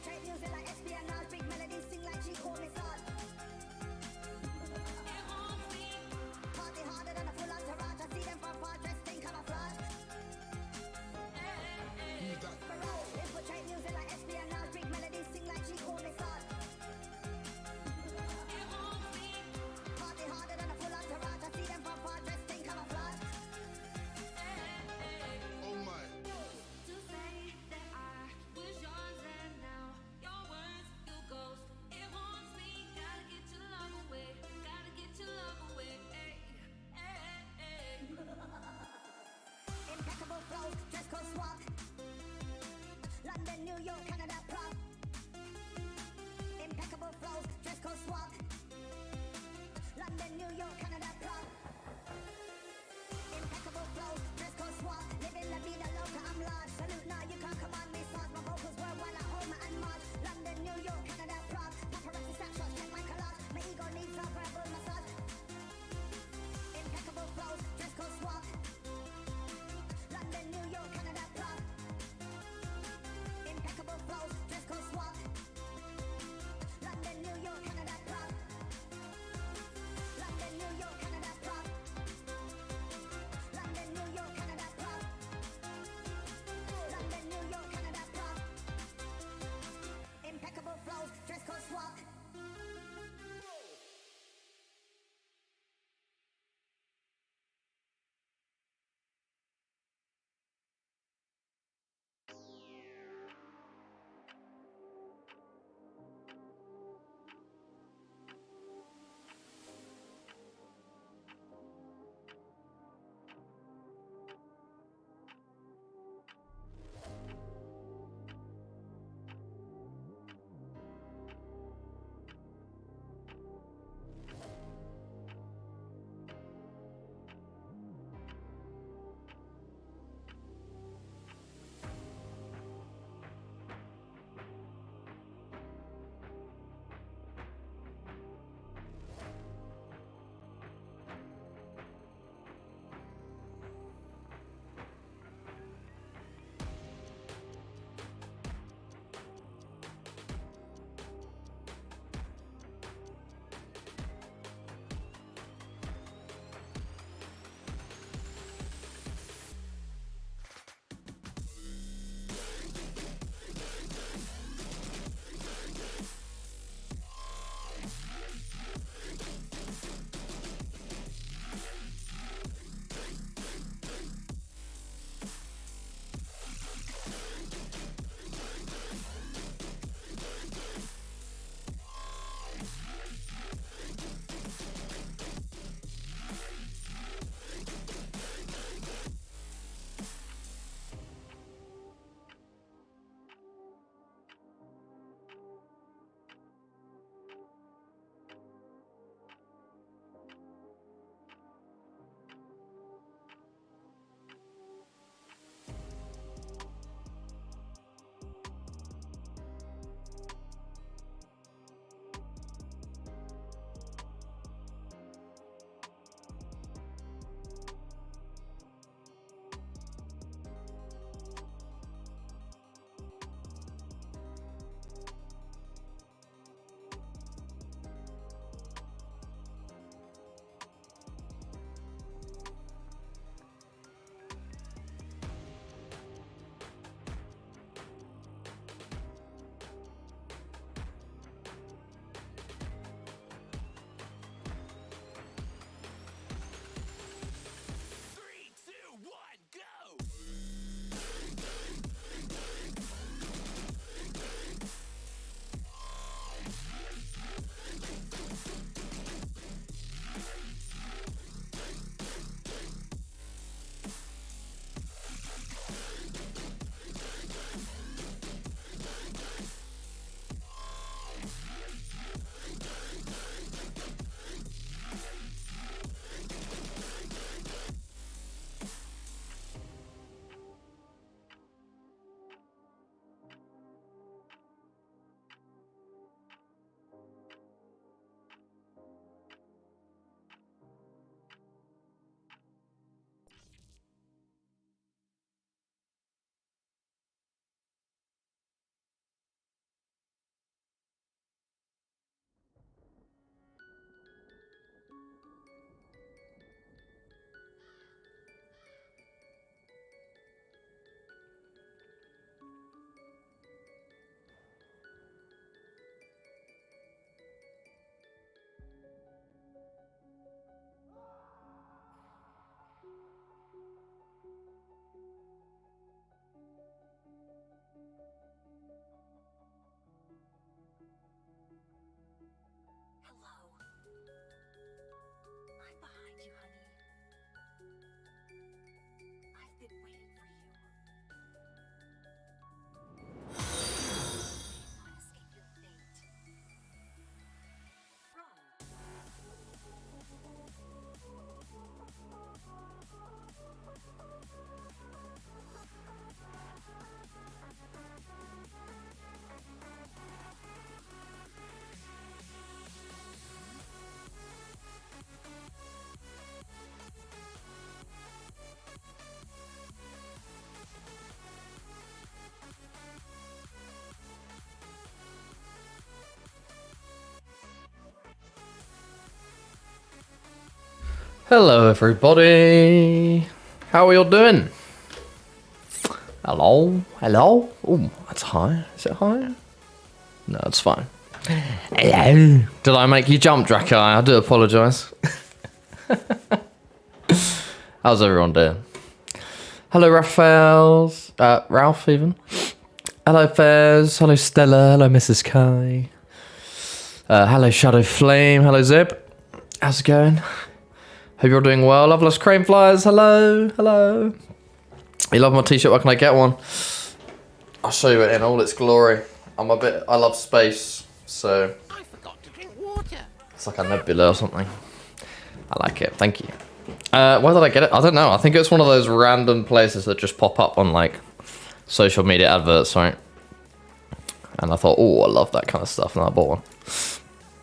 Infiltrate music like espionage. Big melodies sing like she called me son. It haunts me. Party harder than a full entourage. I see them from far dressed in camouflage. Hey, hey. Barrage. Infiltrate music like espionage. Big melodies sing like she called me son. It haunts me. Party harder than a full entourage. I see them from far dressed in camouflage. Oh my. To say that I was yours and now your words, you ghost. It haunts me. Hello, everybody. How are you all doing? Hello? Hello? Oh, that's high. Is it high? No, it's fine. Hello. Did I make you jump, Draco? I do apologise. How's everyone doing? Hello, Raphael's. Ralph, even. Hello, Fairs. Hello, Stella. Hello, Mrs. Kai. Hello, Shadow Flame. Hello, Zib. How's it going? Hope you're doing well. Loveless Crane Flies. Hello. Hello. You love my t-shirt? Where can I get one? I'll show you it in all its glory. I love space, so. I forgot to drink water. It's like a nebula or something. I like it. Thank you. Where did I get it? I don't know. I think it's one of those random places that just pop up on like social media adverts, right? And I thought, oh, I love that kind of stuff, and I bought one.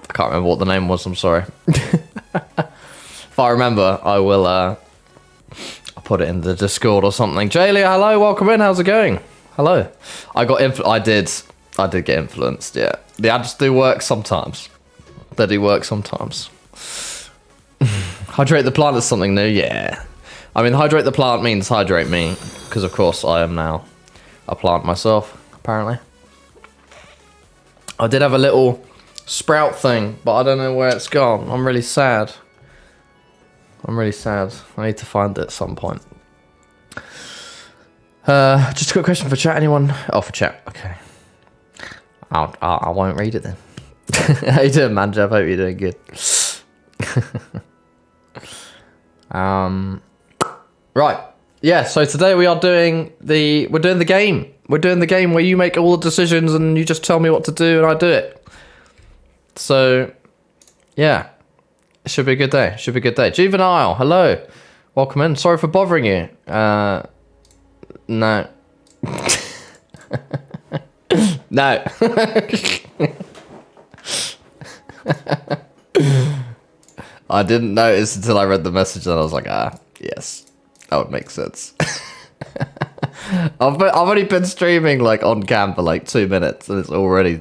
I can't remember what the name was. I'm sorry. If I remember, I will. I'll put it in the Discord or something. Jaylee, hello, welcome in. How's it going? Hello. I did get influenced. Yeah, the ads do work sometimes. They do work sometimes. Hydrate the plant is something new. Yeah. I mean, hydrate the plant means hydrate me, because of course I am now a plant myself. Apparently, I did have a little sprout thing, but I don't know where it's gone. I'm really sad. I need to find it at some point. Just a quick question for chat. Anyone? Oh, for chat. Okay. I won't read it then. How you doing, Manjab? Hope you're doing good. Right. Yeah. So today we're doing the game. We're doing the game where you make all the decisions and you just tell me what to do and I do it. So, yeah. It should be a good day. Juvenile, hello. Welcome in. Sorry for bothering you. No. No. I didn't notice until I read the message and I was like, yes. That would make sense. I've only been streaming like on cam for like 2 minutes and it's already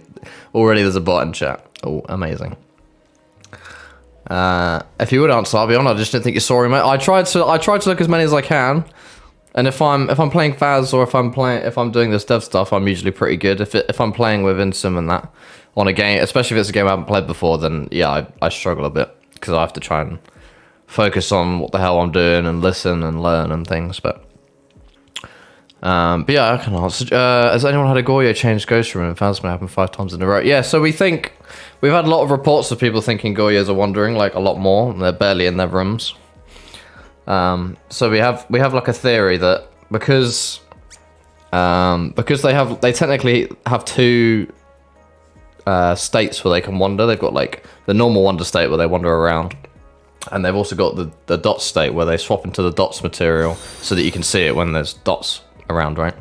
there's a bot in chat. Oh, amazing. If you would answer, I'll be honest, I just didn't think you saw him. I tried to look as many as I can, and if I'm playing Faz or if I'm doing this dev stuff, I'm usually pretty good. If I'm playing with Insim and that on a game, especially if it's a game I haven't played before, then yeah, I struggle a bit because I have to try and focus on what the hell I'm doing and listen and learn and things. But yeah, I can answer. Has anyone had a Goyo change Ghost Room? Faz may happen 5 times in a row. Yeah, so we've had a lot of reports of people thinking Goyos are wandering, like a lot more. They're barely in their rooms. So we have like a theory that because they technically have 2 states where they can wander. They've got like the normal wander state where they wander around, and they've also got the dot state where they swap into the dots material so that you can see it when there's dots around, right?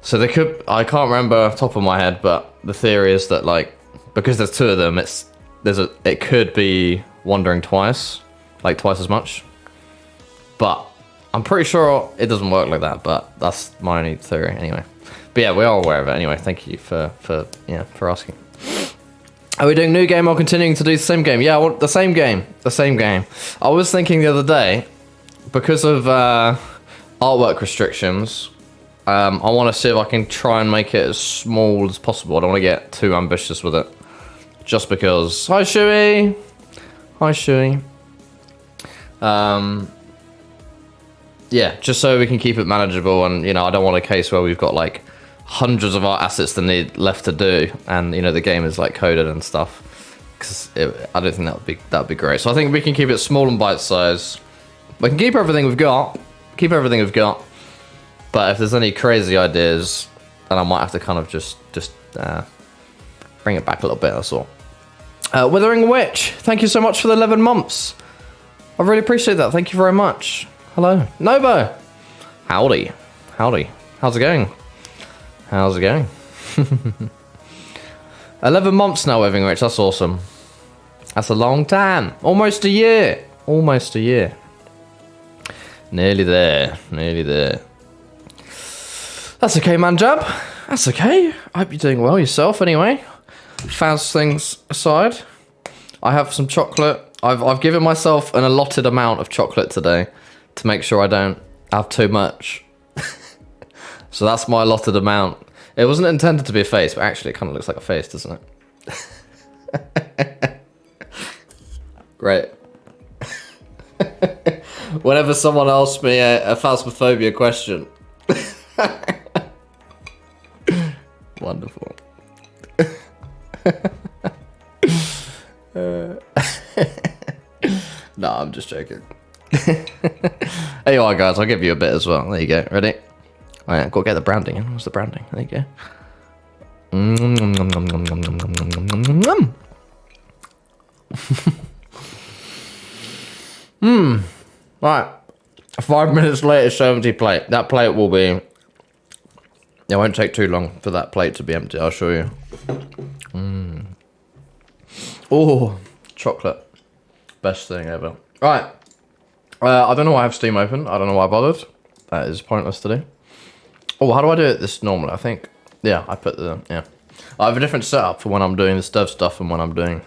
So they could, I can't remember off the top of my head, but the theory is that like because there's 2 of them, it could be wandering twice, like twice as much. But I'm pretty sure it doesn't work like that, but that's my only theory anyway. But yeah, we are aware of it anyway. Thank you for asking. Are we doing new game or continuing to do the same game? Yeah, I want the same game. I was thinking the other day, because of artwork restrictions, I want to see if I can try and make it as small as possible. I don't want to get too ambitious with it. Just because... Hi, Shui! Yeah, just so we can keep it manageable, and, I don't want a case where we've got, like, hundreds of art assets that need left to do, and, the game is, like, coded and stuff. Because I don't think that would be great. So I think we can keep it small and bite-sized. We can keep everything we've got. But if there's any crazy ideas, then I might have to kind of just bring it back a little bit, that's all. Withering Witch, thank you so much for the 11 months. I really appreciate that. Thank you very much. Hello. Nobo. Howdy. How's it going? 11 months now, Withering Witch. That's awesome. That's a long time. Almost a year. Nearly there. That's okay, Manjab. That's okay. I hope you're doing well yourself anyway. Faz things aside, I have some chocolate I've given myself an allotted amount of chocolate today to make sure I don't have too much. So that's my allotted amount. It wasn't intended to be a face, but actually it kind of looks like a face, doesn't it? Great. Whenever someone asks me a phasmophobia question. Wonderful. No, I'm just joking. There you are, guys. I'll give you a bit as well. There you go. Ready? Alright, gotta get the branding in. What's the branding? There you go. Right. 5 minutes later, 70 plate. That plate will be... It won't take too long for that plate to be empty, I'll show you. Oh, chocolate. Best thing ever. Right. I don't know why I have Steam open. I don't know why I bothered. That is pointless to do. Oh, how do I do it this normally? I think... Yeah, I put the... Yeah. I have a different setup for when I'm doing this dev stuff and when I'm doing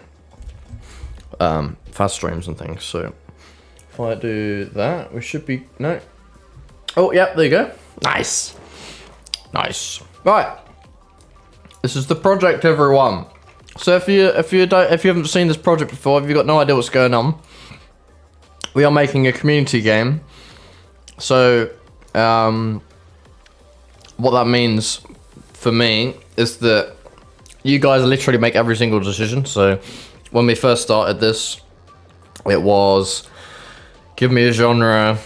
fast streams and things, so... If I do that, we should be... No. Oh, yeah, there you go. Nice. Nice. Right. This is the project, everyone. So if you haven't seen this project before, if you've got no idea what's going on, we are making a community game. So, what that means for me is that you guys literally make every single decision. So, when we first started this, it was give me a genre,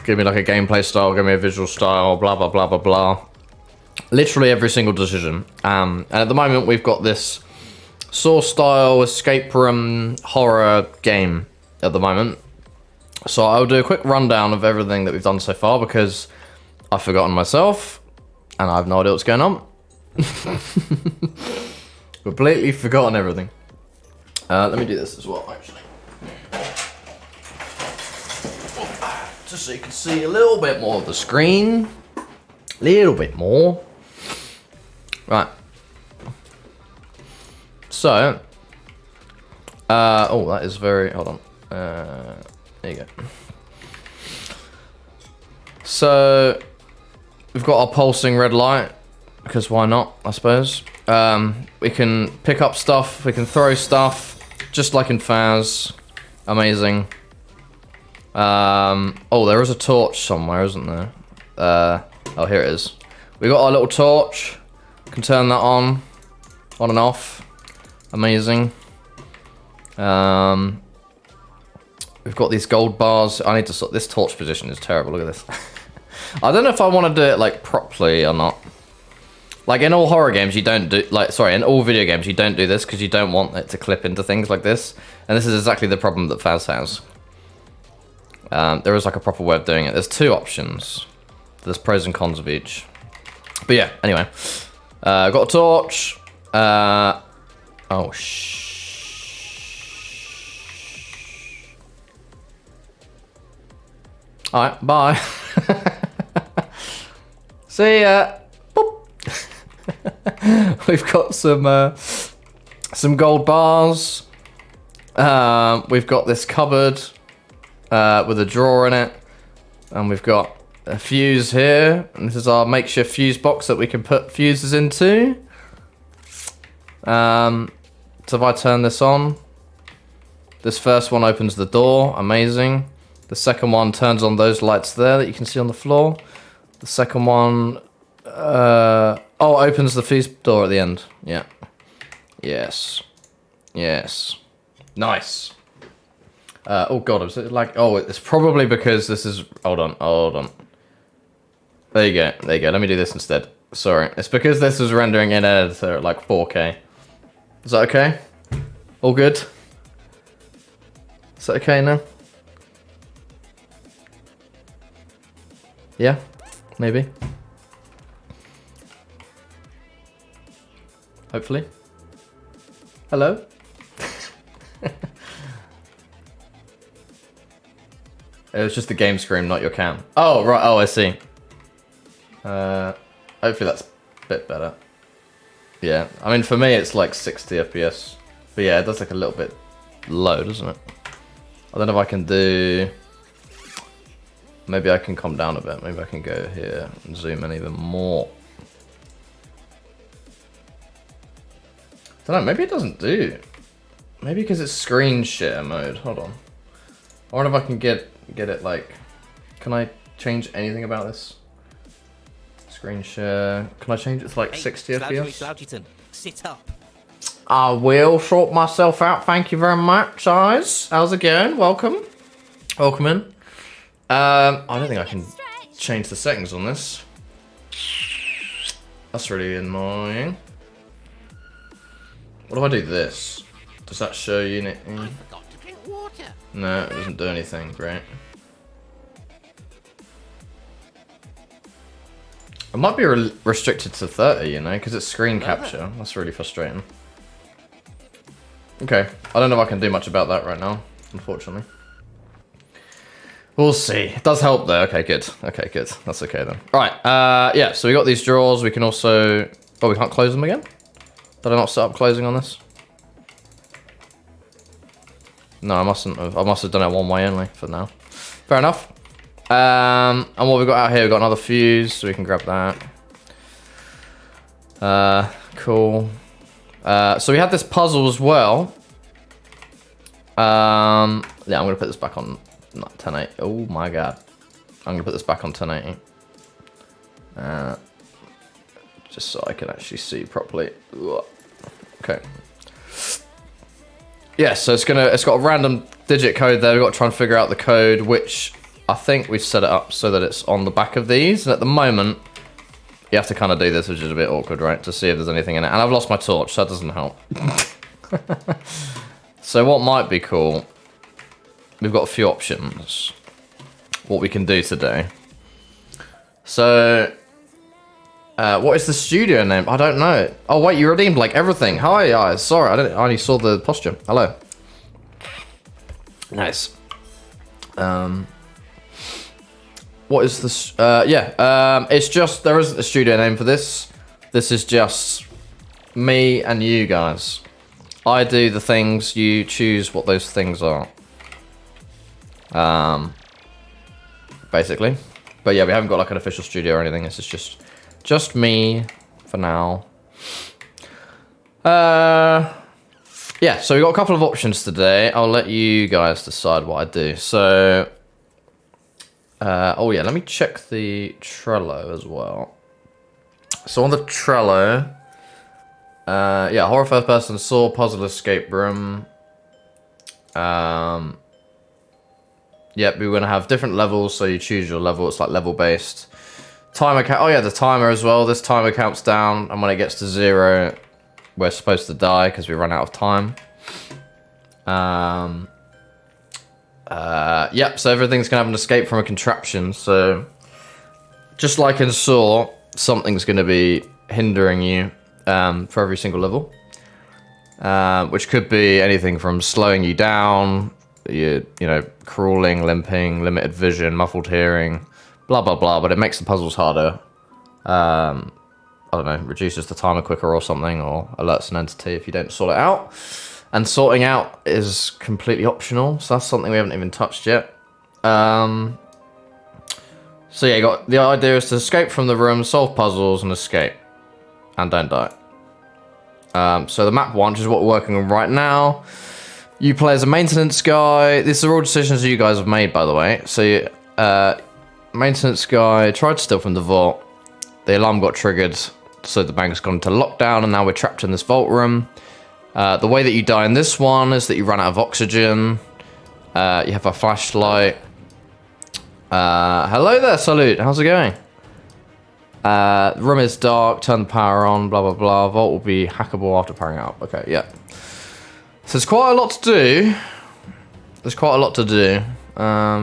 give me like a gameplay style, give me a visual style, blah blah blah blah blah. Literally every single decision. And at the moment we've got this Saw style escape room horror game at the moment. So I'll do a quick rundown of everything that we've done so far because I've forgotten myself and I have no idea what's going on. Completely forgotten everything. Let me do this as well, actually. Just so you can see a little bit more of the screen. Little bit more. Right. So. Oh, that is very... Hold on. There you go. So. We've got our pulsing red light. Because why not, I suppose. We can pick up stuff. We can throw stuff. Just like in Phas. Amazing. Oh, there is a torch somewhere, isn't there? Oh, here it is. We got our little torch. Can turn that on and off. Amazing. We've got these gold bars. I need to sort. This torch position is terrible. Look at this. I don't know if I want to do it like properly or not. Like in all horror games, you don't do in all video games, you don't do this because you don't want it to clip into things like this. And this is exactly the problem that Phas has. There is like a proper way of doing it. There's two options. There's pros and cons of each. But yeah, anyway. Got a torch. Oh, Alright, bye. See ya. Boop. We've got some gold bars. We've got this cupboard with a drawer in it. And we've got a fuse here. And this is our makeshift fuse box that we can put fuses into. So if I turn this on, this first one opens the door. Amazing. The second one turns on those lights there that you can see on the floor. The second one, opens the fuse door at the end. Yeah. Yes. Yes. Nice. Oh god, is it like... Oh, it's probably because this is... Hold on. There you go. Let me do this instead. Sorry. It's because this is rendering in editor at like 4K. Is that okay? All good? Is that okay now? Yeah? Maybe? Hopefully? Hello? It was just the game screen, not your cam. Oh, right. Oh, I see. Hopefully that's a bit better. Yeah. I mean, for me, it's like 60 FPS. But yeah, it does look a little bit low, doesn't it? I don't know if I can do... Maybe I can come down a bit. Maybe I can go here and zoom in even more. I don't know, maybe it doesn't do. Maybe because it's screen share mode. Hold on. I wonder if I can get it like... Can I change anything about this? Screen share. Can I change it to like 60 FPS? Slouchyton, sit up. I will sort myself out. Thank you very much, guys. How's it going? Welcome. Welcome in. I don't think I can change the settings on this. That's really annoying. What if I do this? Does that show unit? I forgot to drink water. No, it doesn't do anything. Great. It might be restricted to 30, you know, because it's screen capture. That's really frustrating. Okay, I don't know if I can do much about that right now, unfortunately. We'll see. It does help though. Okay, good. Okay, good. That's okay then. Right, yeah, so we got these drawers. We can also... Oh, we can't close them again? Did I not set up closing on this? No, I mustn't have. I must have done it one way only for now. Fair enough. And what we got out here, we've got another fuse, so we can grab that. Cool. So we had this puzzle as well. Yeah, I'm gonna put this back on 1080. Oh my god. I'm gonna put this back on 1080. Just so I can actually see properly. Okay. Yeah, so it's got a random digit code there. We've got to try and figure out the code, which I think we've set it up so that it's on the back of these. And at the moment, you have to kind of do this, which is a bit awkward, right? To see if there's anything in it. And I've lost my torch, so that doesn't help. So what might be cool, we've got a few options. What we can do today. So, what is the studio name? I don't know. Oh wait, you redeemed like everything. Hi guys, sorry, I only saw the posture. Hello. Nice. What is this? It's just, there isn't a studio name for this. This is just me and you guys. I do the things, you choose what those things are. Basically. But yeah, we haven't got like an official studio or anything. This is just me for now. Yeah, so we got a couple of options today. I'll let you guys decide what I do. So, oh yeah, let me check the Trello as well. So on the Trello, yeah, horror first person, saw, puzzle, escape room. Yep, we're gonna have different levels, so you choose your level. It's like level based. Timer count. Oh yeah, the timer as well. This timer counts down, and when it gets to 0, we're supposed to die because we run out of time. Yep. So everything's gonna have an escape from a contraption. So just like in Saw, something's gonna be hindering you for every single level, which could be anything from slowing you down. You know, crawling, limping, limited vision, muffled hearing, blah blah blah. But it makes the puzzles harder. I don't know, reduces the timer quicker or something, or alerts an entity if you don't sort it out. And sorting out is completely optional, so that's something we haven't even touched yet. So yeah, you got the idea is to escape from the room, solve puzzles, and escape, and don't die. So the map one, which is what we're working on right now. You play as a maintenance guy. These are all decisions you guys have made, by the way. So, maintenance guy tried to steal from the vault. The alarm got triggered, so the bank's gone into lockdown, and now we're trapped in this vault room. The way that you die in this one is that you run out of oxygen. You have a flashlight. Hello there, Salute. How's it going? The room is dark. Turn the power on. Blah blah blah. Vault will be hackable after powering out. Okay, yeah. So there's quite a lot to do. There's quite a lot to do.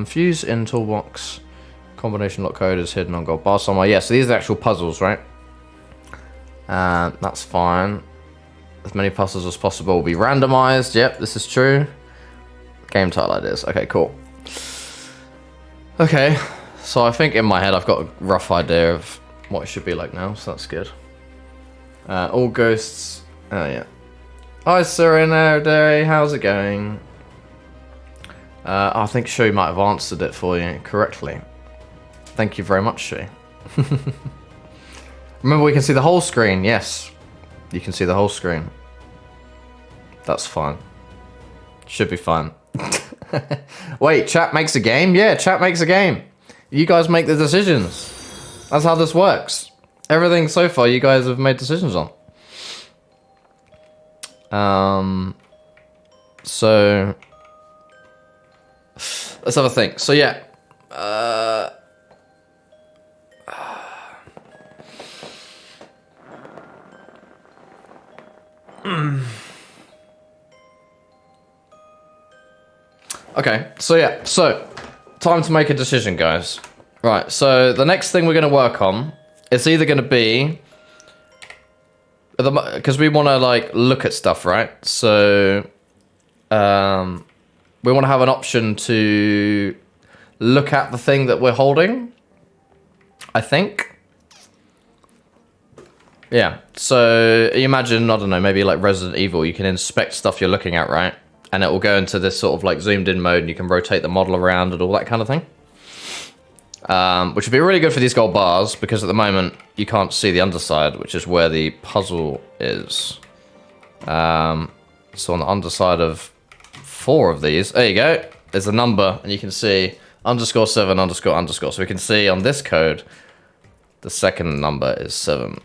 Fuse in toolbox. Combination lock code is hidden on gold bar somewhere. Yeah, so these are the actual puzzles, right? That's fine. As many puzzles as possible will be randomized. Yep, this is true. Game title ideas. Okay, cool. Okay, so I think in my head I've got a rough idea of what it should be like now, so that's good. All ghosts. Oh, yeah. Hi, Serena Derry. How's it going? I think Shui might have answered it for you correctly. Thank you very much, Shui. Remember, we can see the whole screen. Yes, you can see the whole screen. That's fine. Should be fine. Wait, chat makes a game? Yeah, chat makes a game. You guys make the decisions. That's how this works. Everything so far you guys have made decisions on. So let's have a think. So yeah. Okay, so yeah, so time to make a decision, guys. Right, so the next thing we're going to work on is either going to be, because we want to like look at stuff, right? So we want to have an option to look at the thing that we're holding, I think. Yeah, so you imagine, I don't know, maybe like Resident Evil, you can inspect stuff you're looking at, right? And it will go into this sort of like zoomed in mode and you can rotate the model around and all that kind of thing. Which would be really good for these gold bars because at the moment you can't see the underside, which is where the puzzle is. So on the underside of 4 of these, there you go, there's a number and you can see _7 __. So we can see on this code, the second number is 7.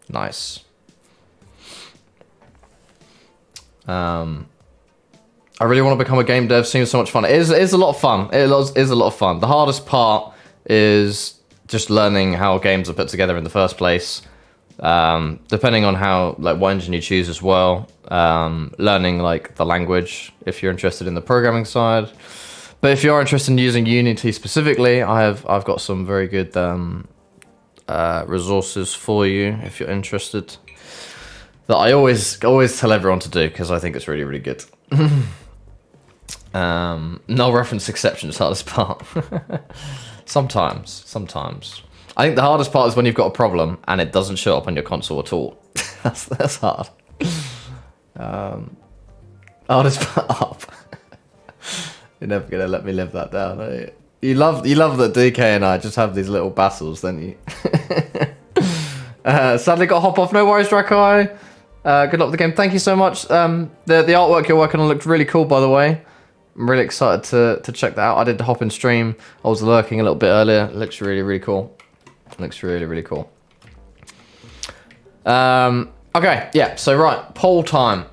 Nice. I really want to become a game dev. Seems so much fun. It is a lot of fun. It is a lot of fun. The hardest part is just learning how games are put together in the first place. Depending on how, like, what engine you choose as well. Learning, like, the language if you're interested in the programming side. But if you are interested in using Unity specifically, I've got some very good resources for you if you're interested. That I always tell everyone to do because I think it's really, really good. Null reference exceptions, hardest part. Sometimes. I think the hardest part is when you've got a problem and it doesn't show up on your console at all. that's hard. Hardest part up. You're never gonna let me live that down, are you? You love that DK and I just have these little battles, don't you? Sadly got to hop off. No worries, Drakai. Good luck with the game. Thank you so much. The artwork you're working on looked really cool, by the way. I'm really excited to check that out. I did the hop in stream. I was lurking a little bit earlier. It looks really, really cool. Looks really, really cool. Okay, yeah. So right, poll time.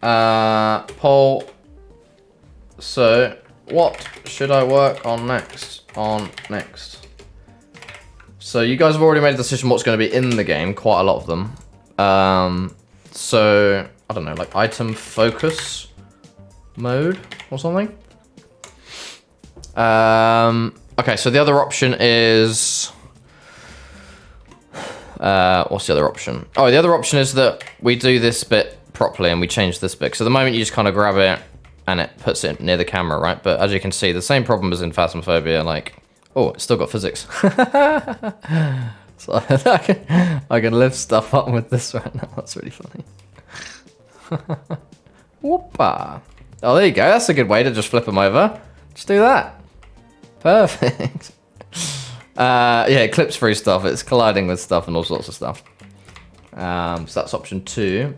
Poll. So what should I work on next? So you guys have already made a decision what's going to be in the game. Quite a lot of them. So I don't know, like item focus mode or something. Okay, so the other option is what's the other option? Oh, the other option is that we do this bit properly and we change this bit. So the moment you just kind of grab it and it puts it near the camera, right? But as you can see, the same problem as in Phasmophobia, like, oh, it's still got physics. So I can lift stuff up with this right now. That's really funny. Whoopa. Oh, there you go. That's a good way to just flip them over. Just do that. Perfect. Yeah, it clips through stuff. It's colliding with stuff and all sorts of stuff. So that's option 2.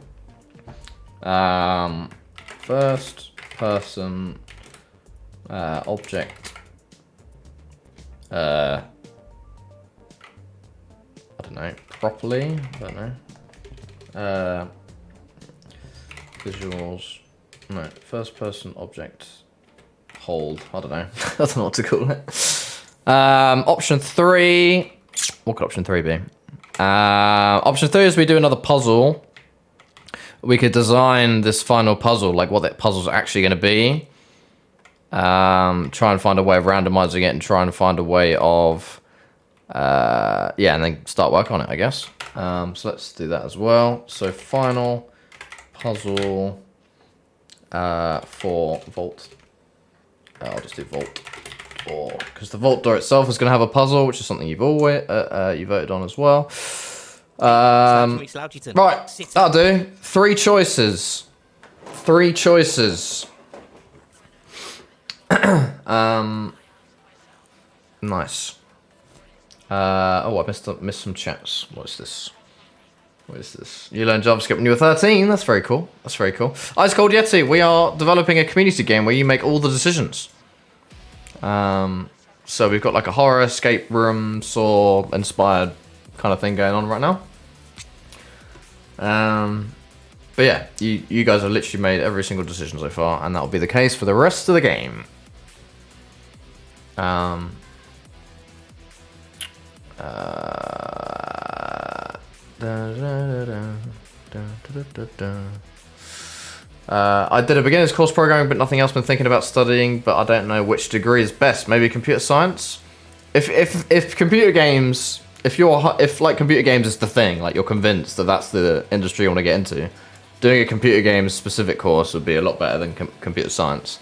First person object. I don't know, properly, I don't know. Visuals, no, first person object, hold, I don't know, I don't know what to call it. Option 3, what could option 3 be? Option 3 is we do another puzzle. We could design this final puzzle, like what that puzzle's actually going to be. Try and find a way of randomizing it and try and find a way of yeah, and then start work on it, I guess. So let's do that as well. So final puzzle for Vault. I'll just do Vault door, because the Vault door itself is going to have a puzzle, which is something you've always you voted on as well. Slouchy Slouchyton. Right, Sit that'll up. do. Three choices. Three choices. Nice. Oh, I missed some chats. What is this? What is this? You learned JavaScript when you were 13. That's very cool. That's very cool. Ice Cold Yeti, we are developing a community game where you make all the decisions. So we've got like a horror, escape room, Saw inspired kind of thing going on right now. But yeah, you guys have literally made every single decision so far, and that'll be the case for the rest of the game. I did a beginner's course programming, but nothing else. Been thinking about studying, but I don't know which degree is best. Maybe computer science. If computer games, if like computer games is the thing, like you're convinced that that's the industry you want to get into, doing a computer games specific course would be a lot better than computer science.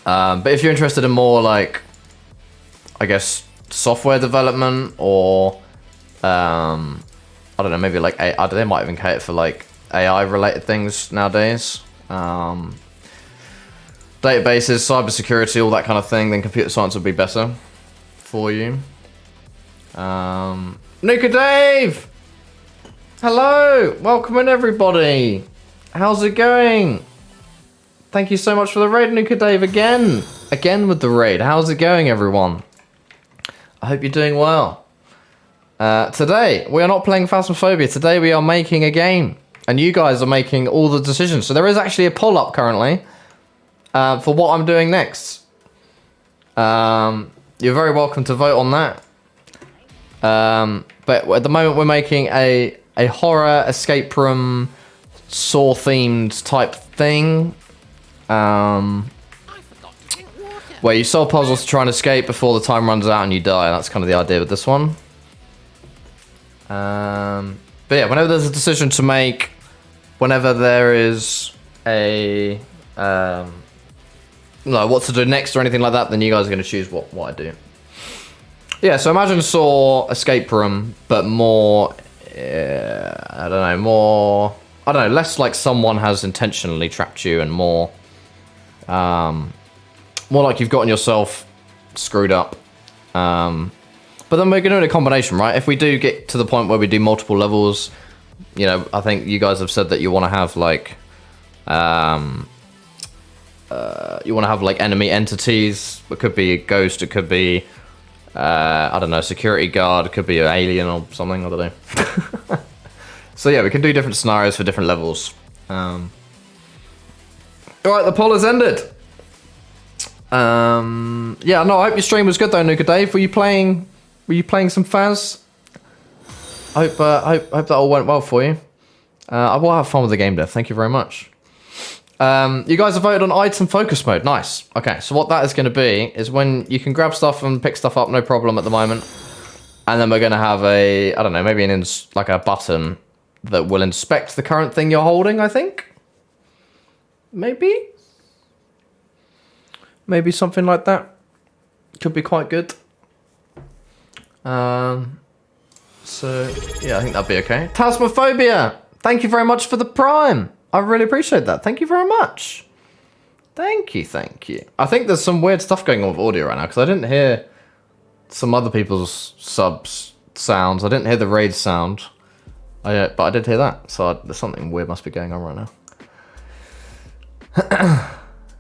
But if you're interested in more like, I guess, software development or I don't know, maybe like they might even cater for like AI related things nowadays. Databases, cybersecurity, all that kind of thing, then computer science would be better for you. Nuka Dave! Hello! Welcome in everybody! How's it going? Thank you so much for the raid, Nuka Dave, again! Again with the raid. How's it going, everyone? I hope you're doing well. Today, we are not playing Phasmophobia. Today we are making a game. And you guys are making all the decisions. So there is actually a poll up currently for what I'm doing next. You're very welcome to vote on that. But at the moment we're making a horror escape room Saw themed type thing. I forgot to drink water. Where you solve puzzles to try and escape before the time runs out and you die. That's kind of the idea with this one. But yeah, whenever there's a decision to make, whenever there is a what to do next or anything like that, then you guys are going to choose what I do. Yeah, so imagine Saw escape room, but more, less like someone has intentionally trapped you and more like you've gotten yourself screwed up. But then we're going to do a combination, right? If we do get to the point where we do multiple levels, you know, I think you guys have said that you want to have like, enemy entities. It could be a ghost. It could be, I don't know, security guard. It could be an alien or something. I don't know. So yeah, we can do different scenarios for different levels. All right, the poll has ended. Yeah, no, I hope your stream was good though, Nuka Dave. Were you playing some Phas? I hope that all went well for you. I will have fun with the game, Dev. Thank you very much. You guys have voted on item focus mode. Nice. Okay, so what that is going to be is when you can grab stuff and pick stuff up, no problem at the moment. And then we're going to have a, I don't know, maybe like a button that will inspect the current thing you're holding, I think. Maybe something like that. Could be quite good. So, yeah, I think that'd be okay. Phasmophobia! Thank you very much for the Prime. I really appreciate that. Thank you very much. Thank you. I think there's some weird stuff going on with audio right now, because I didn't hear some other people's subs sounds. I didn't hear the raid sound. But I did hear that, so there's something weird must be going on right now.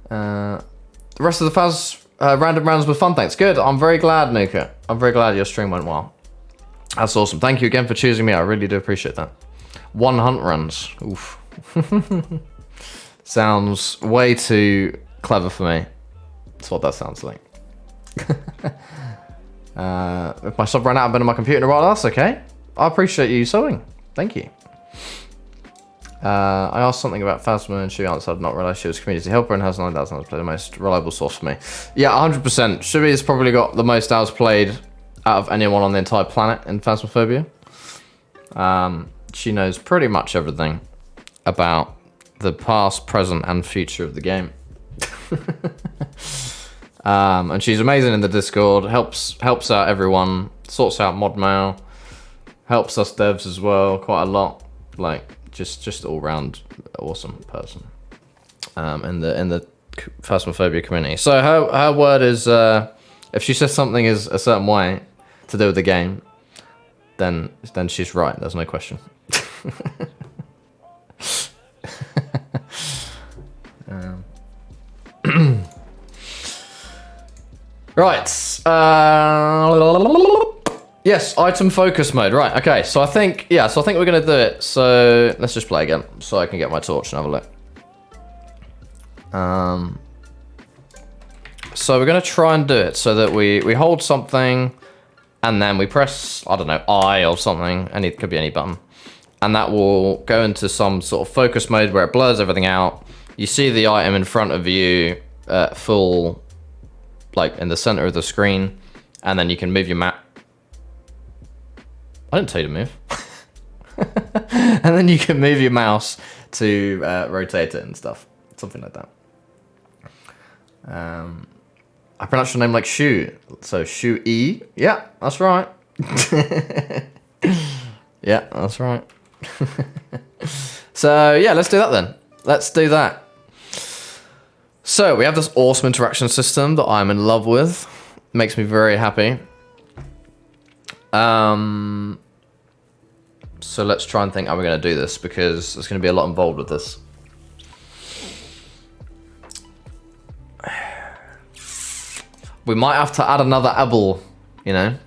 The rest of the Phas random rounds were fun, thanks. Good, I'm very glad, Nuka. I'm very glad your stream went well. That's awesome. Thank you again for choosing me. I really do appreciate that. 1 hunt runs. Oof. Sounds way too clever for me. That's what that sounds like. If my sub ran out, I've been on my computer in a while. That's okay. I appreciate you subbing. Thank you. I asked something about Phasma and she answered, not realised she was a community helper and has 9,000 hours played, the most reliable source for me. Yeah, 100%. Shubi has probably got the most hours played out of anyone on the entire planet in Phasmophobia. She knows pretty much everything about the past, present, and future of the game. And she's amazing in the Discord, helps out everyone, sorts out mod mail, Helps us devs as well quite a lot. Like just all round awesome person. In the Phasmophobia community. So her word is if she says something is a certain way to do with the game, then she's right. There's no question. Right. Yes, item focus mode. Right. Okay. So I think we're gonna do it. So let's just play again, so I can get my torch and have a look. So we're gonna try and do it so that we hold something, and then we press, I don't know, I or something, and it could be any button, and that will go into some sort of focus mode where it blurs everything out. You see the item in front of you, full, like in the center of the screen, and then you can move your map. I didn't tell you to move. And then you can move your mouse to rotate it and stuff, something like that. I pronounced your name like Shu, so Shu E. Yeah, that's right. Yeah, that's right. So yeah, let's do that then. Let's do that. So we have this awesome interaction system that I'm in love with. Makes me very happy. So let's try and think how we're going to do this, because there's going to be a lot involved with this. We might have to add another able, you know.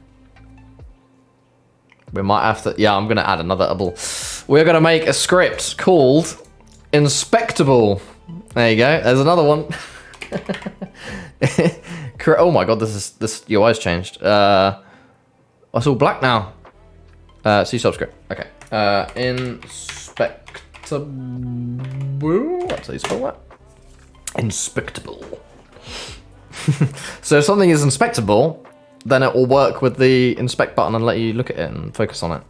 We might have to, yeah, I'm going to add another able. We're going to make a script called Inspectable. There you go. There's another one. Oh my god, this UI's changed. It's all black now. See subscript. Okay. Inspectable. That's how you spell that. Inspectable. So if something is inspectable, then it will work with the inspect button and let you look at it and focus on it.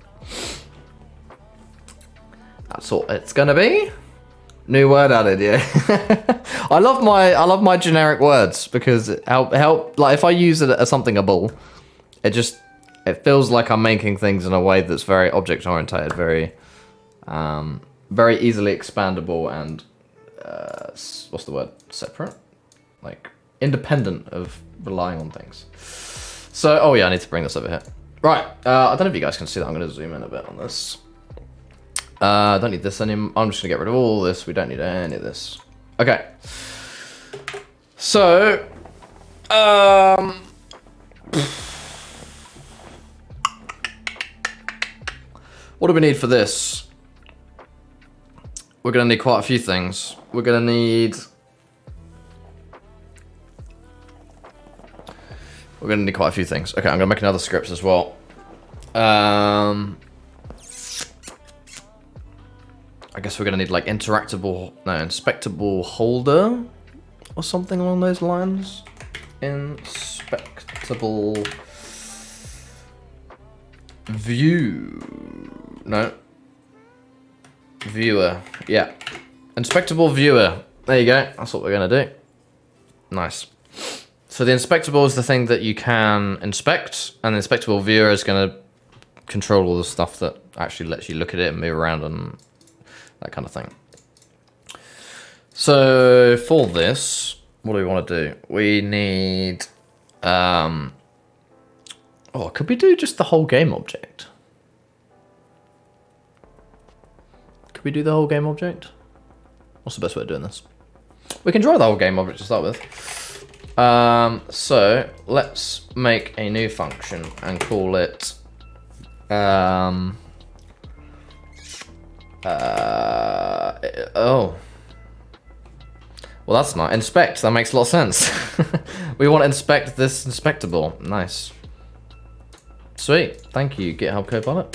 That's all it's gonna be. New word added, yeah. I love my generic words, because it help like if I use it as somethingable, it feels like I'm making things in a way that's very object oriented, very easily expandable and what's the word? Separate? Like independent of relying on things. So, oh yeah, I need to bring this over here. Right, I don't know if you guys can see that. I'm going to zoom in a bit on this. I don't need this anymore. I'm just going to get rid of all this. We don't need any of this. Okay. So, what do we need for this? We're going to need quite a few things. We're going to need quite a few things. Okay, I'm going to make another script as well. I guess we're going to need like inspectable holder or something along those lines. Inspectable view. No. Viewer. Yeah. Inspectable viewer. There you go. That's what we're going to do. Nice. So the inspectable is the thing that you can inspect, and the inspectable viewer is going to control all the stuff that actually lets you look at it and move around and that kind of thing. So for this, what do we want to do? We need, could we do just the whole game object? Could we do the whole game object? What's the best way of doing this? We can draw the whole game object to start with. So let's make a new function and call it well, that's not inspect. That makes a lot of sense. We want to inspect this inspectable. Nice. Sweet. Thank you, GitHub Copilot.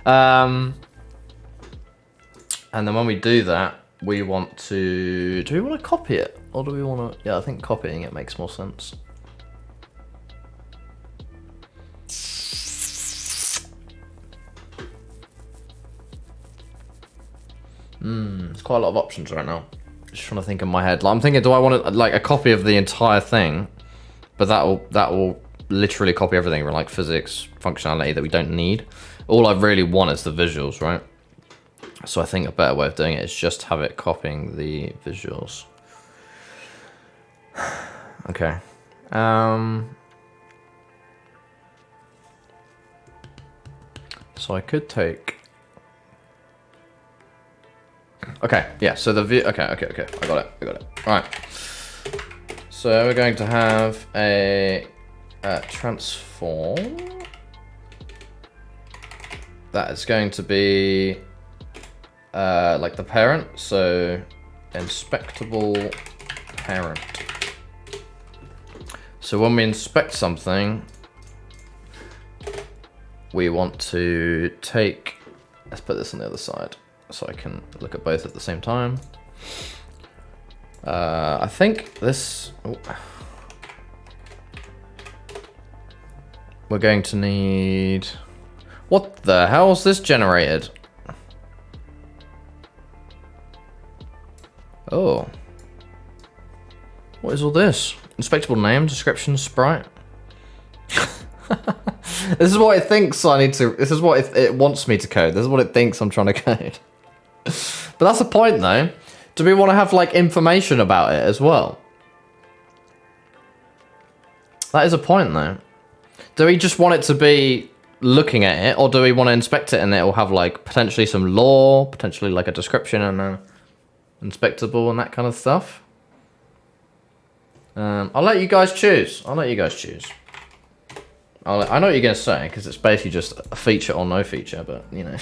And then when we do that, we want to... Do we want to copy it? Or do we want to... Yeah, I think copying it makes more sense. There's quite a lot of options right now. Just trying to think in my head. Like, I'm thinking, do I want like a copy of the entire thing? But that will literally copy everything from like physics, functionality that we don't need. All I really want is the visuals, right? So I think a better way of doing it is just have it copying the visuals. Okay. So I could take. Okay, yeah. So the view. Okay. I got it. All right. So we're going to have a transform. That is going to be like the parent. So inspectable parent. So when we inspect something, we want to take, let's put this on the other side so I can look at both at the same time. I think this, we're going to need, what the hell is this generated? Oh. What is all this? Inspectable name, description, sprite. This is what it thinks I need to. This is what it wants me to code. This is what it thinks I'm trying to code. But that's the point, though. Do we want to have like information about it as well? That is a point, though. Do we just want it to be looking at it, or do we want to inspect it and it will have like potentially some lore, potentially like a description and a inspectable and that kind of stuff? I'll let you guys choose. I know what you're going to say, because it's basically just a feature or no feature, but, you know.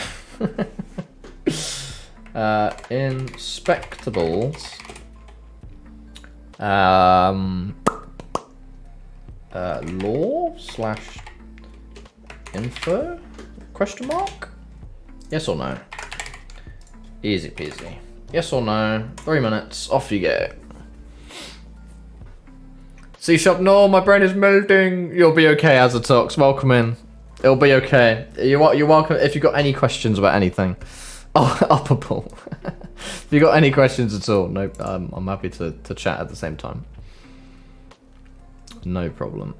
Inspectables. Lore / info? Question mark? Yes or no? Easy peasy. Yes or no? 3 minutes. Off you go. C#, no, my brain is melting. You'll be okay, Azatox. Welcome in. It'll be okay. You're welcome if you've got any questions about anything. Oh, Upperpool. If you've got any questions at all, no, I'm happy to chat at the same time. No problem.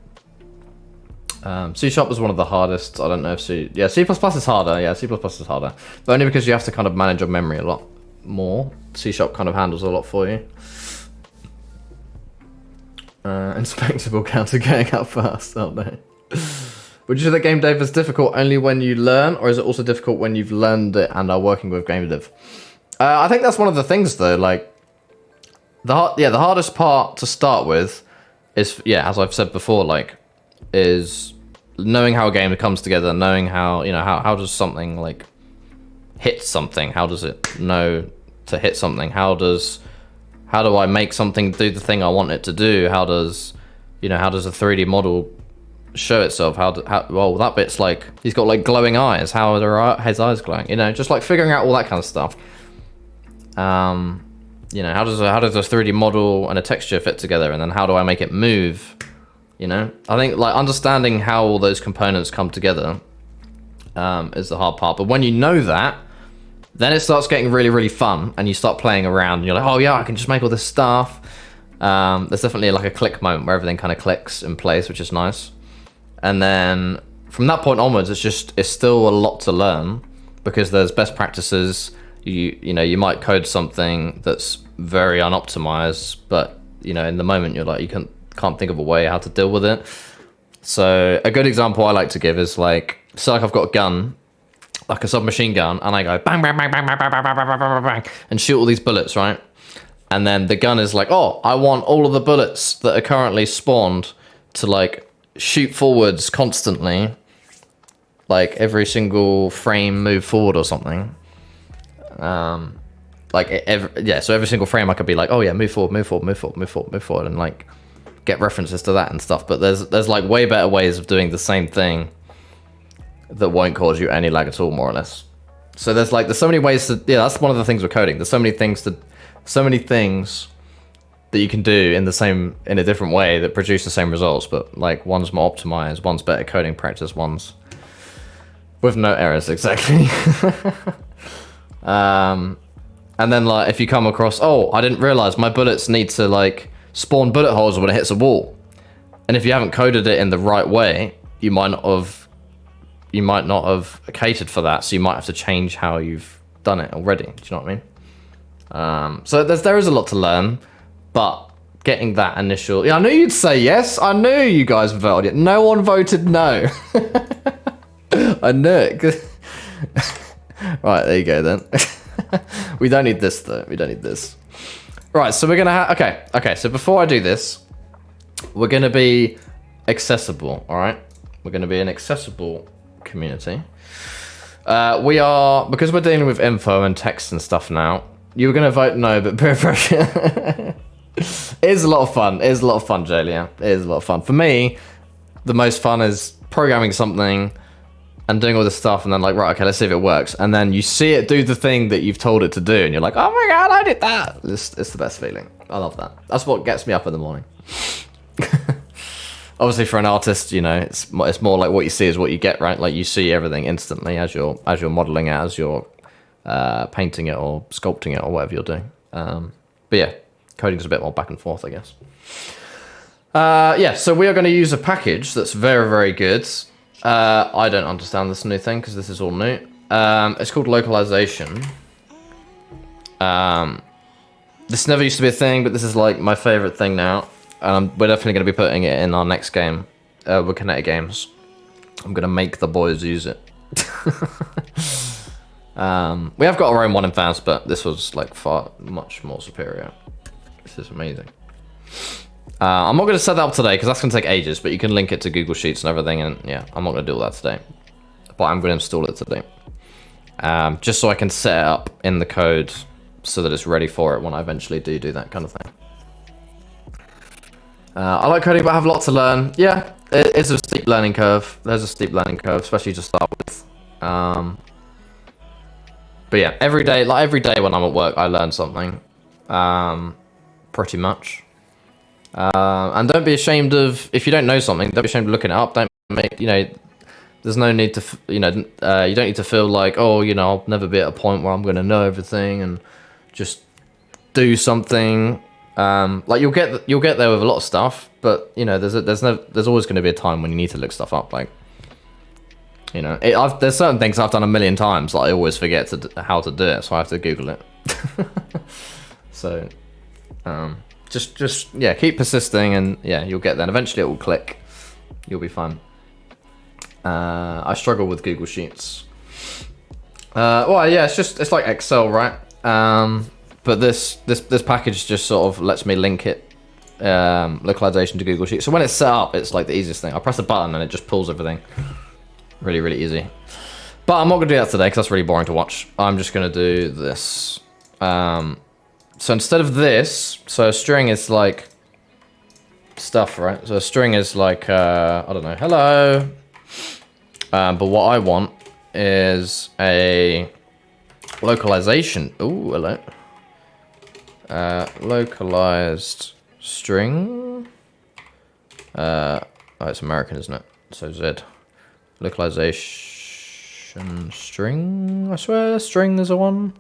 C# was one of the hardest. I don't know if C is harder. Yeah, C++ is harder. But only because you have to kind of manage your memory a lot more. C# kind of handles a lot for you. Inspectable counter getting up fast, aren't they? Would you say that game dev is difficult only when you learn, or is it also difficult when you've learned it and are working with game dev? I think that's one of the things, though. Like, the hardest part to start with is, as I've said before, like, is knowing how a game comes together, knowing how, how does something like hit something? How does it know to hit something? How do I make something do the thing I want it to do? How does a 3D model show itself? Well, that bit's like, he's got like glowing eyes. How are his eyes glowing? Just like figuring out all that kind of stuff. How does a 3D model and a texture fit together? And then how do I make it move? I think like understanding how all those components come together is the hard part. But when you know that, then it starts getting really, really fun, and you start playing around, and you're like, oh yeah, I can just make all this stuff. There's definitely like a click moment where everything kind of clicks in place, which is nice. And then from that point onwards, it's still a lot to learn, because there's best practices. You might code something that's very unoptimized, but in the moment you're like, you can't think of a way how to deal with it. So a good example I like to give is like I've got a gun, like a submachine gun, and I go bang, bang, bang, bang, bang, bang, bang, bang, bang, bang, bang, and shoot all these bullets, right? And then the gun is like, oh, I want all of the bullets that are currently spawned to like shoot forwards constantly, like every single frame move forward or something. So every single frame I could be like, oh yeah, move forward, and like get references to that and stuff. But there's like way better ways of doing the same thing that won't cause you any lag at all, more or less. So there's so many ways to, that's one of the things with coding. There's so many things that you can do in a different way that produce the same results, but like one's more optimized, one's better coding practice, one's with no errors, exactly. And then like if you come across, oh, I didn't realize my bullets need to like spawn bullet holes when it hits a wall. And if you haven't coded it in the right way, you might not have catered for that. So you might have to change how you've done it already. Do you know what I mean? So there is a lot to learn, but getting that initial... Yeah, I knew you'd say yes. I knew you guys voted it. No one voted no. I knew it. Right, there you go then. We don't need this though. We don't need this. Right, so we're gonna have... Okay, so before I do this, we're gonna be accessible, all right? We're gonna be an accessible community. We are... Because we're dealing with info and text and stuff now, you were gonna vote no, but peer pressure... It is a lot of fun. It is a lot of fun, Jalia. It is a lot of fun. For me, the most fun is programming something and doing all this stuff and then like, right, okay, let's see if it works. And then you see it do the thing that you've told it to do and you're like, oh my God, I did that. It's the best feeling. I love that. That's what gets me up in the morning. Obviously for an artist, you know, it's more like what you see is what you get, right? Like you see everything instantly as you're modeling it, as you're painting it or sculpting it or whatever you're doing. But yeah, coding's a bit more back and forth, I guess. Yeah, so we are going to use a package that's very, very good. I don't understand this new thing because this is all new. It's called localization. This never used to be a thing, but this is like my favorite thing now. We're definitely going to be putting it in our next game with Kinetic Games. I'm going to make the boys use it. We have got our own one in fans, but this was like much more superior. This is amazing. I'm not going to set that up today because that's going to take ages, but you can link it to Google Sheets and everything, and yeah, I'm not going to do all that today. But I'm going to install it today. Just so I can set it up in the code so that it's ready for it when I eventually do that kind of thing. I like coding, but I have a lot to learn. Yeah, it's a steep learning curve. There's a steep learning curve, especially to start with. But yeah, every day when I'm at work, I learn something. Pretty much. And don't be ashamed of, if you don't know something, don't be ashamed of looking it up. Don't make, you know, there's no need to, you don't need to feel like, oh, you know, I'll never be at a point where I'm going to know everything and just do something. Like you'll get there with a lot of stuff, but you know, there's always going to be a time when you need to look stuff up. Like, you know, there's certain things I've done a million times that I always forget how to do it, so I have to Google it. So, just yeah, keep persisting, and yeah, you'll get there. And eventually, it will click. You'll be fine. I struggle with Google Sheets. Well, yeah, it's like Excel, right? But this package just sort of lets me link it, localization to Google Sheets. So when it's set up, it's like the easiest thing. I press a button and it just pulls everything. Really, really easy. But I'm not gonna do that today because that's really boring to watch. I'm just gonna do this. So instead of this, so a string is like stuff, right? So a string is like, I don't know, hello. But what I want is a localization. Ooh, hello. Localized string. Oh, it's American, isn't it? So Z. Localization string. I swear, string is a one.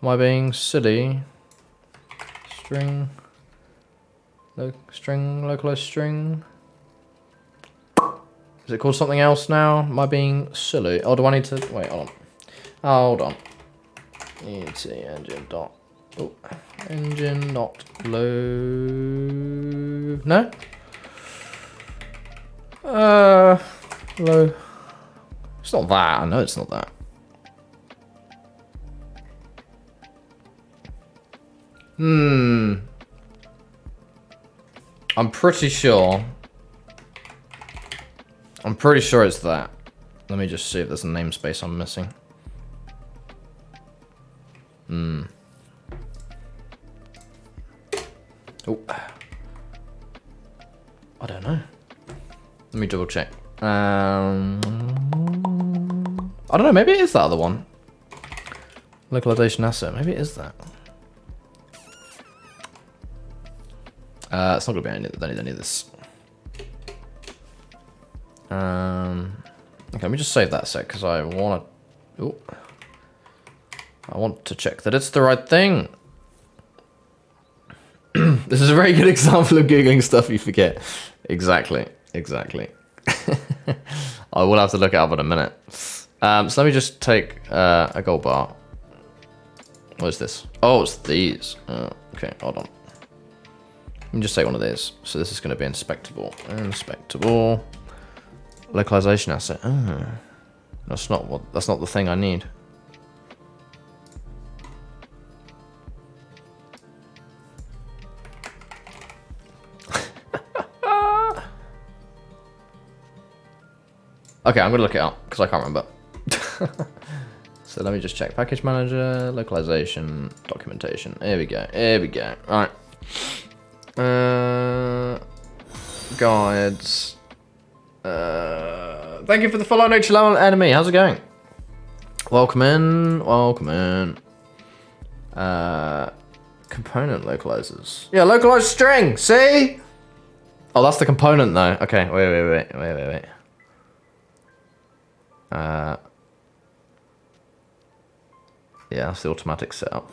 Am I being silly? String. Localized string. Is it called something else now? Am I being silly? Oh, do I need to... Wait, hold on. Hold on. ET engine dot... Oh, engine dot low... No? Low... It's not that. I know it's not that. I'm pretty sure it's that. Let me just see if there's a namespace I'm missing. Oh. I don't know. Let me double check. I don't know, maybe it is that other one. Localization asset, maybe it is that. It's not gonna be any of this. Okay, let me just save that a sec because I want to check that it's the right thing. This is a very good example of Googling stuff you forget. Exactly. I will have to look it up in a minute. So let me just take a gold bar. What is this? Oh, it's these. Okay, hold on. Let me just take one of these. So this is going to be inspectable. Inspectable. Localization asset. Oh, that's not the thing I need. Okay, I'm gonna look it up because I can't remember. So let me just check package manager, localization, documentation. Here we go. All right. Guides. Thank you for the follow, Nature Level Enemy. How's it going? Welcome in. Component localizers. Yeah, localized string. See? Oh, that's the component though. Okay, wait. Yeah, that's the automatic setup.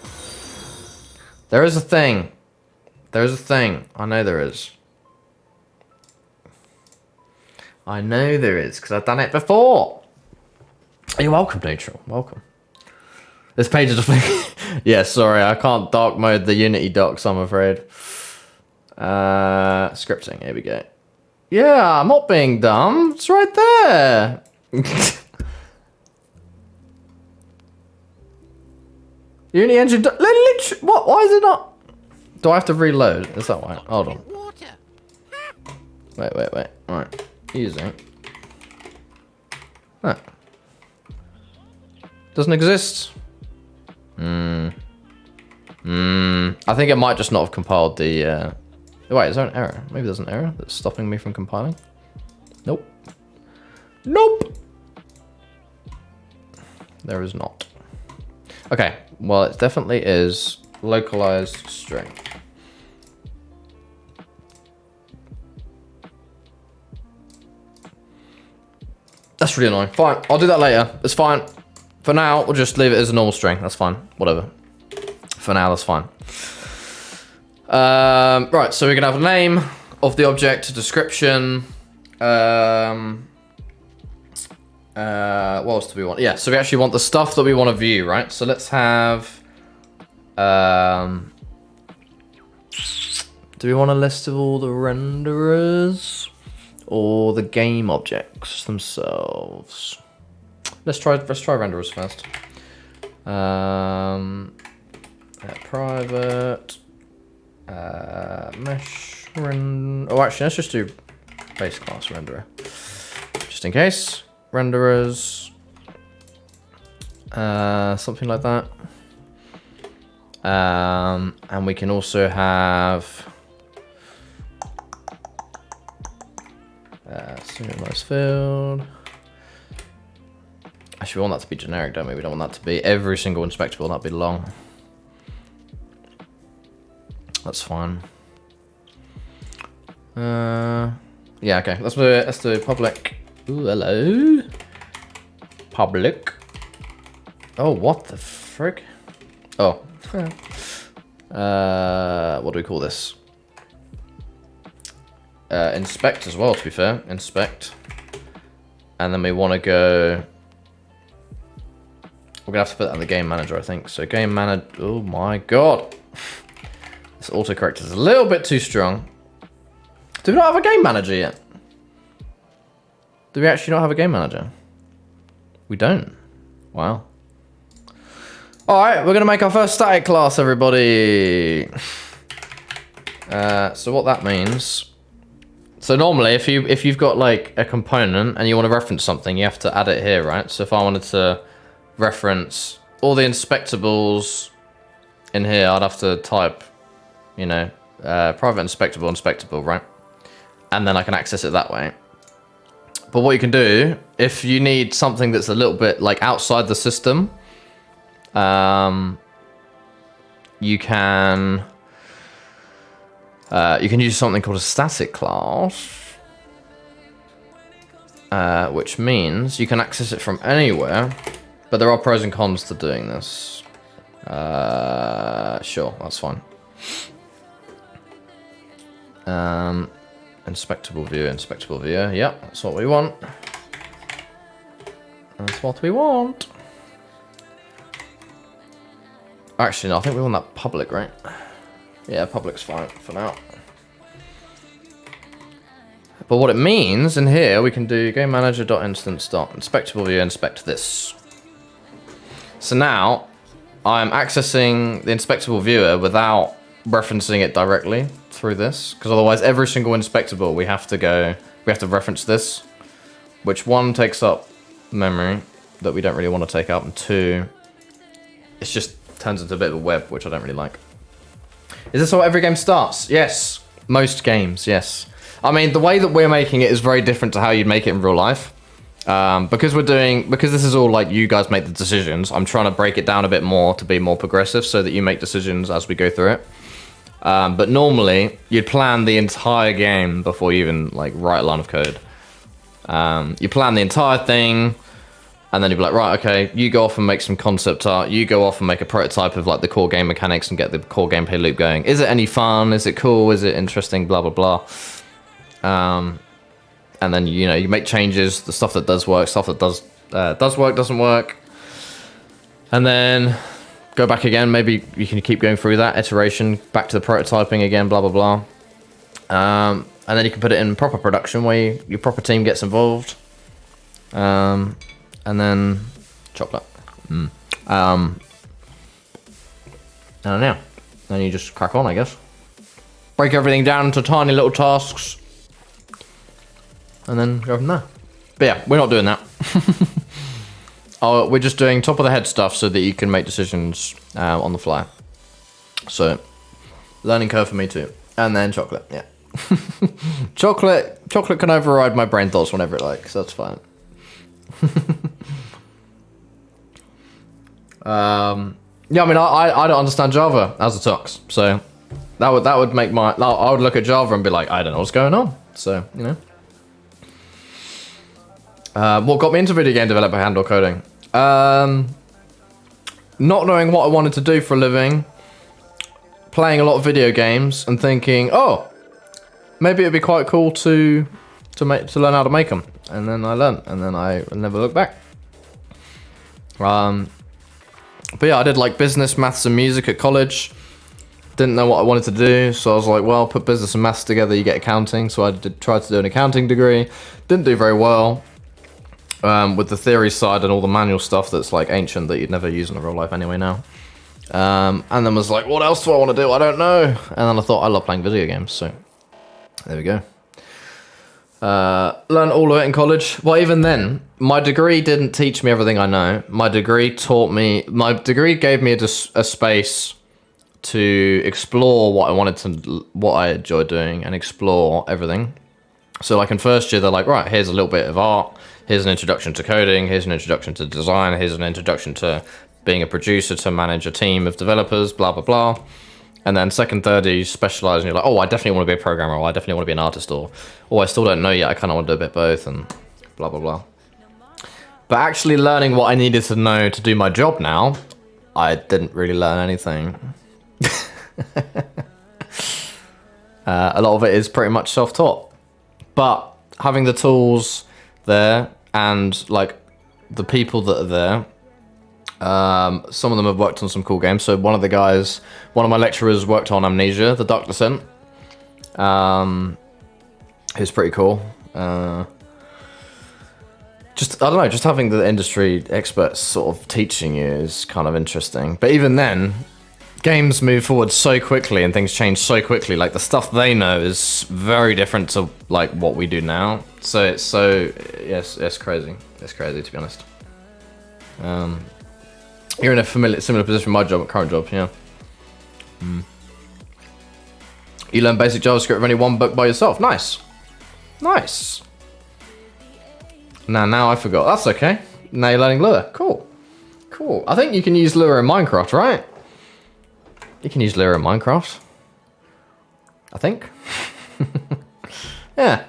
There is a thing. I know there is. Because I've done it before. You're welcome, Neutral. Welcome. This page is just yeah, sorry, I can't dark mode the Unity docs, I'm afraid. Scripting, here we go. Yeah, I'm not being dumb. It's right there. Unity engine. What? Why is it not? Do I have to reload? Is that why? Hold on. Wait. Alright. Using. Huh. Doesn't exist. I think it might just not have compiled the. Wait, is there an error? Maybe there's an error that's stopping me from compiling. Nope. There is not. Okay, well, it definitely is localized string. That's really annoying. Fine, I'll do that later. It's fine. For now, we'll just leave it as a normal string. That's fine. Whatever. For now, that's fine. Right, so we're gonna have a name of the object, a description. What else do we want? Yeah, so we actually want the stuff that we want to view, right? So let's have. Do we want a list of all the renderers or the game objects themselves? Let's try renderers first. Private mesh render. Oh, actually, let's just do base class renderer, just in case. Renderers, something like that. And we can also have serialized field. Actually, we want that to be generic, don't we? We don't want that to be every single inspectable. That'd be long. That's fine. Yeah, okay. Let's do it. Let's do public. Ooh, hello. Public. Oh, what the frick? Oh. What do we call this? Inspect as well, to be fair. Inspect. And then we want to go... We're going to have to put that in the game manager, I think. So game manager... Oh my god. This autocorrect is a little bit too strong. Do we not have a game manager yet? Do we actually not have a game manager? We don't. Wow. Alright, we're going to make our first static class, everybody. So what that means... So normally, if you've got like a component and you want to reference something, you have to add it here, right? So if I wanted to reference all the inspectables in here, I'd have to type, you know, private inspectable, right? And then I can access it that way. But what you can do, if you need something that's a little bit like outside the system, you can use something called a static class, which means you can access it from anywhere, but there are pros and cons to doing this. Sure, that's fine. Inspectable view, inspectable view. Yep, that's what we want. That's what we want. Actually, no, I think we want that public, right? Yeah, public's fine for now. But what it means in here, we can do game manager.instance.inspectable view, inspect this. So now I'm accessing the inspectable viewer without referencing it directly through this, because otherwise every single inspectable we have to reference this, which one takes up memory that we don't really want to take up, and two, it just turns into a bit of a web, which I don't really like. Is this how every game starts? Yes. Most games, yes. I mean, the way that we're making it is very different to how you'd make it in real life. Because this is all like you guys make the decisions, I'm trying to break it down a bit more to be more progressive so that you make decisions as we go through it. But normally, you'd plan the entire game before you even like write a line of code. You plan the entire thing, and then you'd be like, right, okay, you go off and make some concept art, you go off and make a prototype of like the core game mechanics and get the core gameplay loop going. Is it any fun? Is it cool? Is it interesting? Blah, blah, blah. And then, you know, you make changes, the stuff that does work, stuff that does work, doesn't work. And then go back again, maybe you can keep going through that iteration, back to the prototyping again, blah, blah, blah. And then you can put it in proper production where your proper team gets involved. And then chocolate. I don't know. Then you just crack on, I guess. Break everything down into tiny little tasks. And then go from there. But yeah, we're not doing that. We're just doing top of the head stuff so that you can make decisions on the fly. So, learning curve for me too. And then chocolate, yeah. Chocolate can override my brain thoughts whenever it likes. That's fine. Yeah, I mean, I don't understand Java as a tux, so that would make I would look at Java and be like, I don't know what's going on. So, you know. What got me into video game developer handle coding? Not knowing what I wanted to do for a living, playing a lot of video games, and thinking, oh, maybe it'd be quite cool to learn how to make them. And then I learned, and then I never looked back. But yeah, I did like business, maths, and music at college. Didn't know what I wanted to do, so I was like, well, put business and maths together, you get accounting. So I tried to do an accounting degree. Didn't do very well. With the theory side and all the manual stuff that's like ancient that you'd never use in real life anyway now. And then was like, what else do I want to do? I don't know. And then I thought, I love playing video games, so there we go. Learned all of it in college. Well, even then, my degree didn't teach me everything I know. My degree gave me a space to explore what I enjoyed doing and explore everything. So like in first year, they're like, right, here's a little bit of art. Here's an introduction to coding. Here's an introduction to design. Here's an introduction to being a producer, to manage a team of developers, blah, blah, blah. And then second, third, you specialize and you're like, oh, I definitely want to be a programmer, or I definitely want to be an artist, or oh, I still don't know yet. I kind of want to do a bit both, and blah, blah, blah. But actually learning what I needed to know to do my job now, I didn't really learn anything. A lot of it is pretty much self-taught. But having the tools there and like the people that are there, some of them have worked on some cool games. So one of my lecturers worked on Amnesia, The Dark Descent. It's pretty cool. I don't know, just having the industry experts sort of teaching you is kind of interesting. But even then, games move forward so quickly and things change so quickly. Like the stuff they know is very different to like what we do now. So it's crazy. It's crazy, to be honest. You're in a similar position with my current job, yeah. You learn basic JavaScript with only one book by yourself. Nice. Nice. Now I forgot. That's okay. Now you're learning Lua. Cool. Cool. I think you can use Lua in Minecraft, right? You can use Lua in Minecraft. I think. Yeah.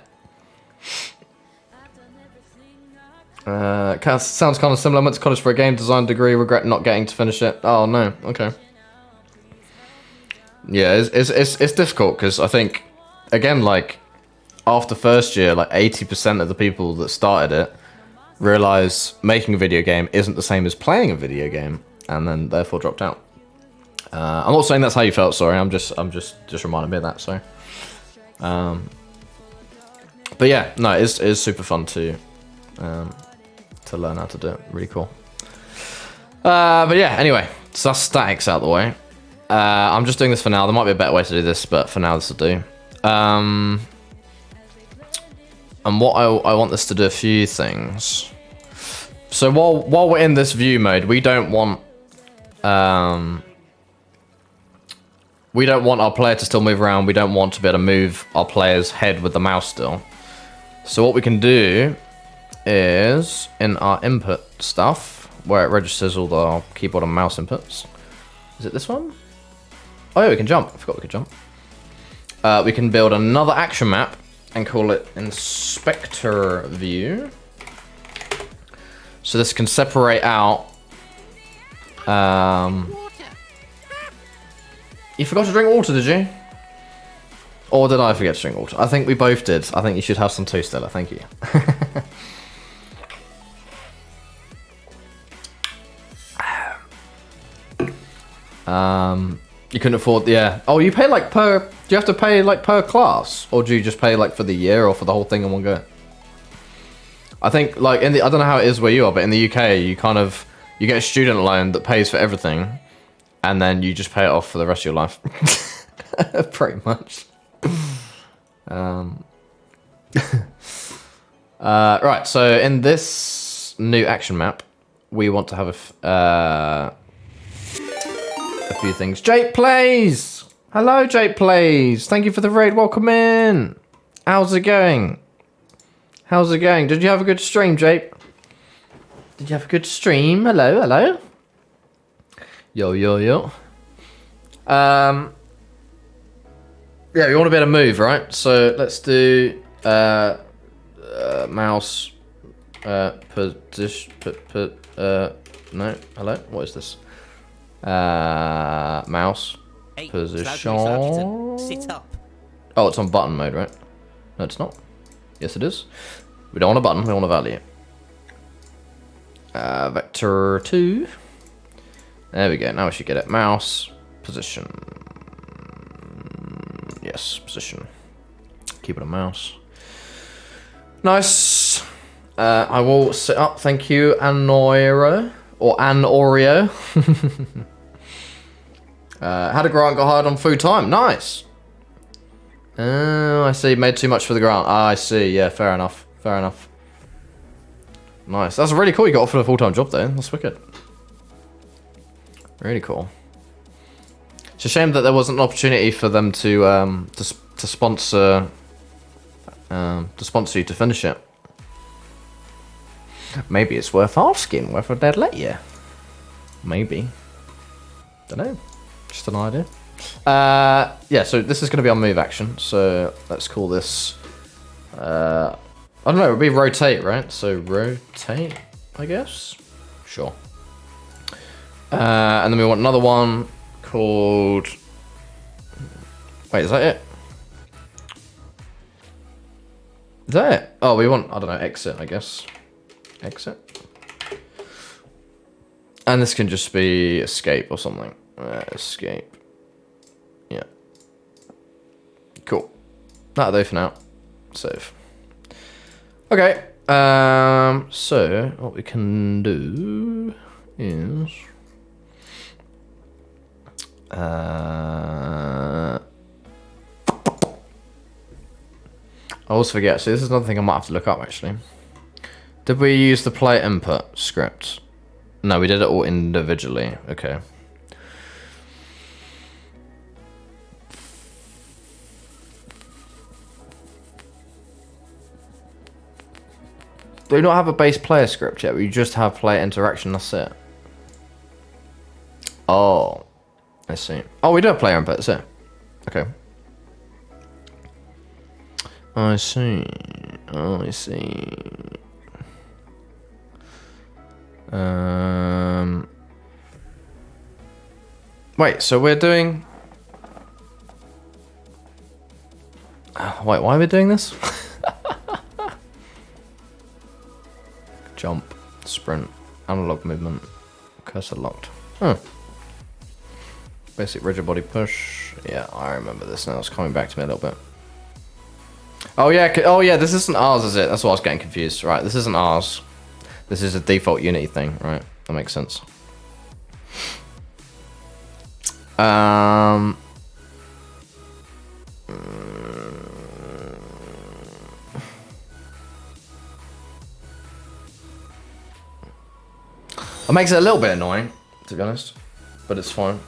Sounds kind of similar. I went to college for a game design degree. Regret not getting to finish it. Oh no. Okay. Yeah, it's difficult because I think again, like after first year, like 80% of the people that started it realize making a video game isn't the same as playing a video game, and then therefore dropped out. I'm not saying that's how you felt. Sorry, I'm just reminding me of that. Sorry. But yeah, no, it is super fun to learn how to do it. Really cool. But yeah, anyway, so that's statics out of the way. I'm just doing this for now. There might be a better way to do this, but for now this will do. And what I want this to do a few things. So while we're in this view mode, we don't want our player to still move around. We don't want to be able to move our player's head with the mouse still. So what we can do is in our input stuff, where it registers all the keyboard and mouse inputs. Is it this one? Oh yeah, we can jump. I forgot we could jump. We can build another action map and call it Inspector View. So this can separate out. You forgot to drink water, did you? Or did I forget to drink water? I think we both did. I think you should have some too, Stella. Thank you. You couldn't afford, yeah. Oh, you pay like per, do you have to pay like per class? Or do you just pay like for the year or for the whole thing in one go? I think like I don't know how it is where you are, but in the UK, you get a student loan that pays for everything. And then you just pay it off for the rest of your life. Pretty much. Right, so in this new action map, we want to have a few things. Jake Plays! Hello, Jake Plays! Thank you for the raid, welcome in! How's it going? How's it going? Did you have a good stream, Jake? Did you have a good stream? Hello, hello. Yo, yo, yo. Yeah, we want to be able to move, right? So let's do mouse position. No, hello. What is this? Mouse position. Sit up. Oh, it's on button mode, right? No, it's not. Yes, it is. We don't want a button. We want a value. Vector 2. There we go. Now we should get it. Mouse position. Yes, position. Keyboard and mouse. Nice. I will sit up. Thank you, Anoiro. Or An Oreo. Had a grant, got hired on full time. Nice. Oh, I see. Made too much for the grant. Ah, I see. Yeah, fair enough. Fair enough. Nice. That's really cool. You got offered a full-time job there. That's wicked. Really cool. It's a shame that there wasn't an opportunity for them to sponsor you to finish it. Maybe it's worth asking whether they'd let you. Maybe. Don't know. Just an idea. Yeah. So this is going to be our move action. So let's call this. I don't know. It would be rotate, right? So rotate, I guess. Sure. And then we want another one called... Wait, is that it? Is that it? Oh, we want, I don't know, exit, I guess. Exit. And this can just be escape or something. Escape. Yeah. Cool. That'll do for now. Save. Okay. So, what we can do is... I always forget. So this is another thing I might have to look up actually. Did we use the play input script? No, we did it all individually. Okay. Do we not have a base player script yet? We just have player interaction. That's it. Oh. I see. Oh, we do have player input, that's it. Okay. I see. Oh, I see. Wait, so we're doing... Wait, why are we doing this? Jump, sprint, analog movement, cursor locked. Huh. Basic rigid body push. Yeah, I remember this now. It's coming back to me a little bit. Oh yeah, this isn't ours, is it? That's what I was getting confused. Right, this isn't ours. This is a default Unity thing, right? That makes sense. It makes it a little bit annoying, to be honest, but it's fine.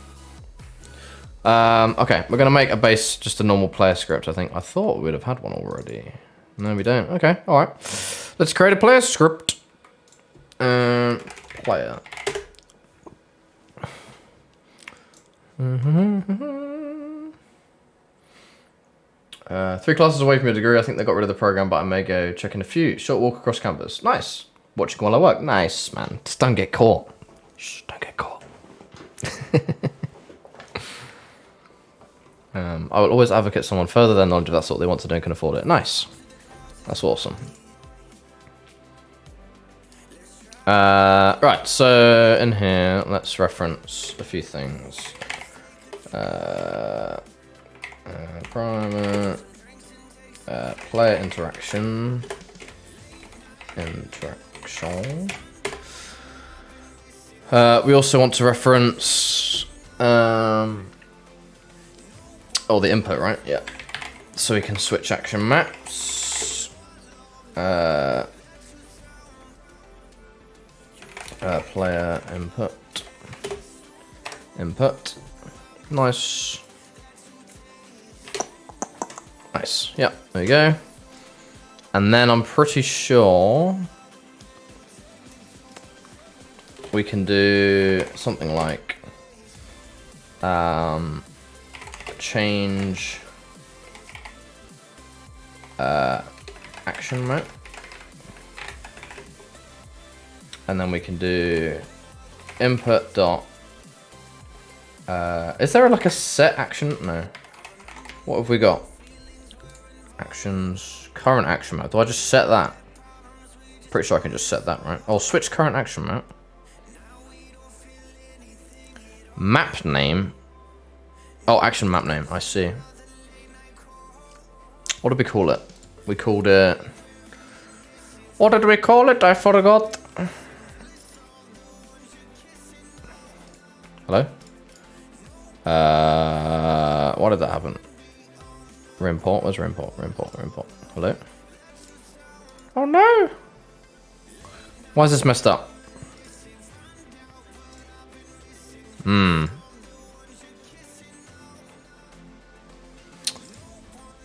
Okay, we're gonna make a base, just a normal player script, I think. I thought we'd have had one already. No, we don't. Okay, alright. Let's create a player script. Player. Three classes away from your degree. I think they got rid of the program, but I may go check in a few. Short walk across campus. Nice. Watching while I work. Nice, man. Just don't get caught. Shh, don't get caught. I will always advocate someone further their knowledge of that sort they want to do and can afford it. Nice. That's awesome. Right, so in here, let's reference a few things. Private, player interaction. We also want to reference the input, right? Yeah. So we can switch action maps. Player input. Nice. Yeah, there you go. And then I'm pretty sure we can do something like change action map, and then we can do input dot. Is there like a set action? No. What have we got? Actions, current action map. Do I just set that? Pretty sure I can just set that, right? Oh, switch current action map. Map name. Oh, action map name. I see. What did we call it? We called it. What did we call it? I forgot. Hello? Why did that happen? Rimport? Where's Rimport? Rimport. Hello? Oh no! Why is this messed up?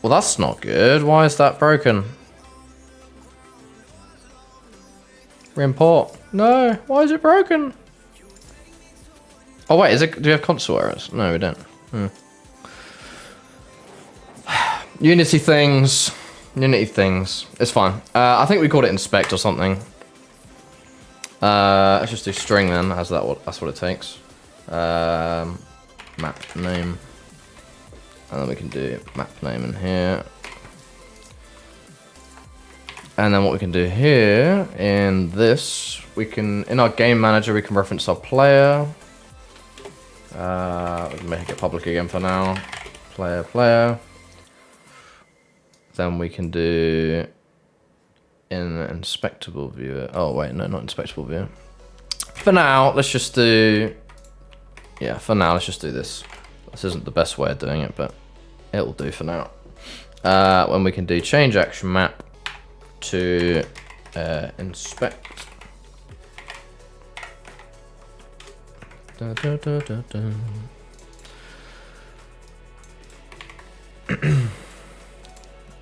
Well, that's not good. Why is that broken? Rimport. No, why is it broken? Oh wait, is it? Do we have console errors? No, we don't. Unity things. It's fine. I think we called it inspect or something. Let's just do string then. That's what it takes. Map name. And then we can do map name in here. And then what we can do here in this, we can, in our game manager, we can reference our player. We can make it public again for now. Player. Then we can do in inspectable viewer. Oh wait, no, not inspectable viewer. For now, let's just do. Yeah, for now, let's just do this. This isn't the best way of doing it, but it will do for now. When we can do change action map to inspect.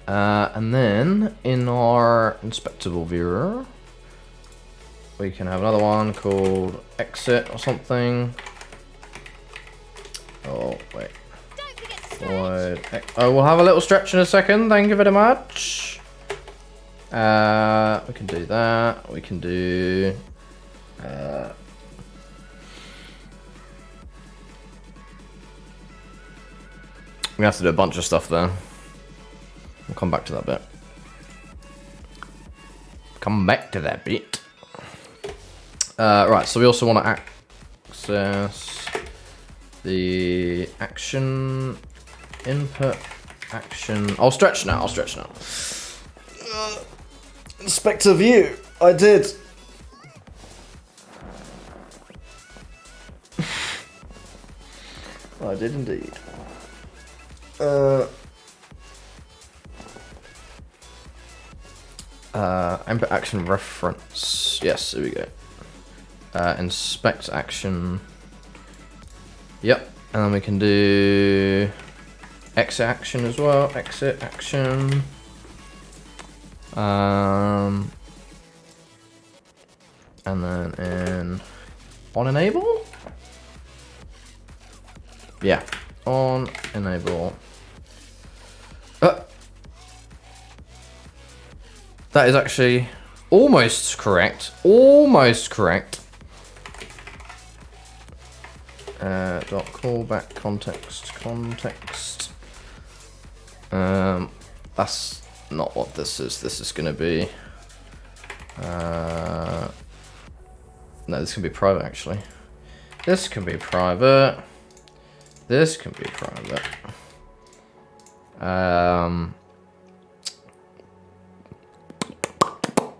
And then in our inspectable viewer, we can have another one called exit or something. Oh, wait. Oh, we'll have a little stretch in a second. Thank you very much. We can do that. We can do. We have to do a bunch of stuff there. We'll come back to that bit. Come back to that bit. Right, so we also want to access the action input action. I'll stretch now. Inspector view. I did. I did indeed. Input action reference. Yes, here we go. Inspect action. Yep, and then we can do exit action as well. Exit action. And then in on enable. Yeah, on enable. That is actually almost correct. Almost correct. Dot callback context. That's not what this is. This is going to be. No, this can be private actually. This can be private. This can be private.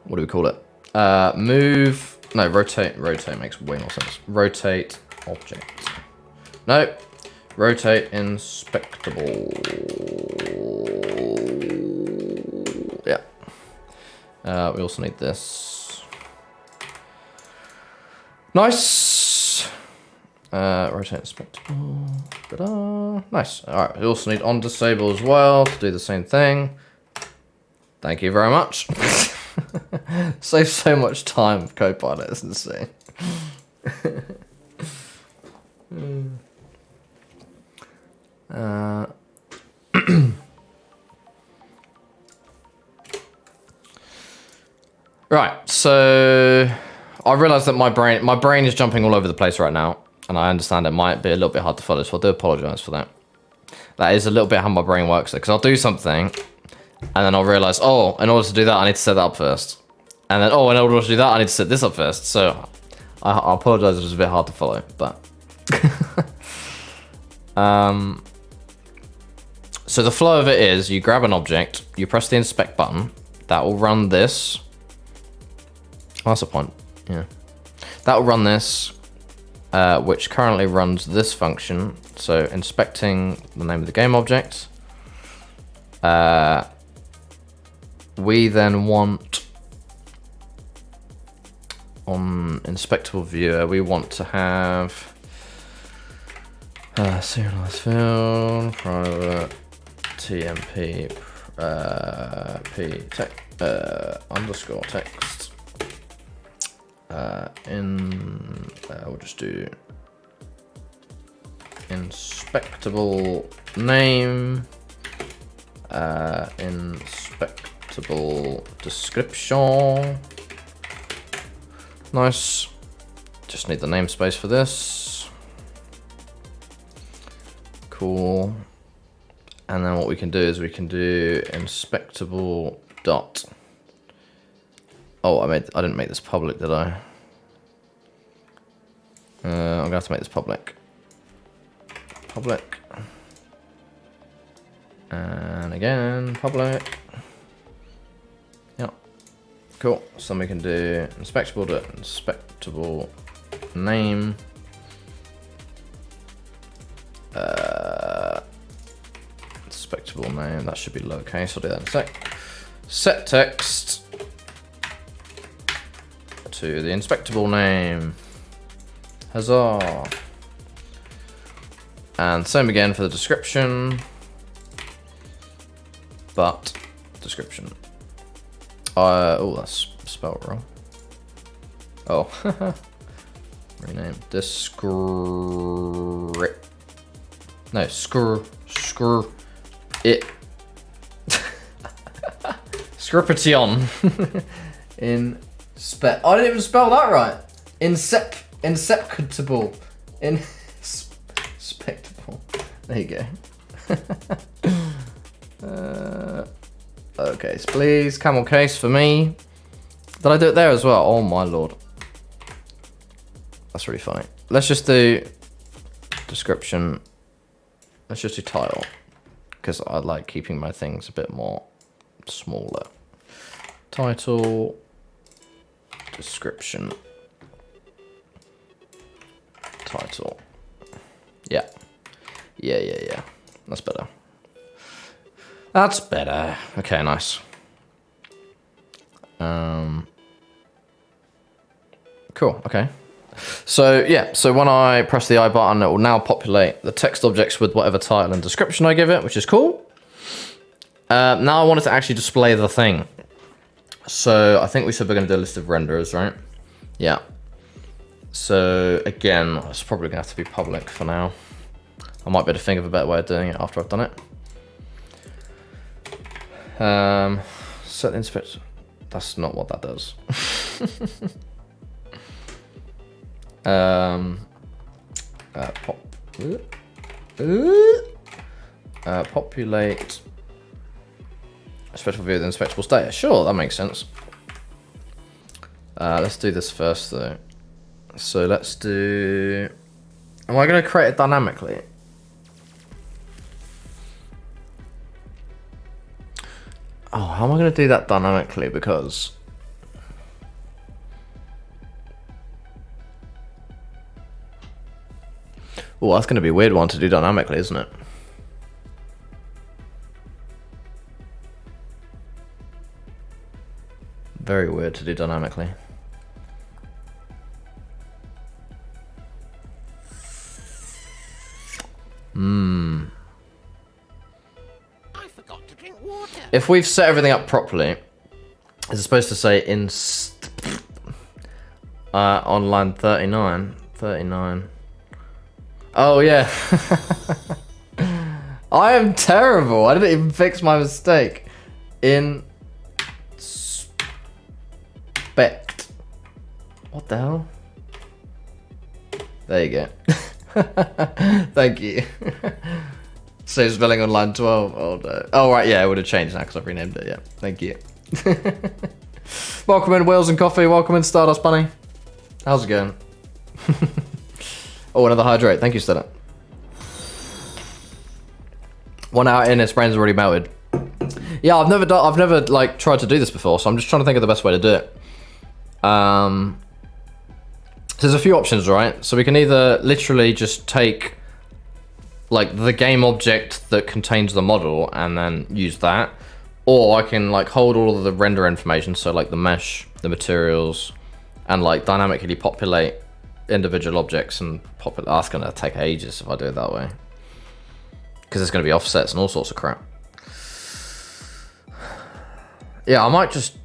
What do we call it? Move. No, rotate. Rotate makes way more sense. Rotate object. No. Rotate inspectable. Yeah. We also need this. Nice. Rotate inspectable. Ta-da. Nice. Alright, we also need on disable as well to do the same thing. Thank you very much. Saves so much time with Copilot, it's insane. Right, so I realise that my brain is jumping all over the place right now, and I understand it might be a little bit hard to follow, so I do apologise for that. That is a little bit how my brain works, because I'll do something, and then I'll realise, oh, in order to do that, I need to set that up first. And then, oh, in order to do that, I need to set this up first. So I apologise if it was a bit hard to follow, but... So the flow of it is, you grab an object, you press the inspect button, that will run this. Oh, that's a point, yeah. That will run this, which currently runs this function. So inspecting the name of the game object. We then want, on inspectable viewer, we want to have serialized field, private, TMP, p text, underscore text, we'll just do inspectable name, inspectable description. Nice. Just need the namespace for this. Cool. And then what we can do is we can do inspectable dot. Oh, I didn't make this public, did I? I'm gonna have to make this public. Public. And again, public. Yep. Cool. So we can do inspectable dot inspectable name. Inspectable name. That should be lowercase. I'll do that in a sec. Set text to the inspectable name. Huzzah. And same again for the description. But description. Oh, that's spelled wrong. Oh. Rename. Descript. No, screw it. Scription. Inspect. I didn't even spell that right. Inspectable. Inspectable. There you go. case, please. Camel case for me. Did I do it there as well? Oh my lord. That's really funny. Let's just do description. Let's just do title. Because I like keeping my things a bit more smaller. Title. Description. Title. Yeah. Yeah. That's better. That's better. Okay, nice. Cool, okay. So, yeah, so when I press the I button, it will now populate the text objects with whatever title and description I give it, which is cool. Now I want it to actually display the thing. So I think we said we're going to do a list of renderers, right? Yeah. So, again, it's probably going to have to be public for now. I might be able to think of a better way of doing it after I've done it. Set the inspector. That's not what that does. Populate special view of the inspectable data. Sure, that makes sense. Let's do this first though. So let's do. Am I going to create it dynamically? Oh, how am I going to do that dynamically? Because oh, that's going to be a weird one to do dynamically, isn't it? Very weird to do dynamically. I forgot to drink water. If we've set everything up properly, it's supposed to say on line 39. Oh yeah. I am terrible. I didn't even fix my mistake. Inspect. What the hell? There you go. Thank you. Same spelling on line 12. Oh no. Oh right, yeah, it would have changed now because I've renamed it. Yeah, thank you. Welcome in Wheels and Coffee. Welcome in Stardust Bunny. How's it going? Oh, another hydrate. Thank you, Stella. 1 hour in, his brain's already melted. Yeah, I've never like tried to do this before, so I'm just trying to think of the best way to do it. So there's a few options, right? So we can either literally just take like the game object that contains the model and then use that, or I can like hold all of the render information, so like the mesh, the materials, and like dynamically populate individual objects and populate. Oh, that's gonna take ages if I do it that way, because there's gonna be offsets and all sorts of crap. Yeah, I might just.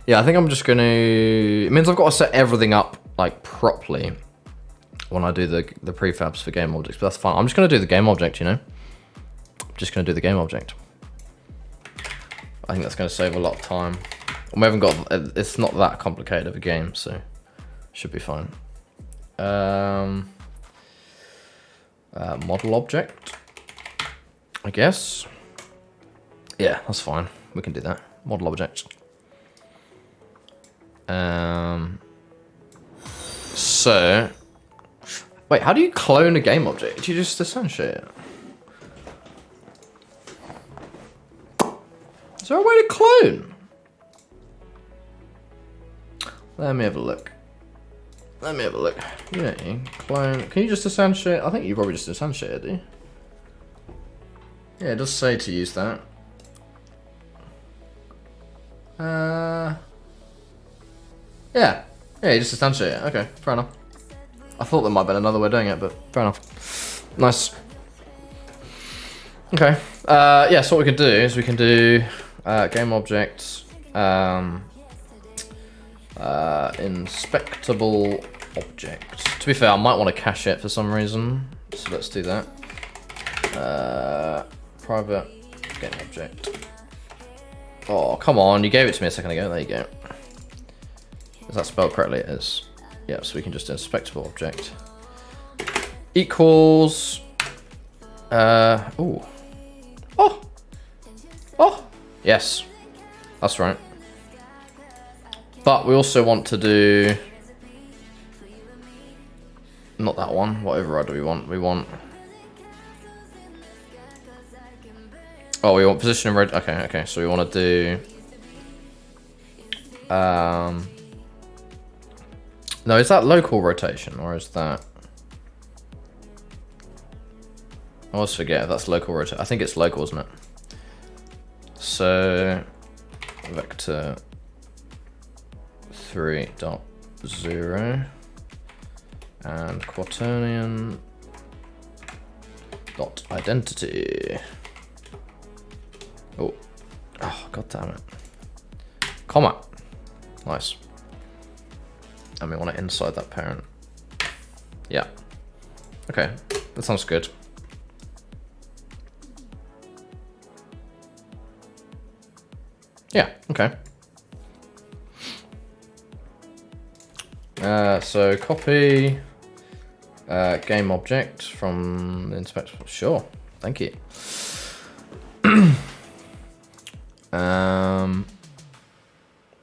Yeah, I think I'm just gonna. It means I've got to set everything up like properly when I do the prefabs for game objects, but that's fine. I'm just gonna do the game object, you know. I'm just gonna do the game object. I think that's gonna save a lot of time. We haven't got. It's not that complicated of a game, so should be fine. Model object, I guess. Yeah, that's fine. We can do that. Model object. So, wait, how do you clone a game object? Do you just essentiate it? Is there a way to clone? Let me have a look. Yeah, clone. Can you just essentiate? I think you probably just essentiate it, do you? Yeah, it does say to use that. Yeah, you just essentiate it. Okay, fair enough. I thought there might have been another way of doing it, but fair enough. Nice. Okay. Yeah, so what we can do is we can do game object, inspectable object. To be fair, I might want to cache it for some reason, so let's do that. Private game object. Oh, come on, you gave it to me a second ago. There you go. Is that spelled correctly? It is. Yeah, so we can just inspectable object equals. Ooh. Oh. Oh. Yes. That's right. But we also want to do. Not that one. What override do we want? We want. Oh, we want position and red. Okay, okay. So we want to do. No, is that local rotation or is that? I always forget if that's local rotation. I think it's local, isn't it? So vector 3.0 and quaternion dot identity. Oh, god damn it. Comma. Nice. And we want it inside that parent. Yeah. Okay, that sounds good. Yeah, okay. So copy game object from the inspector. Sure, thank you.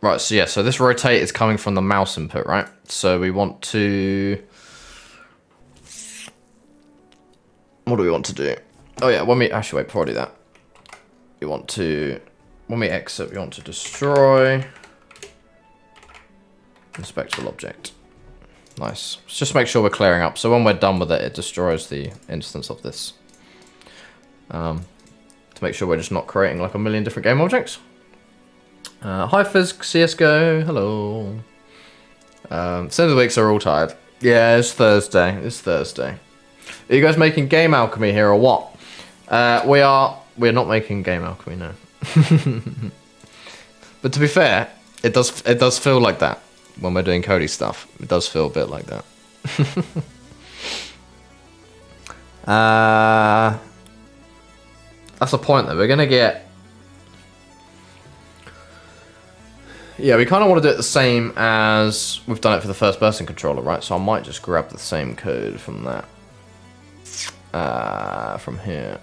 Right, so yeah, so this rotate is coming from the mouse input, right? So we want to. What do we want to do? Oh yeah, when we actually wait before I do that, we want to. When we exit, we want to destroy inspectable object. Nice. Let's just make sure we're clearing up. So when we're done with it, it destroys the instance of this. To make sure we're just not creating like a million different game objects. Hi Fizz, CSGO, hello. Some of the weeks are all tired. Yeah, it's Thursday. It's Thursday. Are you guys making Game Alchemy here or what? We're not making Game Alchemy, no. But to be fair, it does feel like that when we're doing Cody stuff. It does feel a bit like that. That's the point though. We're gonna get. Yeah, we kind of want to do it the same as we've done it for the first person controller, right? So I might just grab the same code from that. From here.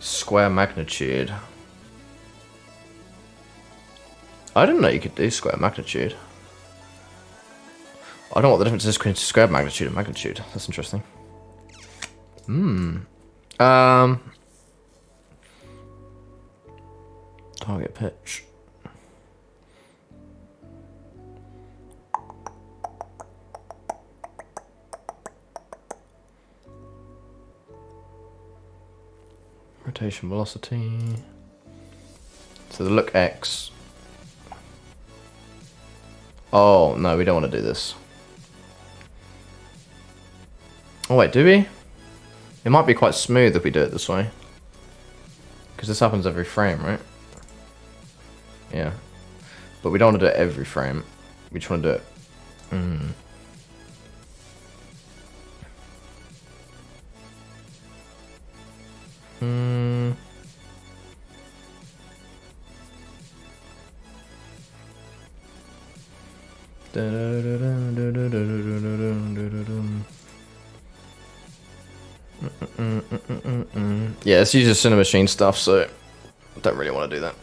Square magnitude. I didn't know you could do square magnitude. I don't know what the difference is between square magnitude and magnitude. That's interesting. Target pitch. Rotation velocity. So the look X. Oh, no, we don't want to do this. Oh, wait, do we? It might be quite smooth if we do it this way. Because this happens every frame, right? Yeah. But we don't want to do it every frame. We just want to do it. Yeah, it's usually Cinema Machine stuff, so I don't really want to do that.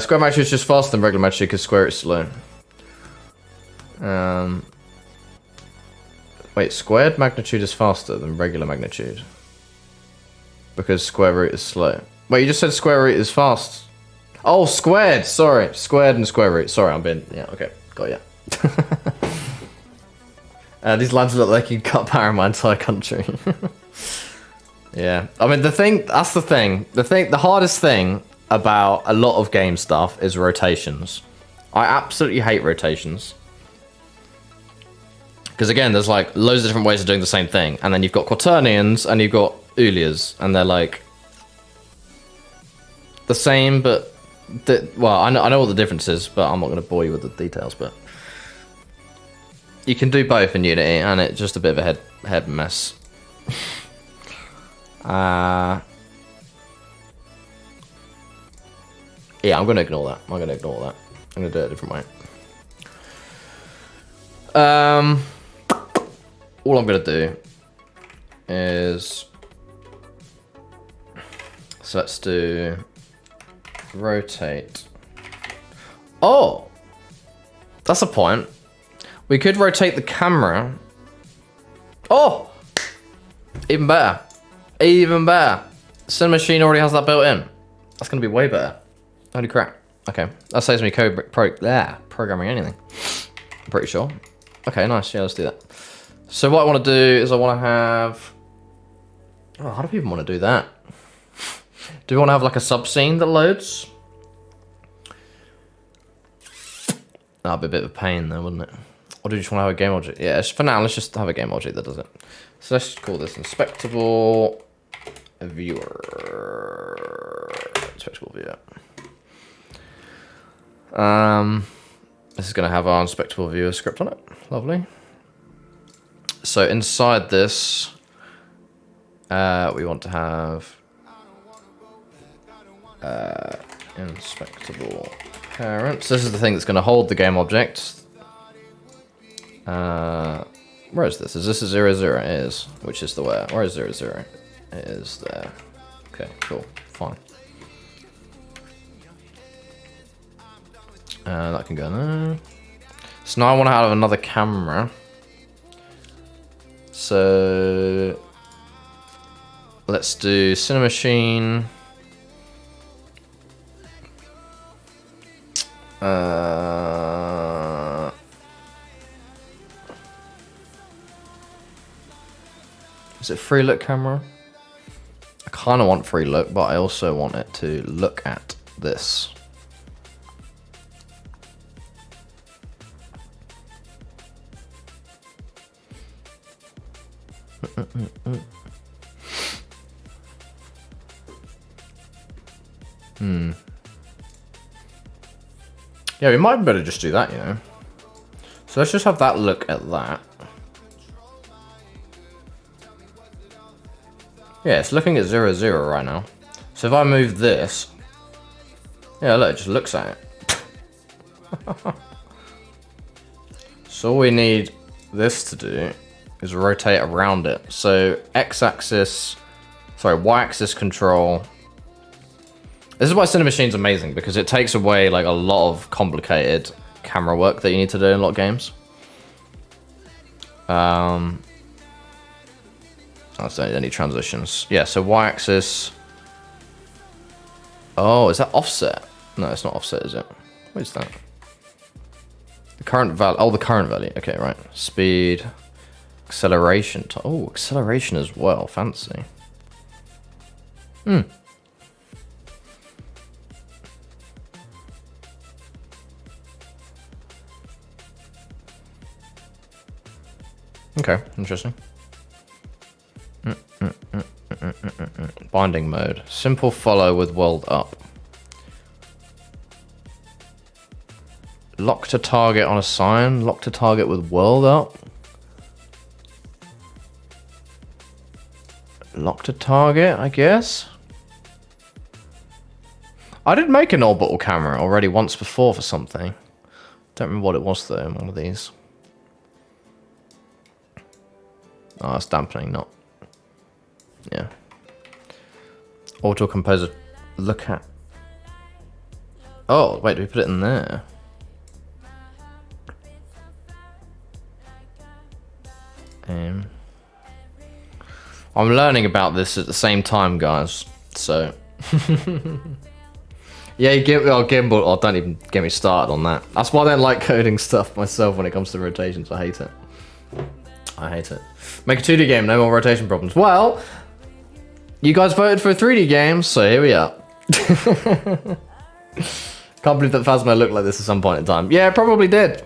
Square magnitude is just faster than regular magnitude because square is slow. Wait, squared magnitude is faster than regular magnitude because square root is slow. Wait, you just said square root is fast. Oh, squared. Sorry, squared and square root. Sorry, I'm being. Yeah, okay, got ya. These lines look like you cut power in my entire country. Yeah, I mean that's the thing. The hardest thing about a lot of game stuff is rotations. I absolutely hate rotations. Because again, there's like loads of different ways of doing the same thing, and then you've got quaternions and you've got Eulias, and they're like the same, but well, I know what the difference is, but I'm not going to bore you with the details. But You can do both in Unity, and it's just a bit of a head mess. Yeah, I'm gonna ignore that. I'm gonna do it a different way. All I'm gonna do is, so let's do rotate. Oh, that's a point. We could rotate the camera. Oh, even better. Even better. Cinema Machine already has that built in. That's gonna be way better. Holy crap. Okay, that saves me programming anything. I'm pretty sure. Okay, nice. Yeah, let's do that. So what I want to do is I want to have. Oh, how do people want to do that? Do we want to have like a sub scene that loads? That'd be a bit of a pain though, wouldn't it? Or do you just want to have a game object? Yeah, for now, let's just have a game object that does it. So let's just call this inspectable viewer. Inspectable viewer. This is going to have our inspectable viewer script on it. Lovely. So inside this, we want to have inspectable parents. This is the thing that's going to hold the game object. Where is this? Is this a 0, 0? It is. Which is the where? Where is 0, 0? It is there. Okay, cool. Fine. That can go there. So now I want to have another camera. So let's do Cinema Machine. Is it free look camera? I kind of want free look, but I also want it to look at this. Yeah, we might better just do that, you know. So let's just have that look at that. Yeah, it's looking at 0, 0 right now. So if I move this, yeah, look, it just looks at it. So all we need this to do is rotate around it. So y-axis control. This is why Cinema Machine's amazing, because it takes away like a lot of complicated camera work that you need to do in a lot of games. I don't need any transitions. Yeah, so y-axis. Oh, is that offset? No, it's not offset, is it? What is that? The current value. Oh, the current value. Okay, right. Speed. Acceleration. Oh, acceleration as well. Fancy. Okay, interesting. Binding mode. Simple follow with world up. Lock to target on a sign. Lock to target with world up. Lock to target, I guess. I did make an orbital camera already once before for something. Don't remember what it was though, one of these. Oh, it's dampening, not. Yeah. Auto composer. Look at. Oh, wait, do we put it in there? I'm learning about this at the same time, guys. So. Yeah, you give gimbal. Oh, don't even get me started on that. That's why I don't like coding stuff myself when it comes to rotations. I hate it. I hate it. Make a 2D game, no more rotation problems. Well, you guys voted for a 3D game, so here we are. Can't believe that Phasmo looked like this at some point in time. Yeah, it probably did.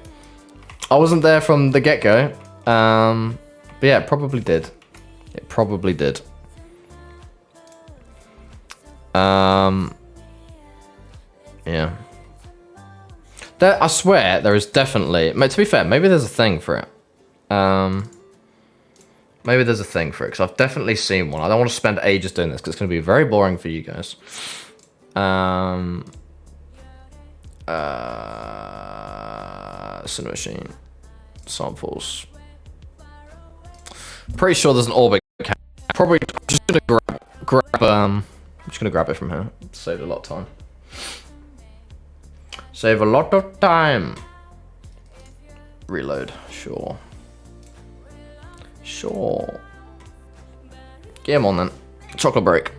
I wasn't there from the get-go. But yeah, it probably did. It probably did. Yeah. I swear there is definitely. To be fair, maybe there's a thing for it. Maybe there's a thing for it, because I've definitely seen one. I don't want to spend ages doing this, because it's going to be very boring for you guys. Cinema Machine. Samples. Pretty sure there's an orbit camera. Probably just going to I'm just going to grab it from here. Saved a lot of time. Save a lot of time. Reload. Sure. Sure. Get him on then. Chocolate break.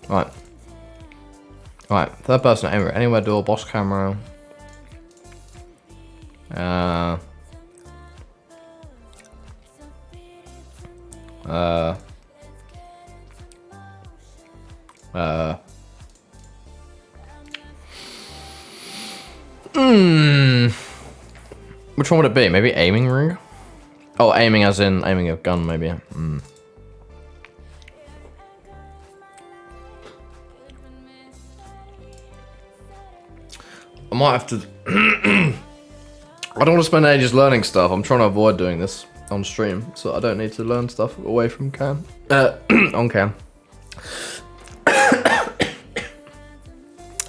Right. Right. Third person anywhere door, boss camera. Which one would it be? Maybe aiming ring? Oh, aiming as in aiming a gun, maybe. I might have to... I don't want to spend ages learning stuff. I'm trying to avoid doing this on stream, so I don't need to learn stuff away from cam. On cam.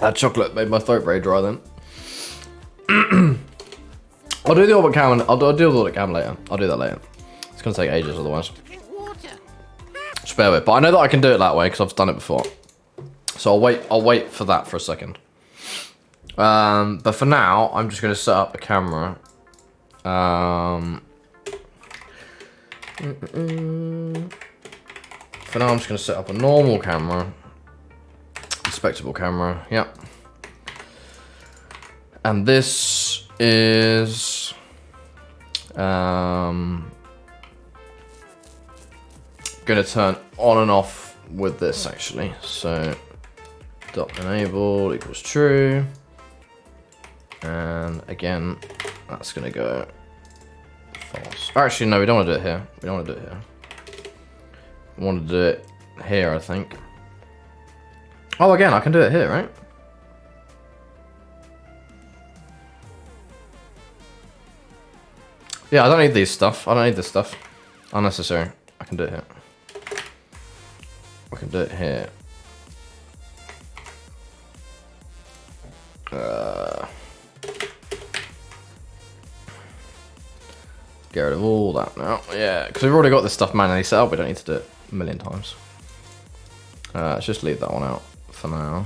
That chocolate made my throat very dry then. I'll do the orbit cam, and I'll deal with the orbit cam later. I'll do that later. It's gonna take ages otherwise. Just bear with it. But I know that I can do it that way because I've done it before. So I'll wait for that for a second. But for now, I'm just gonna set up a camera. For now, I'm just gonna set up a normal camera. Inspectable camera, yep. And this is gonna turn on and off with this actually. So dot enable equals true, and again that's gonna go false. Actually, no, we don't want to do it here. We don't want to do it here. We want to do it here, I think. Oh, again, I can do it here, right? Yeah, I don't need these stuff. I don't need this stuff. Unnecessary. I can do it here. I can do it here. Get rid of all that now. Yeah, because we've already got this stuff manually set up. We don't need to do it a million times. Let's just leave that one out for now.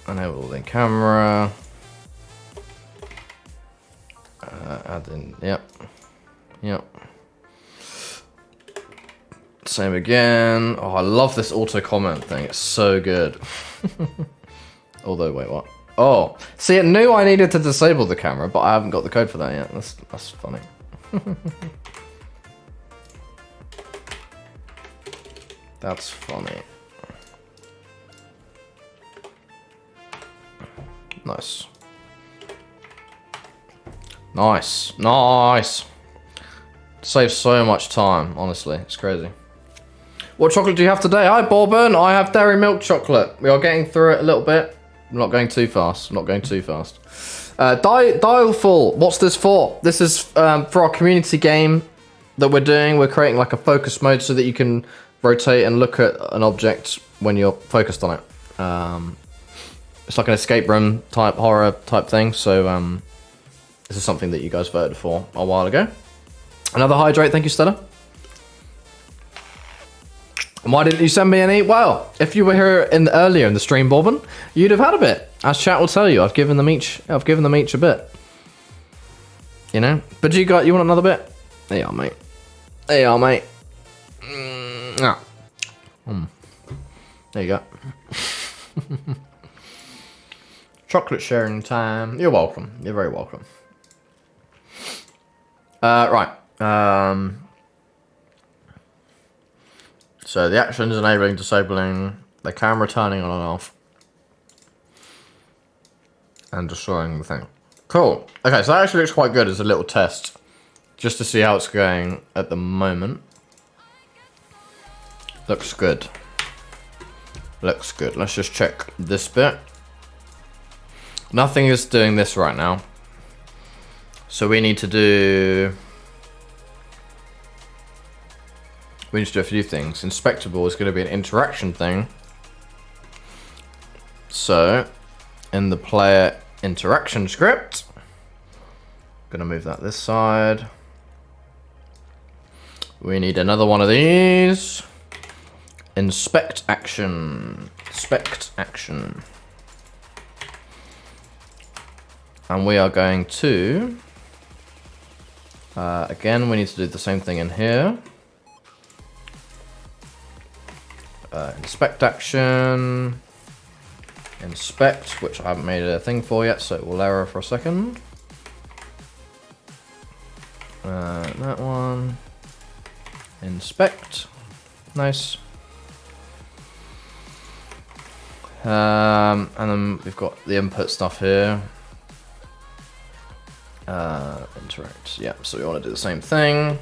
Enable the camera. Add in, yep. Same again. Oh, I love this auto comment thing. It's so good. Although, wait, what? Oh, see, it knew I needed to disable the camera, but I haven't got the code for that yet. That's funny. That's funny. Nice. Nice. Saves so much time, honestly. It's crazy. What chocolate do you have today? Hi, Bourbon. I have dairy milk chocolate. We are getting through it a little bit. I'm not going too fast. Dial full. What's this for? This is for our community game that we're doing. We're creating like a focus mode so that you can rotate and look at an object when you're focused on it. It's like an escape room type horror type thing. So this is something that you guys voted for a while ago. Another hydrate. Thank you, Stella. And why didn't you send me any? Well, if you were here earlier in the stream, Bourbon, you'd have had a bit. As chat will tell you, I've given them each a bit. You know? But you want another bit? There you are, mate. There you go. Chocolate sharing time. You're welcome. You're very welcome. Right. So the actions enabling, disabling, the camera turning on and off, and destroying the thing. Cool. Okay, so that actually looks quite good as a little test just to see how it's going at the moment. Looks good. Looks good. Let's just check this bit. Nothing is doing this right now. So we need to do... We need to do a few things. Inspectable is going to be an interaction thing. So, in the player interaction script, I'm going to move that this side. We need another one of these. Inspect action. Inspect action. And we are going to... again, we need to do the same thing in here. Inspect action. Inspect, which I haven't made a thing for yet, so it will error for a second. That one. Inspect. Nice. And then we've got the input stuff here. Interact. Yeah, so we want to do the same thing.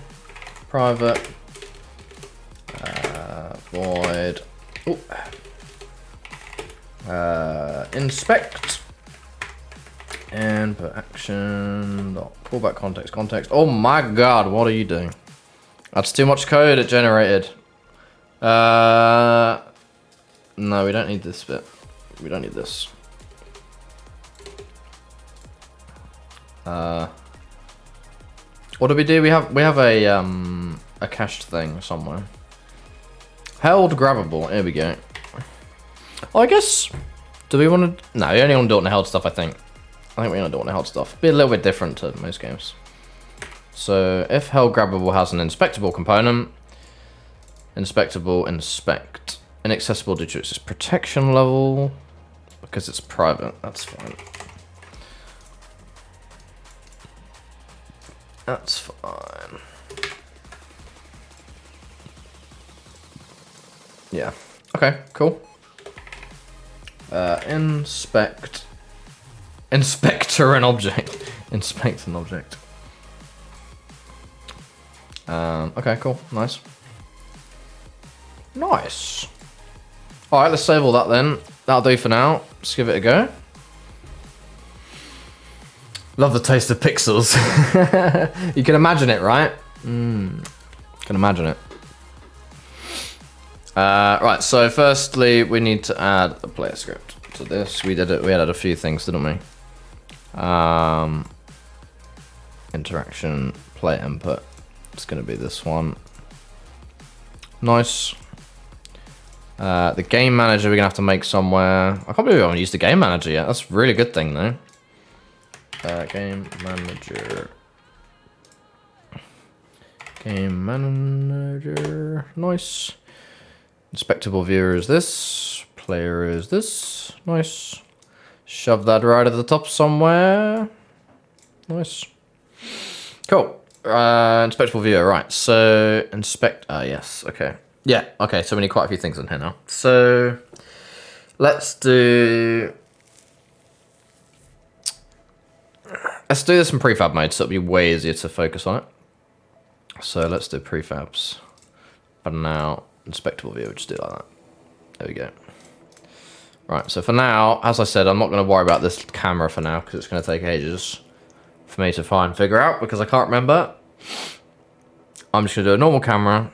Private. Void. Ooh. Inspect. Input action. Callback context. Oh my god, what are you doing? That's too much code it generated. No, we don't need this bit. We don't need this. What do? We have a cached thing somewhere. Held grabbable. Here we go. Oh, I guess. Do we want to? No, we only want to do it on the held stuff. I think we want to do it on the held stuff. Be a little bit different to most games. So if held grabbable has an inspectable component, inspectable inspect, inaccessible due to its protection level because it's private. That's fine. That's fine. Yeah. Okay, cool. Inspect. Inspector an object. Inspect an object. Okay, cool. Nice. Nice. Alright, let's save all that then. That'll do for now. Let's give it a go. Love the taste of pixels. You can imagine it, right? Can imagine it. Right, so firstly, we need to add a player script to this. We added a few things, didn't we? Interaction, play input. It's going to be this one. Nice. The game manager we're going to have to make somewhere. I can't believe we haven't used the game manager yet. That's a really good thing, though. Game manager. Game manager. Nice. Inspectable viewer is this. Player is this. Nice. Shove that right at the top somewhere. Nice. Cool. Inspectable viewer, right. So, inspect. Yes. Okay. Yeah. Okay. So we need quite a few things in here now. So, let's do this in prefab mode so it'll be way easier to focus on it. So let's do prefabs. But now, inspectable view, we'll just do it like that. There we go. Right, so for now, as I said, I'm not going to worry about this camera for now because it's going to take ages for me to figure out because I can't remember. I'm just going to do a normal camera.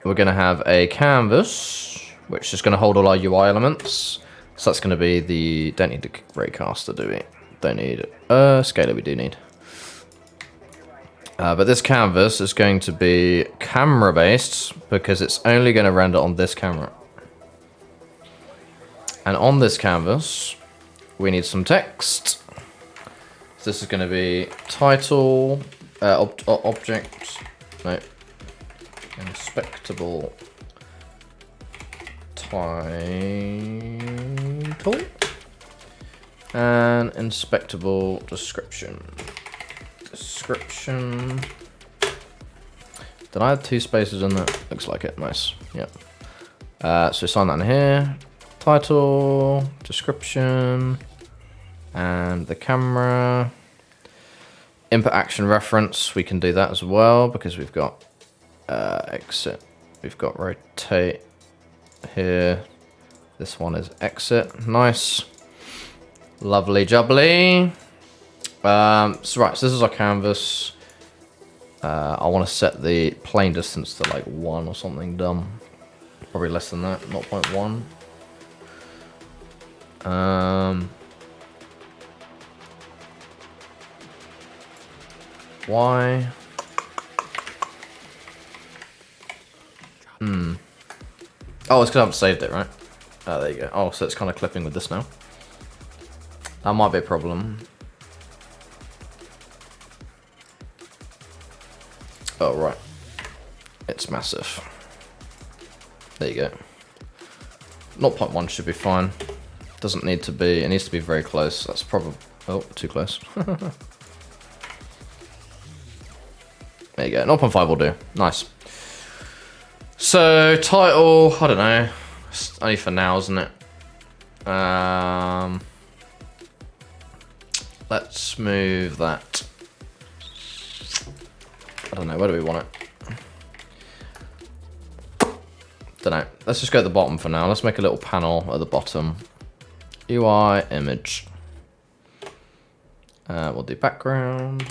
We're going to have a canvas, which is going to hold all our UI elements. So that's going to be the... Don't need the raycaster, do we? Don't need... scaler we do need. But this canvas is going to be camera-based because it's only going to render on this camera. And on this canvas, we need some text. So this is going to be title, object, no, inspectable title, and inspectable description. Description. Did I have 2 spaces in there? Looks like it. Nice. Yep. So sign that in here. Title, description. And the camera. Input action reference, we can do that as well because we've got exit. We've got rotate here. This one is exit. Nice. Lovely jubbly. So this is our canvas. I want to set the plane distance to like 1 or something dumb. Probably less than that, 0.1. Why? Oh, it's because I haven't saved it, right? Oh, there you go. Oh, so it's kind of clipping with this now. That might be a problem. Oh, right. It's massive. There you go. 0.1 should be fine. Doesn't need to be. It needs to be very close. That's probably... Oh, too close. There you go. 0.5 will do. Nice. So, title... I don't know. It's only for now, isn't it? Let's move that. I don't know. Where do we want it? Don't know. Let's just go at the bottom for now. Let's make a little panel at the bottom. UI image. We'll do background.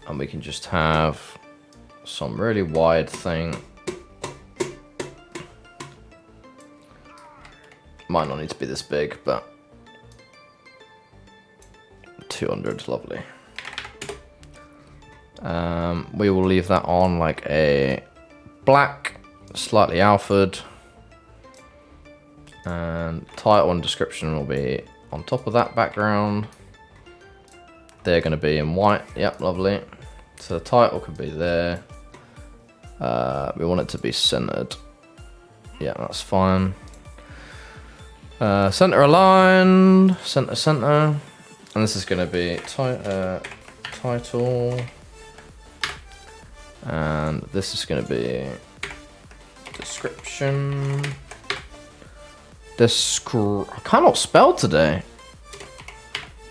And we can just have some really wide thing. Might not need to be this big, but 200, lovely. We will leave that on like a black, slightly alphaed. And title and description will be on top of that background. They're going to be in white. Yep, lovely. So the title could be there. We want it to be centered. Yeah, that's fine. Center aligned. Center. And this is going to be title. And this is going to be description. I cannot spell today.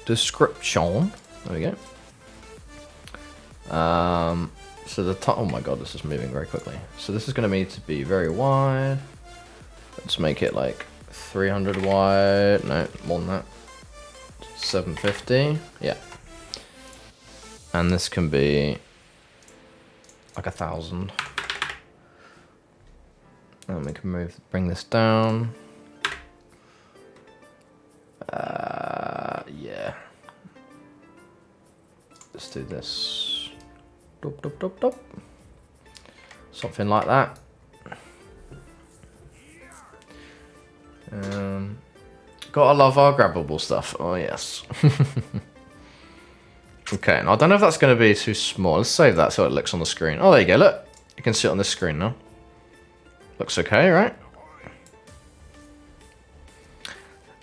Description. There we go. So the top. Oh my god, this is moving very quickly. So this is going to need to be very wide. Let's make it like 300 wide. No, more than that. 750. Yeah. And this can be like 1,000. And we can bring this down. Yeah. Let's do this. Dop. Something like that. Gotta love our grabbable stuff. Oh yes. Okay, now I don't know if that's going to be too small. Let's save that so it looks on the screen. Oh, there you go. Look, you can see it on this screen now. Looks okay, right?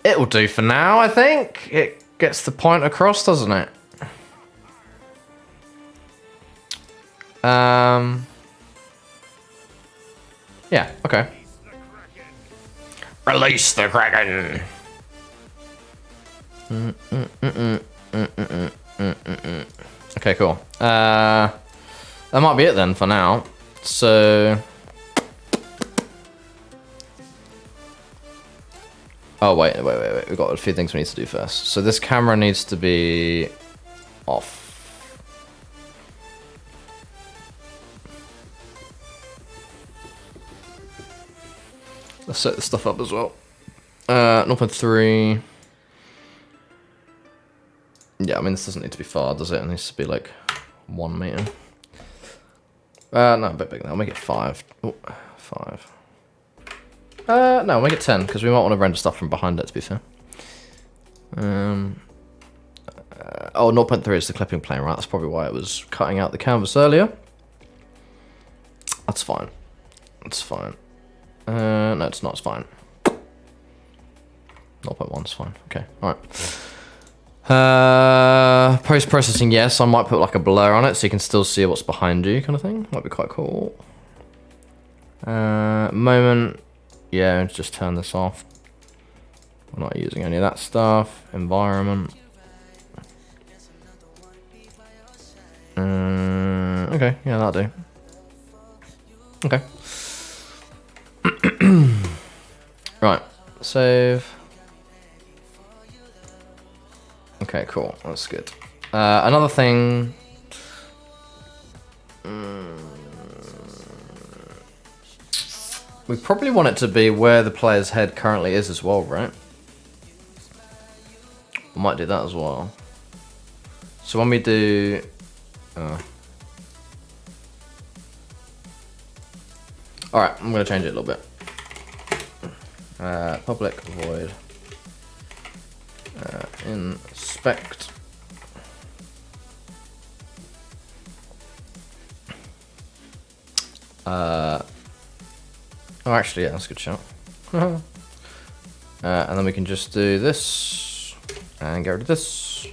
It'll do for now, I think. It gets the point across, doesn't it? Yeah, okay. Release the Kraken! Okay, cool. That might be it then for now. So... Oh, wait. We've got a few things we need to do first. So this camera needs to be off. Let's set this stuff up as well. 0.3. Yeah, I mean, this doesn't need to be far, does it? It needs to be like 1 meter. No, a bit bigger. I'll make it 5. Oh, 5. No, I'll make it 10, because we might want to render stuff from behind it, to be fair. Oh, 0.3 is the clipping plane, right? That's probably why it was cutting out the canvas earlier. That's fine. That's fine. No, it's not. It's fine. 0.1 is fine. Okay, alright. Post-processing, yes. I might put like a blur on it so you can still see what's behind you, kind of thing. Might be quite cool. Moment. Yeah, just turn this off. We're not using any of that stuff. Environment. Okay, yeah, that'll do. Okay. Right, save. Okay, cool. That's good. Another thing. We probably want it to be where the player's head currently is as well, right? We might do that as well. So when we do... Alright, I'm going to change it a little bit. Public void. Inspect. Oh, actually, yeah, that's a good shout. And then we can just do this and get rid of this.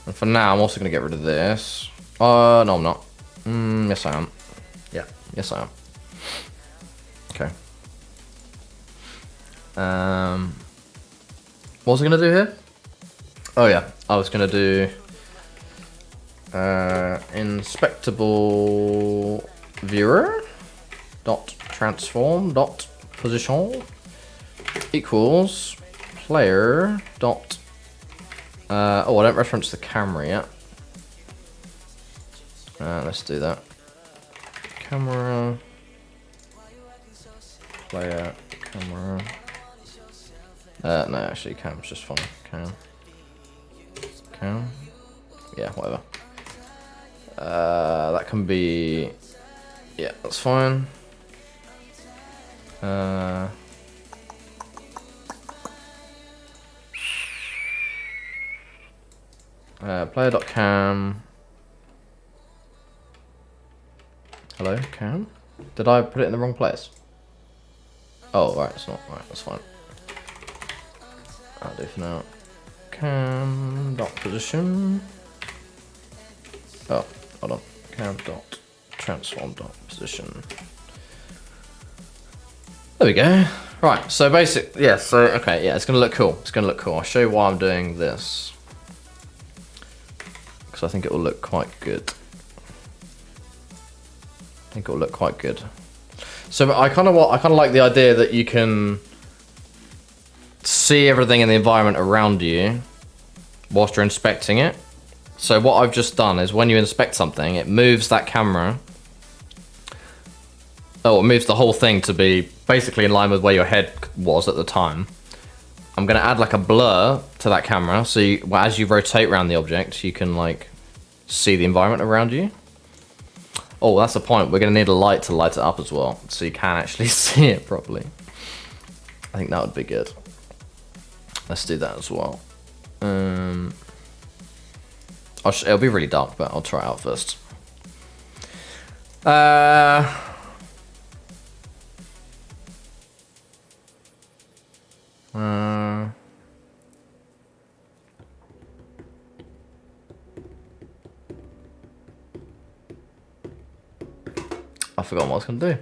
And for now, I'm also going to get rid of this. No, I'm not. Yes, I am. Yeah, yes, I am. Okay. What was I going to do here? Oh, yeah, I was going to do inspectable viewer dot transform dot position equals player dot oh, I don't reference the camera yet. Let's do that. Camera player camera. No, actually, cam's just fine. Cam. Yeah, whatever. That can be. Yeah, that's fine. Player.cam. Hello, cam? Did I put it in the wrong place? Oh, right, it's not. Right, that's fine. I'll do for now. Cam dot position. Oh, hold on. Cam dot transform dot position. There we go. Right, so basically, yeah, so, okay, yeah, it's going to look cool. It's going to look cool. I'll show you why I'm doing this. Because I think it will look quite good. I think it will look quite good. So I kind of like the idea that you can see everything in the environment around you whilst you're inspecting it. So what I've just done is when you inspect something, it moves that camera. Oh, it moves the whole thing to be basically in line with where your head was at the time. I'm going to add like a blur to that camera, so as you rotate around the object, you can like see the environment around you. Oh, that's the point. We're going to need a light to light it up as well, so you can actually see it properly. I think that would be good. Let's do that as well. It'll be really dark, but I'll try it out first. I forgot what I was going to do.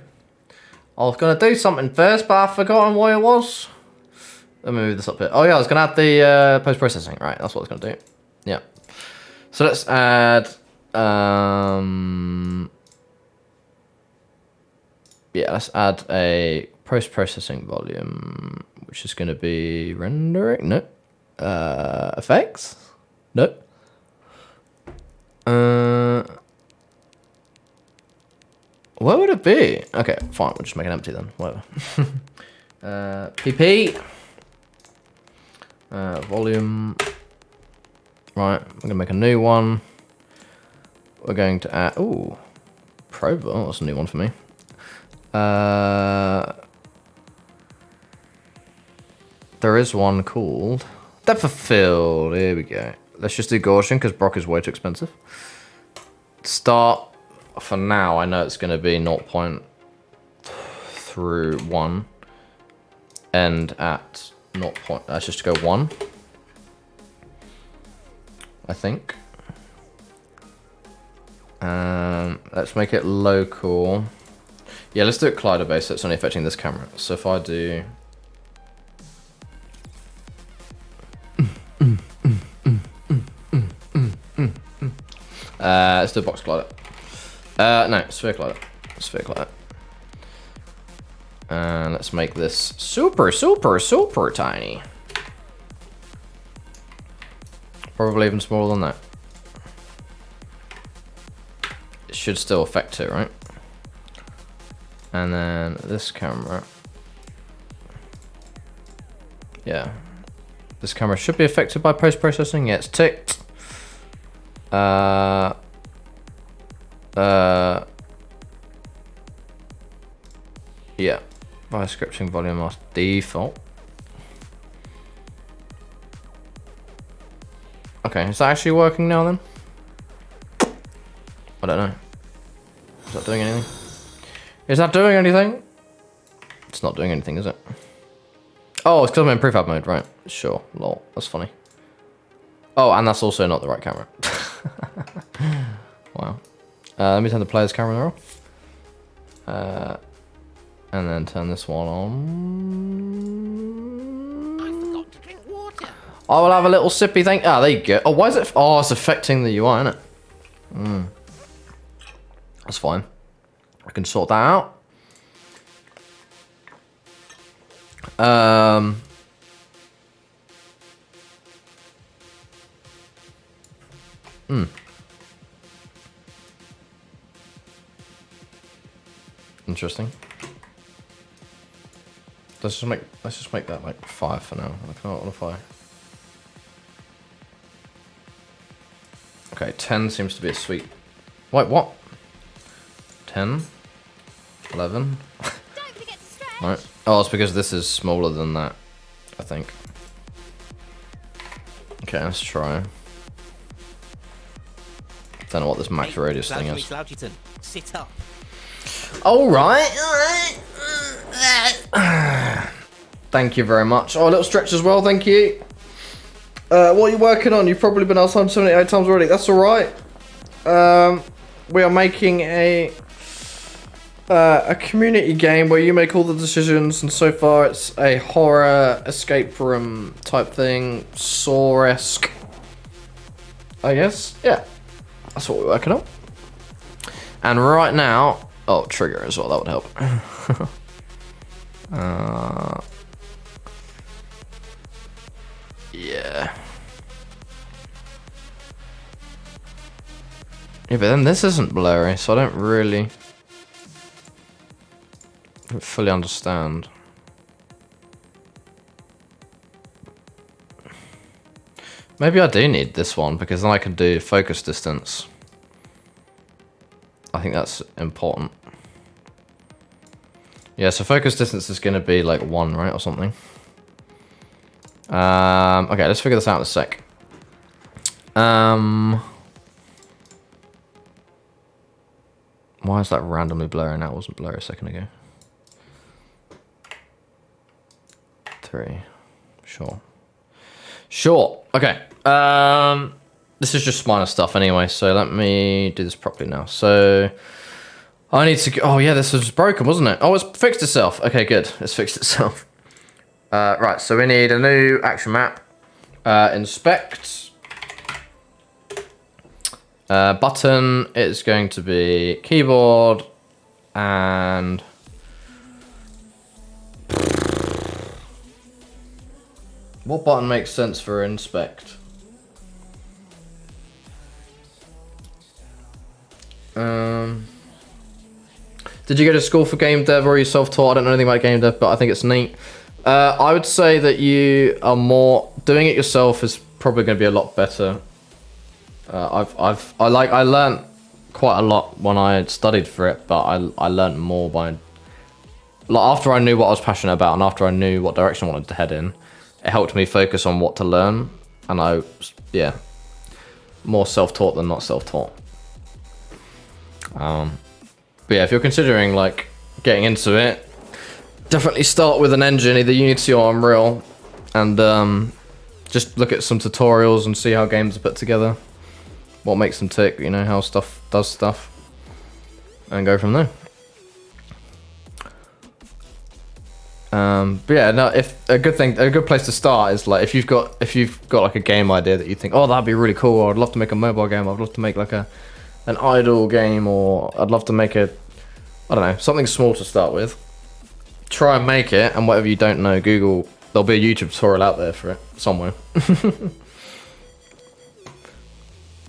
I was going to do something first, but I've forgotten what it was. Let me move this up here. Oh yeah, I was going to add the post-processing. Right, that's what I was going to do. Yeah. So let's add... yeah, let's add a post-processing volume, which is going to be rendering. No. Effects. No. Where would it be? Okay, fine. We'll just make it empty then. Whatever. PP. Volume. Right. We're going to make a new one. We're going to add... Ooh. Probe. Oh, that's a new one for me. There is one called... Depth of field. Here we go. Let's just do Gaussian because Brock is way too expensive. Start... For now, I know it's going to be 0.1. End at 0. Let's just go 1. I think. Let's make it local. Yeah, let's do it collider based, so it's only affecting this camera. So if I do Let's do a box glider. No, sphere glider. Sphere glider. And let's make this super, super, super tiny. Probably even smaller than that. It should still affect it, right? And then this camera. Yeah. This camera should be affected by post-processing. Yeah, it's ticked. Yeah. By scripting volume mask default. Okay, is that actually working now then? I don't know. Is that doing anything? Is that doing anything? It's not doing anything, is it? Oh, it's because I'm in prefab mode, right? Sure, lol, that's funny. Oh, and that's also not the right camera. Wow. Let me turn the player's camera off. And then turn this one on. I forgot to drink water. I will have a little sippy thing. Ah, there you go. Oh, why is it? Oh, it's affecting the UI, isn't it? That's fine. I can sort that out. Interesting. Let's just make that like 5 for now. I can't modify. Okay, 10 seems to be a sweet. Wait, what? 10, 11. Don't forget to stretch. Right. Oh, it's because this is smaller than that, I think. Okay, let's try. Don't know what this max radius thing is. Slouchyton, sit up. Alright. Thank you very much. Oh, a little stretch as well, thank you. What are you working on? You've probably been asked 178 times already. That's alright. We are making a community game where you make all the decisions, and so far it's a horror escape room type thing, Saw-esque, I guess. Yeah, that's what we're working on. And right now, oh, trigger as well, that would help. Yeah. Yeah, but then this isn't blurry, so I don't really fully understand. Maybe I do need this one, because then I can do focus distance. I think that's important. Yeah, so focus distance is going to be like 1, right, or something. Okay, let's figure this out in a sec. Why is that randomly blurry now? It wasn't blurry a second ago. 3. Sure. Sure. Okay. This is just minor stuff anyway, so let me do this properly now. So I need to... Oh, yeah, this was broken, wasn't it? Oh, it's fixed itself. Okay, good. It's fixed itself. Right, so we need a new action map. Inspect. Button is going to be keyboard and... What button makes sense for inspect? Did you go to school for game dev or are you self-taught? I don't know anything about game dev, but I think it's neat. I would say that you are more... Doing it yourself is probably going to be a lot better. I learned quite a lot when I studied for it, but I learned more by... Like, after I knew what I was passionate about and after I knew what direction I wanted to head in, it helped me focus on what to learn. And yeah, more self-taught than not self-taught. But yeah, if you're considering like getting into it, definitely start with an engine, either Unity or Unreal, and just look at some tutorials and see how games are put together, what makes them tick, you know, how stuff does stuff, and go from there. But yeah, no. If a good place to start is like if you've got like a game idea that you think, oh, that'd be really cool. Or I'd love to make a mobile game. I'd love to make like an idle game, or I'd love to make I don't know, something small to start with. Try and make it, and whatever you don't know, Google. There'll be a YouTube tutorial out there for it somewhere.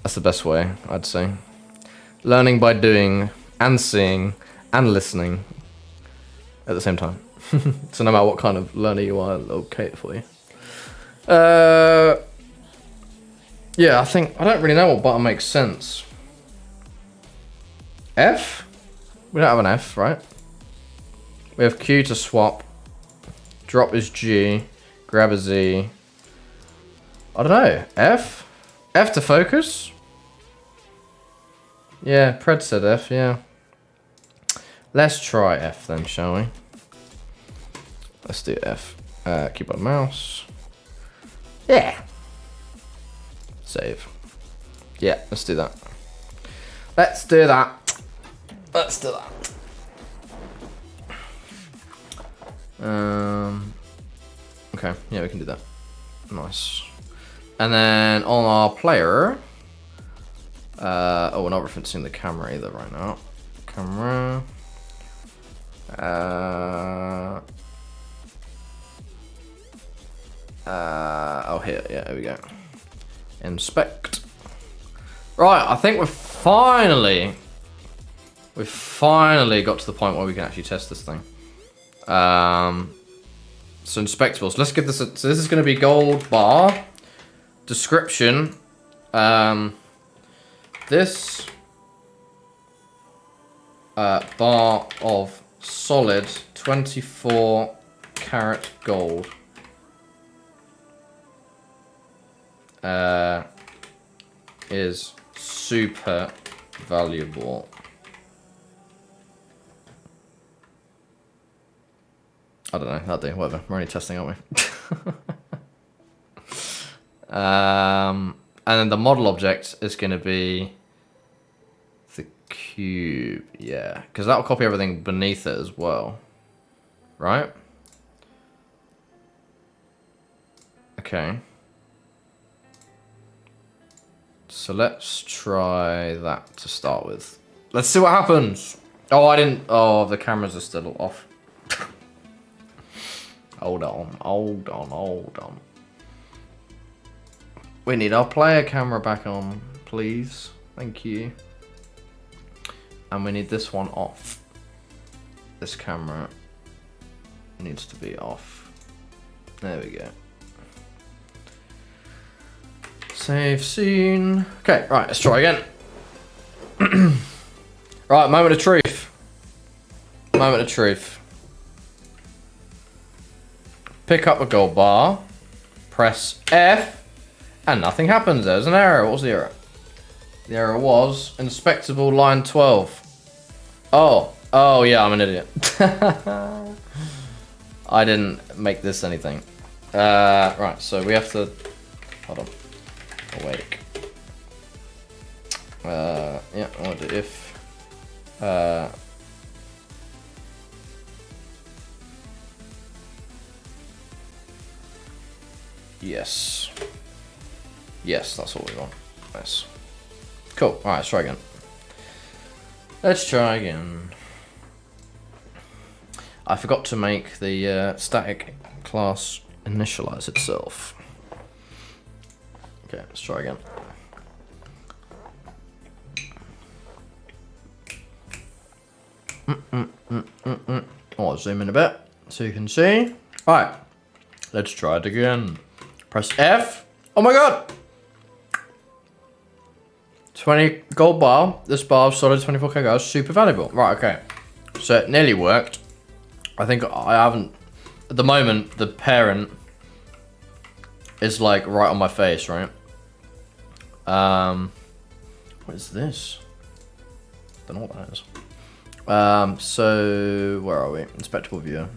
That's the best way, I'd say. Learning by doing and seeing and listening at the same time. So no matter what kind of learner you are, it'll cater for you. Yeah, I don't really know what button makes sense. F? We don't have an F, right? We have Q to swap. Drop is G. Grab is Z. I don't know. F? F to focus? Yeah, Pred said F, yeah. Let's try F then, shall we? Let's do F. Keyboard mouse. Yeah. Save. Yeah, let's do that. Let's do that. Let's do that. Okay, yeah, we can do that. Nice. And then on our player, oh, we're not referencing the camera either right now. Camera. Oh, here, yeah, here we go. Inspect. Right, I think we've finally got to the point where we can actually test this thing. So inspectables. Let's get this. So this is going to be gold bar. Description. This bar of solid 24 karat gold is super valuable. I don't know, that'll do, whatever. We're only testing, aren't we? And then the model object is going to be the cube, yeah. Because that'll copy everything beneath it as well. Right? Okay. So let's try that to start with. Let's see what happens. Oh, the cameras are still off. Hold on. We need our player camera back on, please. Thank you. And we need this one off. This camera needs to be off. There we go. Save scene. Okay, right, let's try again. Right, moment of truth. Moment of truth. Pick up a gold bar, press F, and nothing happens. There's an error. What was the error? The error was inspectable line 12. Oh yeah, I'm an idiot. I didn't make this anything. Right, so we have to, hold on, awake. Yeah, I want to do if, yes. Yes, that's what we want. Nice. Cool. Alright, let's try again. Let's try again. I forgot to make the static class initialize itself. Okay, let's try again. I'll zoom in a bit so you can see. Alright, let's try it again. Press F. Oh my god! 20 gold bar. This bar of solid 24k gold is super valuable. Right, okay. So it nearly worked. I think I haven't... At the moment, the parent is like right on my face, right? What is this? Don't know what that is. So where are we? Inspectable viewer.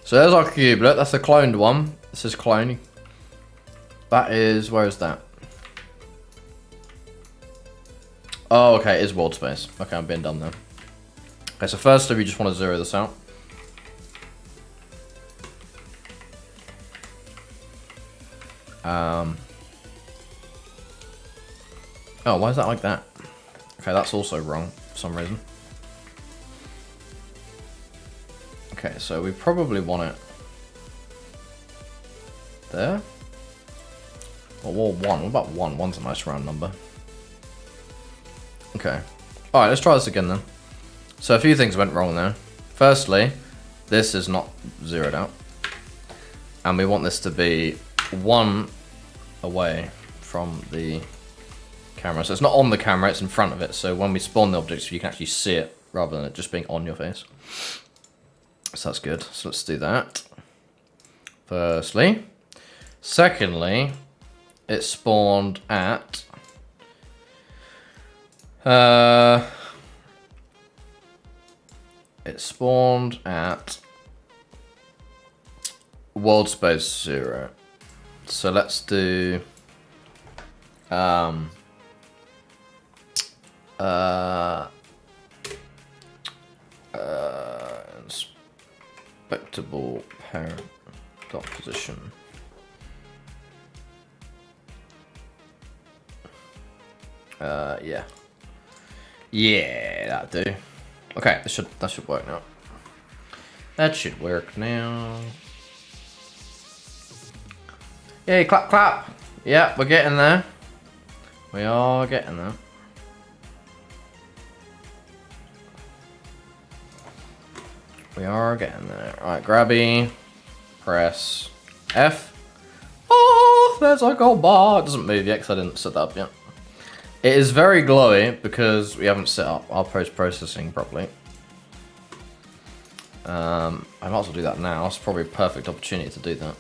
So there's our cubelet. That's the cloned one. This is clone. That is, where is that? Oh, okay, it is world space. Okay, I'm being done there. Okay, so firstly, we just want to zero this out. Oh, why is that like that? Okay, that's also wrong for some reason. Okay, so we probably want it there. Well, 1. What about 1? 1's a nice round number. Okay. Alright, let's try this again then. So a few things went wrong there. Firstly, this is not zeroed out. And we want this to be 1 away from the camera. So it's not on the camera, it's in front of it. So when we spawn the objects, you can actually see it rather than it just being on your face. So that's good. So let's do that. Firstly. Secondly, it spawned at world space 0. So let's do inspectable parent dot position. Yeah, that'll do. Okay, that should work now. That should work now. Yay, clap, clap. Yeah, we're getting there. We are getting there. We are getting there. Alright, grabby. Press F. Oh, there's our gold bar. It doesn't move yet because I didn't set that up yet. It is very glowy because we haven't set up our post-processing properly. I might as well do that now. It's probably a perfect opportunity to do that.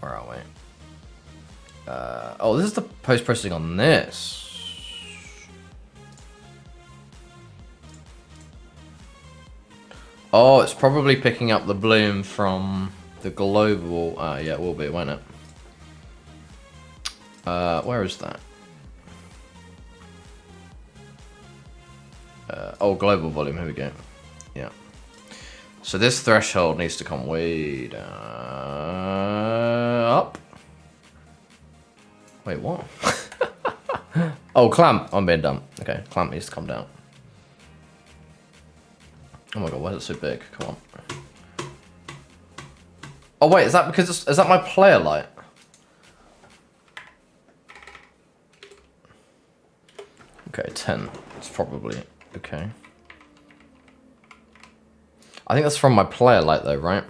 Where are we? Oh, this is the post-processing on this. Oh, it's probably picking up the bloom from the global. Yeah, it will be, won't it? Where is that? Oh, global volume, here we go. Yeah. So this threshold needs to come way down. Up. Wait, what? Oh, clamp. I'm being dumb. Okay, clamp needs to come down. Oh my god, why is it so big? Come on. Oh wait, is that because is that my player light? Okay, 10. It's probably okay. I think that's from my player light though, right?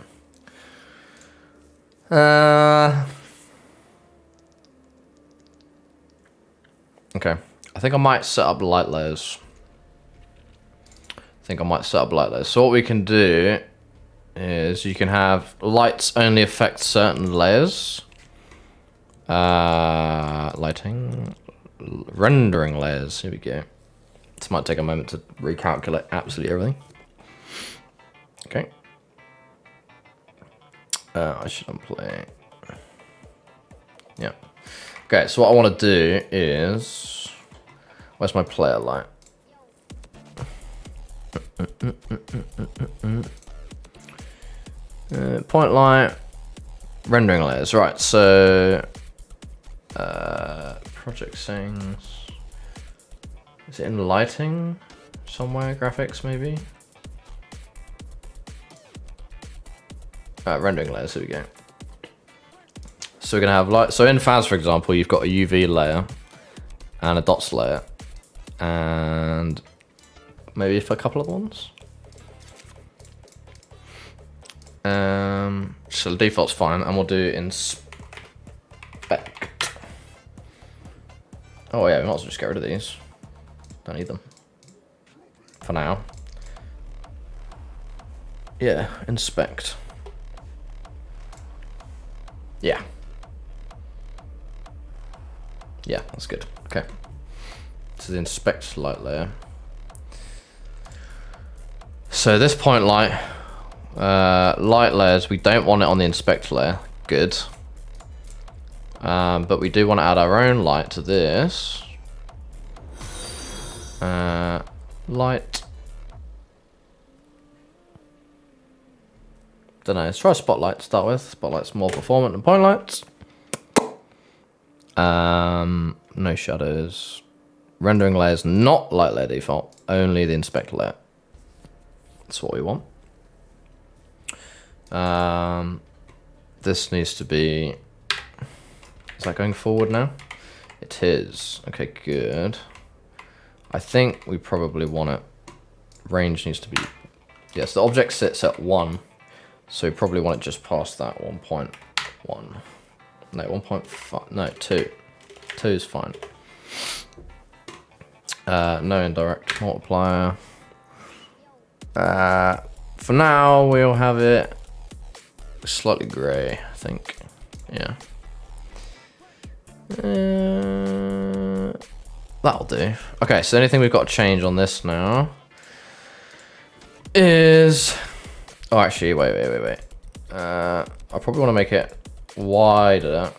Okay. I think I might set up light layers. So what we can do is you can have lights only affect certain layers. Lighting. Rendering layers. Here we go. This might take a moment to recalculate absolutely everything. Okay. I should unplay. Yeah. Okay, so what I want to do is... Where's my player light? Point light. Rendering layers. Right, so... project settings. Is it in lighting? Somewhere? Graphics, maybe? Rendering layers, here we go. So we're gonna have light. So in FAS, for example, you've got a UV layer and a dots layer, and maybe for a couple of ones. So the default's fine, and we'll do inspect. Oh yeah, we might as well just get rid of these. Don't need them for now. Yeah, inspect. Yeah. Yeah, that's good. Okay. So the inspect light layer. So this point light, light layers, we don't want it on the inspect layer. Good. But we do want to add our own light to this. Light. Don't know. Let's try Spotlight to start with. Spotlight's more performant than Point Lights. No shadows. Rendering layers not light layer default. Only the inspector layer. That's what we want. This needs to be... Is that going forward now? It is. Okay, good. I think we probably want it. Range needs to be... Yes, the object sits at 1. So we probably want it just past that 1.1. No, 1.5. No, 2. 2 is fine. No indirect multiplier. For now, we'll have it slightly grey, I think. Yeah. That'll do. Okay, so the only thing we've got to change on this now is... Oh, actually, wait. I probably want to make it wider.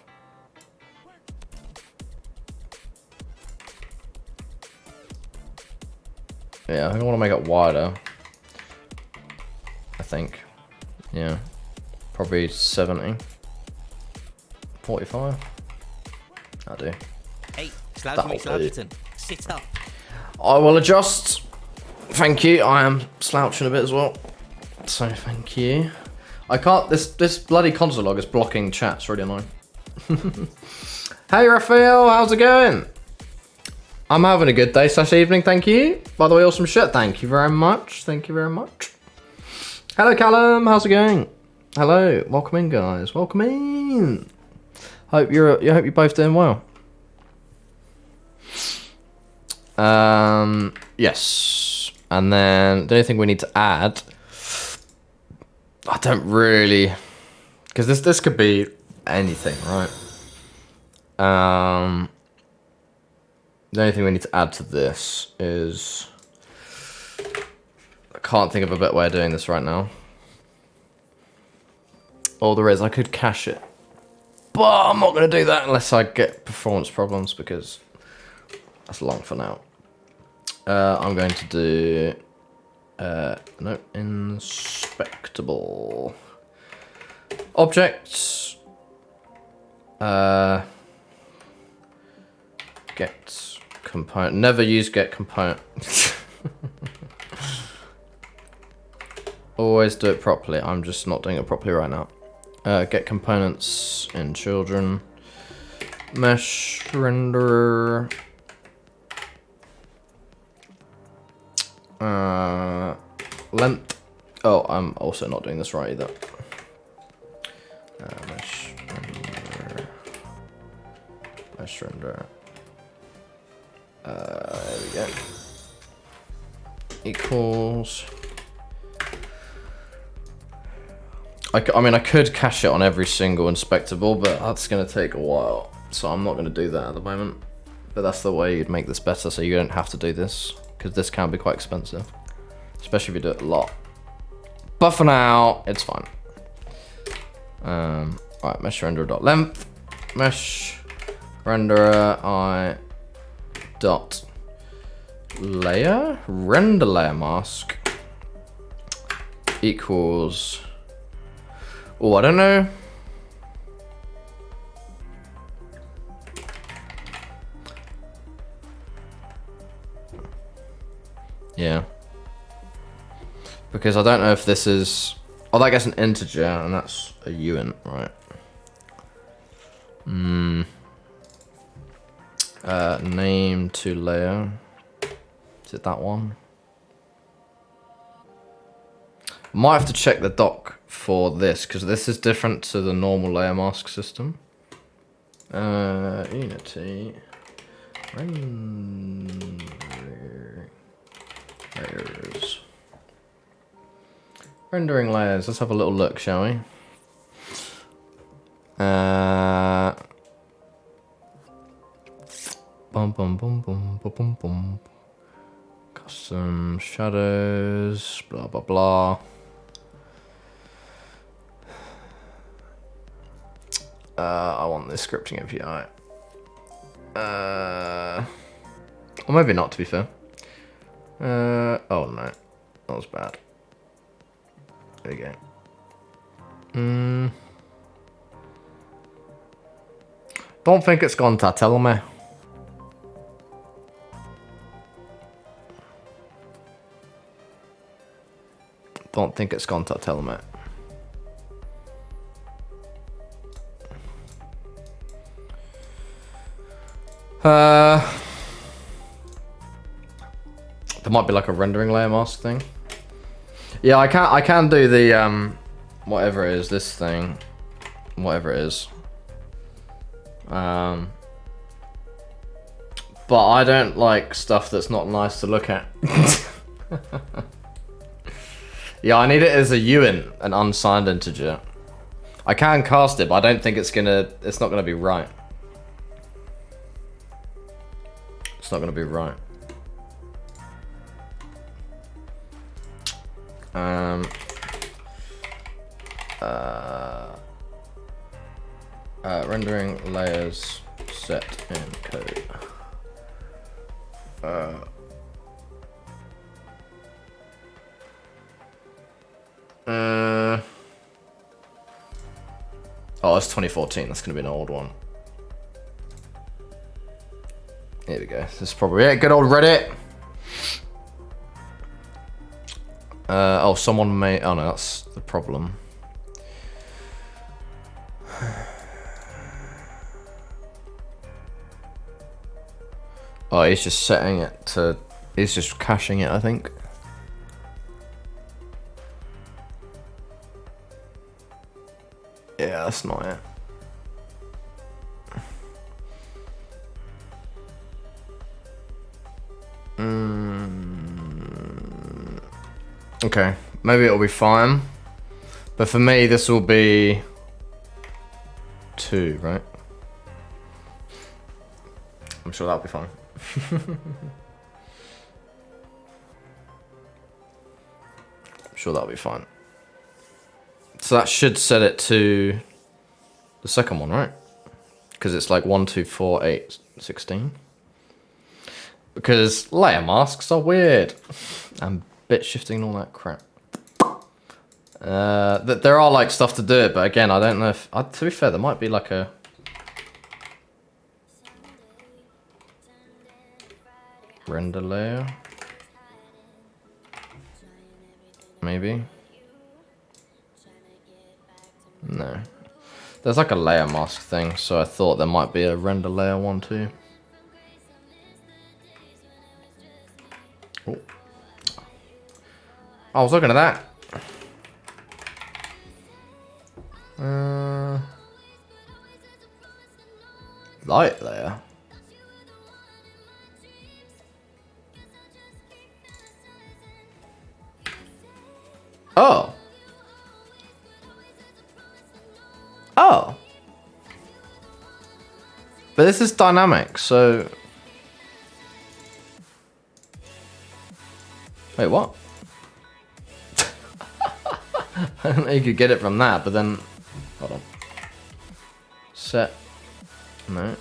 Yeah, I think I want to make it wider. I think. Yeah. Probably 70. 45. That'll do. Hey, Sloucherton, sit up. I will adjust. Thank you. I am slouching a bit as well. So thank you. I can't. This bloody console log is blocking chat. It's really annoying. Hey Raphael, how's it going? I'm having a good day / evening. Thank you. By the way, awesome shit. Thank you very much. Thank you very much. Hello Callum, how's it going? Hello, welcome in, guys. Welcome in. Hope you're both doing well. Yes. And then the only thing we need to add, I don't really, because this could be anything, right? The only thing we need to add to this is, I can't think of a better way of doing this right now. All there is, I could cache it, but I'm not going to do that unless I get performance problems, because that's long for now. I'm going to do no, inspectable objects. Get component. Never use get component. Always do it properly. I'm just not doing it properly right now. Get components in children. Mesh renderer. Length. Oh, I'm also not doing this right either. Mesh render. Mesh render. There we go. Equals. I mean, I could cache it on every single inspectable, but that's going to take a while. So I'm not going to do that at the moment. But that's the way you'd make this better, so you don't have to do this. Because this can be quite expensive. Especially if you do it a lot. But for now, it's fine. Alright, mesh renderer.length. Mesh renderer I dot layer. Render layer mask equals... Oh, I don't know. Yeah. Because I don't know if this is... Oh, that gets an integer, and that's a uint, right? Name to layer. Is it that one? Might have to check the doc for this, because this is different to the normal layer mask system. Unity. Render layers. Rendering layers. Let's have a little look, shall we? Bum bum bum bum bum bum bum. Custom shadows. Blah blah blah. I want this scripting API. Or maybe not, to be fair. Oh no, that was bad. There we go. Don't think it's going to tell me. Don't think it's going to tell me. There might be like a rendering layer mask thing. Yeah, I can do the whatever it is, this thing, whatever it is. But I don't like stuff that's not nice to look at. Yeah, I need it as a uint, an unsigned integer. I can cast it, but I don't think it's not gonna be right. It's not gonna be right. Rendering layers set in code. Oh, it's 2014. That's gonna be an old one. Here we go. This is probably it. Good old Reddit. Oh, someone may. Oh no, that's the problem. Oh, he's just setting it to. He's just caching it, I think. Yeah, that's not it. Okay, maybe it'll be fine. But for me, this will be 2, right? I'm sure that'll be fine. I'm sure that'll be fine. So that should set it to the second one, right? Because it's like 1, 2, 4, 8, 16. Because layer masks are weird. And bit shifting and all that crap. There are like stuff to do it, but again, I don't know if... to be fair, there might be like a... render layer? Maybe? No. There's like a layer mask thing, so I thought there might be a render layer one too. Oh. I was looking at that. Light layer. Oh. Oh. But this is dynamic, so... Wait, what? I don't know you could get it from that, but then... Hold on. Set. No.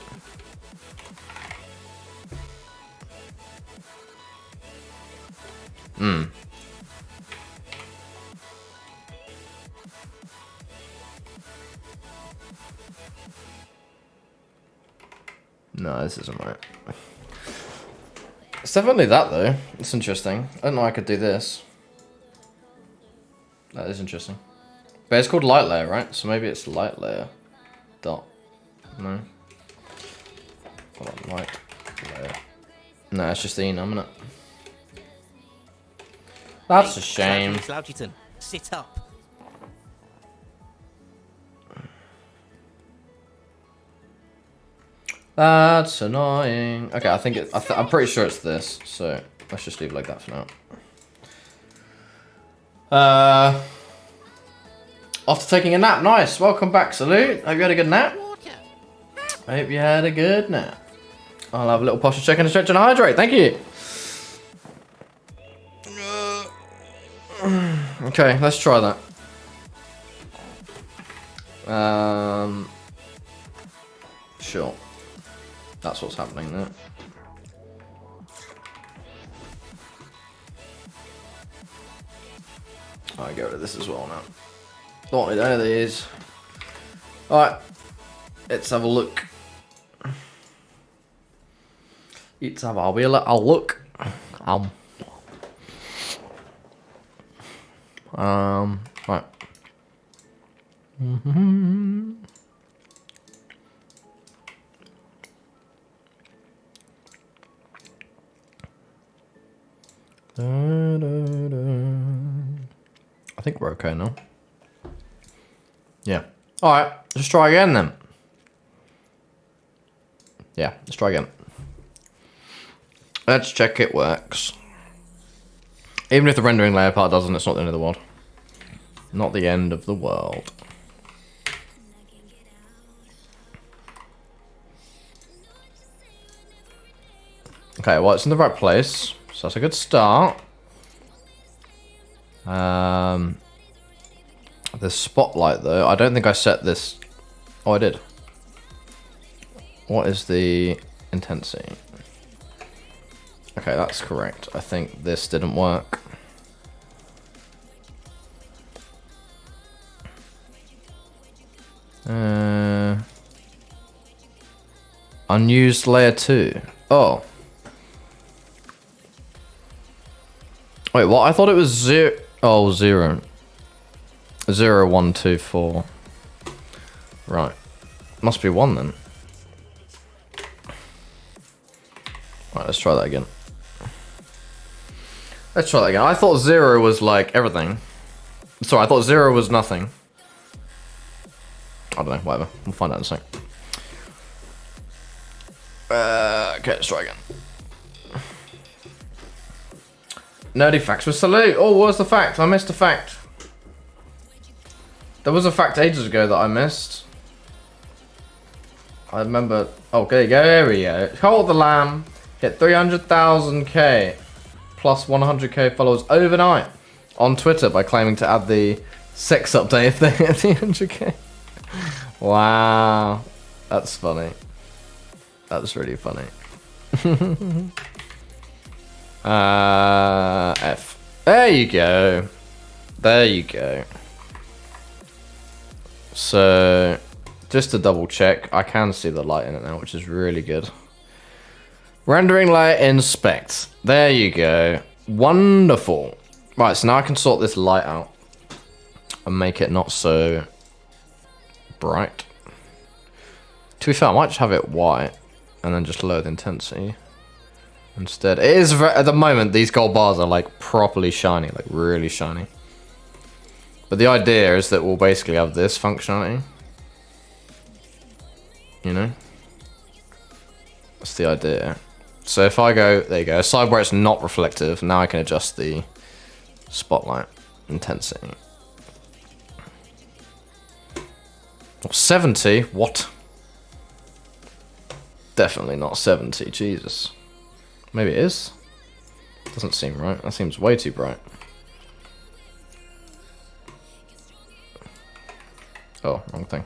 No, this isn't right. It's definitely that though. It's interesting. I don't know I could do this. That is interesting. But it's called light layer, right? So maybe it's light layer. Dot. No. Hold on, light layer. No, it's just the enum, isn't it? That's a shame. Slouchyton, sit up. That's annoying. Okay, I think I'm pretty sure it's this. So let's just leave it like that for now. After taking a nap, nice. Welcome back, Salute. Hope you had a good nap. I hope you had a good nap. I'll have a little posture check and a stretch and a hydrate. Thank you. Okay, let's try that. Sure. That's what's happening there. I'll get rid of this as well now. Don't need any of these. Alright. Let's have a look. Let's have a look. Right. I think we're okay now. Yeah. Alright, let's try again then. Yeah, let's try again. Let's check it works. Even if the rendering layer part doesn't, it's not the end of the world. Not the end of the world. Okay, well, it's in the right place, so that's a good start. The spotlight, though, I don't think I set this. Oh, I did. What is the intensity? Okay, that's correct. I think this didn't work. Unused layer 2. Oh. Wait, what? I thought it was 0. Oh, 0. 0, 1, 2, 4. Right. Must be 1 then. Right, let's try that again. Let's try that again. I thought 0 was like everything. Sorry, I thought 0 was nothing. I don't know, whatever. We'll find out in a sec. Okay, let's try again. Nerdy facts with salute. Oh, what was the fact? I missed a fact. There was a fact ages ago that I missed. I remember. Oh, there you go. There we go. Cult the Lamb hit 300,000k plus 100k followers overnight on Twitter by claiming to add the sex update if they hit 300k. Wow, that's funny. That's really funny. F. There you go. There you go. So, just to double check, I can see the light in it now, which is really good. Rendering layer inspect. There you go. Wonderful. Right, so now I can sort this light out and make it not so bright. To be fair, I might just have it white and then just lower the intensity instead. It is at the moment, these gold bars are like properly shiny, like really shiny. But the idea is that we'll basically have this functionality. You know? That's the idea. So if I go, there you go, a side where it's not reflective, now I can adjust the spotlight intensity. 70? What? Definitely not 70, Jesus. Maybe it is? Doesn't seem right. That seems way too bright. Oh, wrong thing.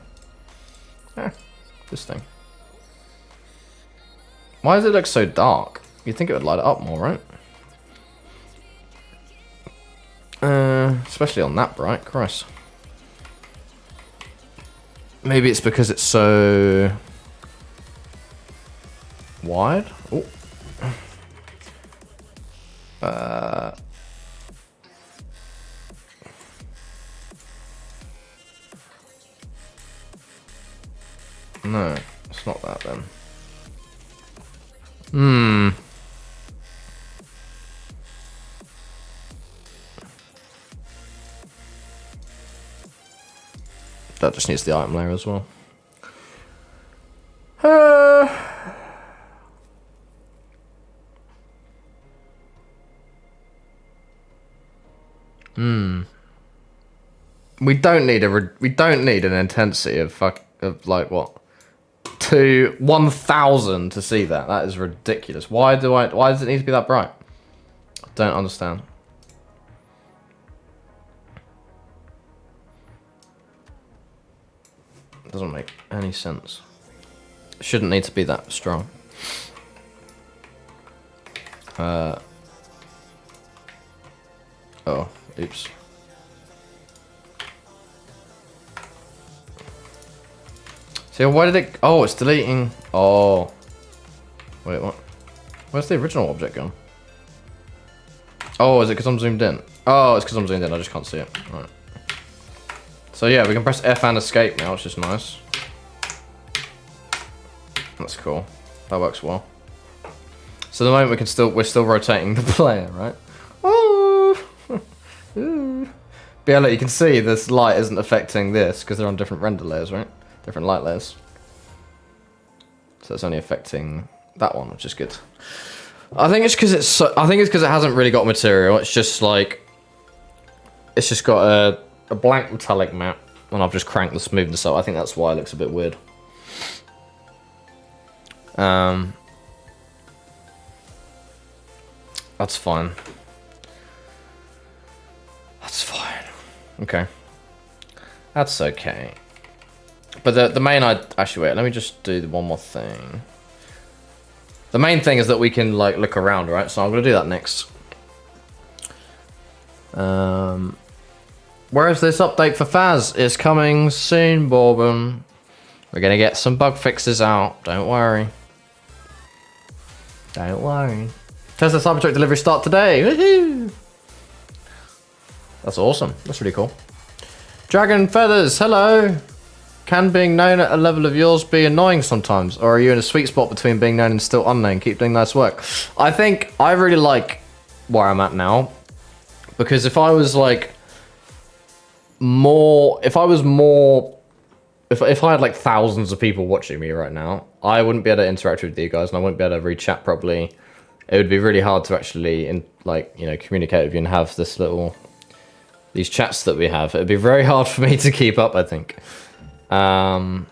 This thing. Why does it look so dark? You'd think it would light it up more, right? Especially on that bright, Christ. Maybe it's because it's so wide. Oh. No, it's not that then. That just needs the item layer as well. We don't need an intensity of like what? 1,000 to see that. That is ridiculous. Why does it need to be that bright? I don't understand. It doesn't make any sense. It shouldn't need to be that strong. Oh, oops. See, why did it... Oh, it's deleting... Oh. Wait, what? Where's the original object gone? Oh, is it because I'm zoomed in? Oh, it's because I'm zoomed in. I just can't see it. Right. So yeah, we can press F and escape now, which is nice. That's cool. That works well. So at the moment we're still rotating the player, right? Ooh. Ooh. But yeah, look, you can see this light isn't affecting this because they're on different render layers, right? Different light layers. So it's only affecting that one, which is good. I think it's because it hasn't really got material. It's just like it's just got a blank metallic map, and I've just cranked the smoothness up. I think that's why it looks a bit weird. That's fine. That's fine. Okay. That's okay. But the main... Actually, wait. Let me just do one more thing. The main thing is that we can, like, look around, right? So I'm going to do that next. Whereas this update for Faz is coming soon, Bourbon. We're going to get some bug fixes out. Don't worry. Don't worry. Tesla Cybertruck delivery start today. Woohoo! That's awesome. That's really cool. Dragon Feathers, hello. Can being known at a level of yours be annoying sometimes? Or are you in a sweet spot between being known and still unknown? Keep doing nice work. I think I really like where I'm at now. Because if I was like if I had like thousands of people watching me right now, I wouldn't be able to interact with you guys and I wouldn't be able to read chat properly. It would be really hard to actually communicate with you and have these chats that we have. It'd be very hard for me to keep up, I think. Yeah,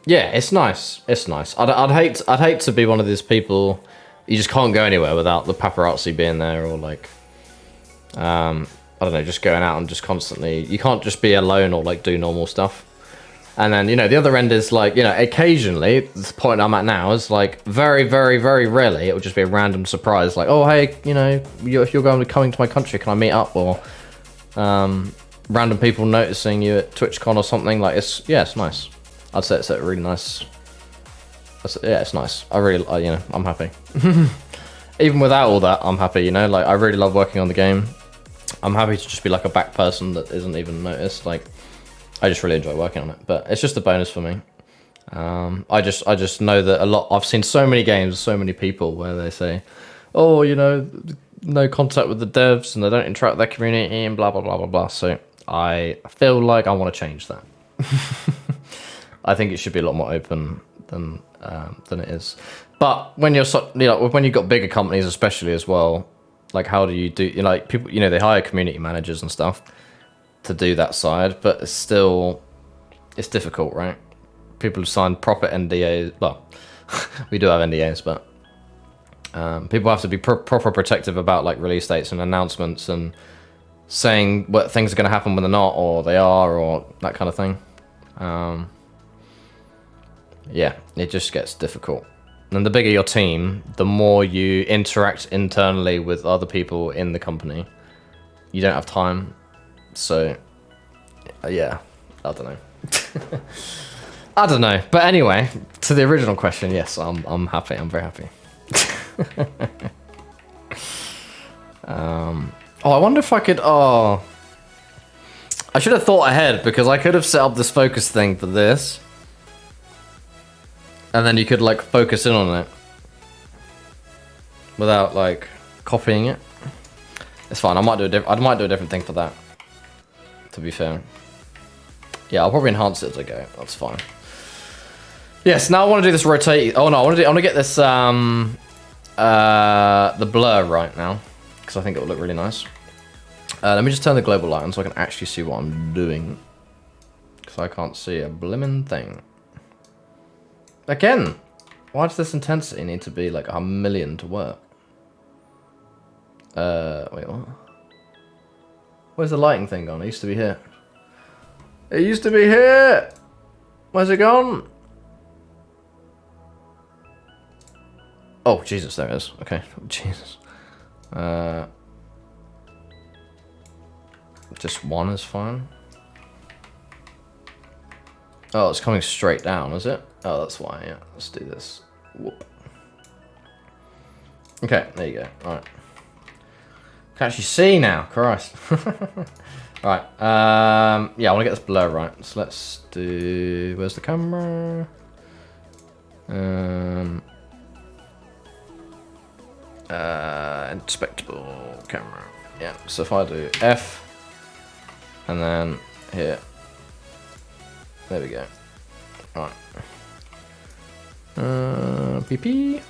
it's nice. It's nice. I'd hate to be one of these people. You just can't go anywhere without the paparazzi being there, or like, I don't know, just going out and just constantly. You can't just be alone or like do normal stuff. And then, the other end is like, occasionally, the point I'm at now is like very, very, very rarely, it would just be a random surprise. Like, oh, hey, if you're coming to my country, can I meet up? Or random people noticing you at TwitchCon or something. Like, it's nice. I'd say it's a really nice. It's nice. I'm happy. Even without all that, I'm happy, Like, I really love working on the game. I'm happy to just be like a back person that isn't even noticed. Like, I just really enjoy working on it, but it's just a bonus for me. I just know that I've seen so many games, so many people where they say, oh, no contact with the devs and they don't interact with their community and blah, blah, blah, blah, blah. So I feel like I want to change that. I think it should be a lot more open than it is. But when when you've got bigger companies, especially as well, like how do you do, people, they hire community managers and stuff to do that side, but it's difficult, right? People have signed proper NDAs. Well, we do have NDAs, but people have to be proper protective about like release dates and announcements and saying what things are going to happen when they're not, or they are, or that kind of thing. Yeah, it just gets difficult. And the bigger your team, the more you interact internally with other people in the company. You don't have time. So, yeah, I don't know. I don't know. But anyway, to the original question, yes, I'm happy. I'm very happy. Oh, I wonder if I could... Oh, I should have thought ahead, because I could have set up this focus thing for this. And then you could, like, focus in on it. Without, like, copying it. It's fine. I might do a different thing for that. To be fair. Yeah, I'll probably enhance it as I go. That's fine. Yes, now I want to do this rotate. Oh no, I want to get this the blur right now, because I think it will look really nice. Let me just turn the global light on so I can actually see what I'm doing, because I can't see a blimmin' thing. Again, why does this intensity need to be like 1,000,000 to work? Wait, what? Where's the lighting thing gone? It used to be here. It used to be here! Where's it gone? Oh, Jesus, there it is. Okay, Jesus. Just one is fine. Oh, it's coming straight down, is it? Oh, that's why, yeah. Let's do this. Whoop. Okay, there you go. Alright. Can actually see now, Christ. Alright, yeah, I want to get this blur right. So let's do... Where's the camera? Inspectable camera. Yeah, so if I do F, and then here. There we go. Alright. PP.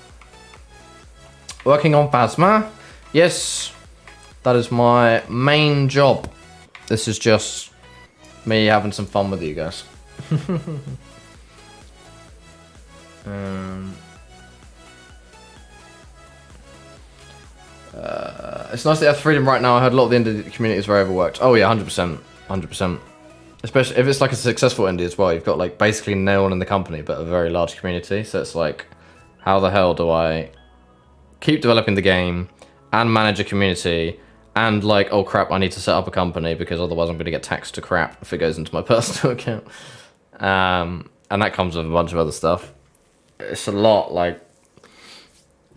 Working on Phasma. Yes, that is my main job. This is just me having some fun with you guys. It's nice that you have freedom right now. I heard a lot of the indie community is very overworked. Oh yeah, 100%. 100%. Especially if it's like a successful indie as well. You've got like basically no one in the company, but a very large community. So it's like, how the hell do I keep developing the game and manage a community and like, oh crap, I need to set up a company because otherwise I'm going to get taxed to crap if it goes into my personal account. And that comes with a bunch of other stuff. It's a lot, like,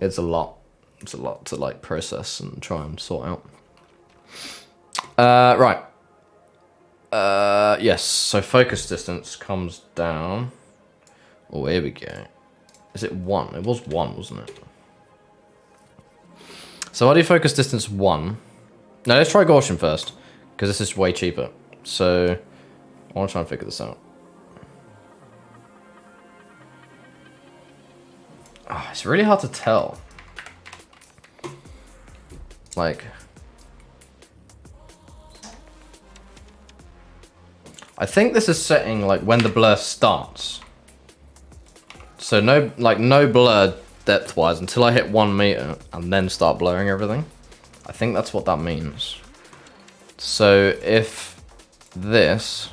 it's a lot. It's a lot to like process and try and sort out. Right. Yes, so focus distance comes down. Oh, here we go. Is it 1? It was 1, wasn't it? So I do focus distance 1. Now let's try Gaussian first, because this is way cheaper. So I want to try and figure this out. Oh, it's really hard to tell. Like, I think this is setting like when the blur starts. So no blur depth wise until I hit 1 meter and then start blurring everything. I think that's what that means. So if this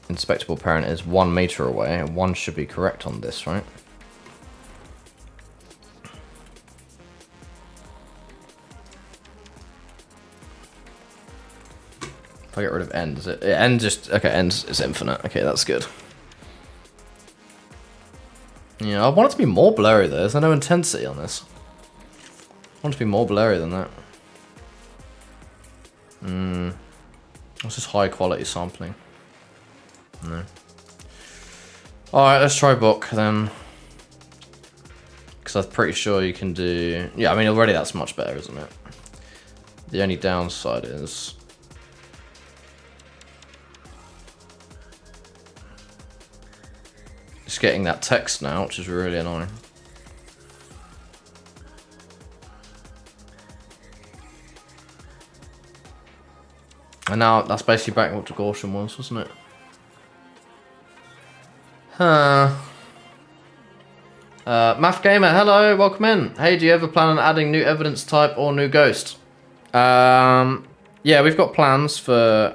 inspectable parent is 1 meter away, 1 should be correct on this, right? If I get rid of end, is it? End just, okay, end is infinite. Okay, that's good. Yeah, I want it to be more blurry though. There's no intensity on this. I want it to be more blurry than that. What's this high quality sampling? No. Alright, let's try book then. Because I'm pretty sure you can do... Yeah, I mean already that's much better, isn't it? The only downside is... Just getting that text now, which is really annoying. And now that's basically back what the Gaussian was, wasn't it? Huh. Math Gamer, hello, welcome in. Hey, do you ever plan on adding new evidence type or new ghost? Yeah, we've got plans for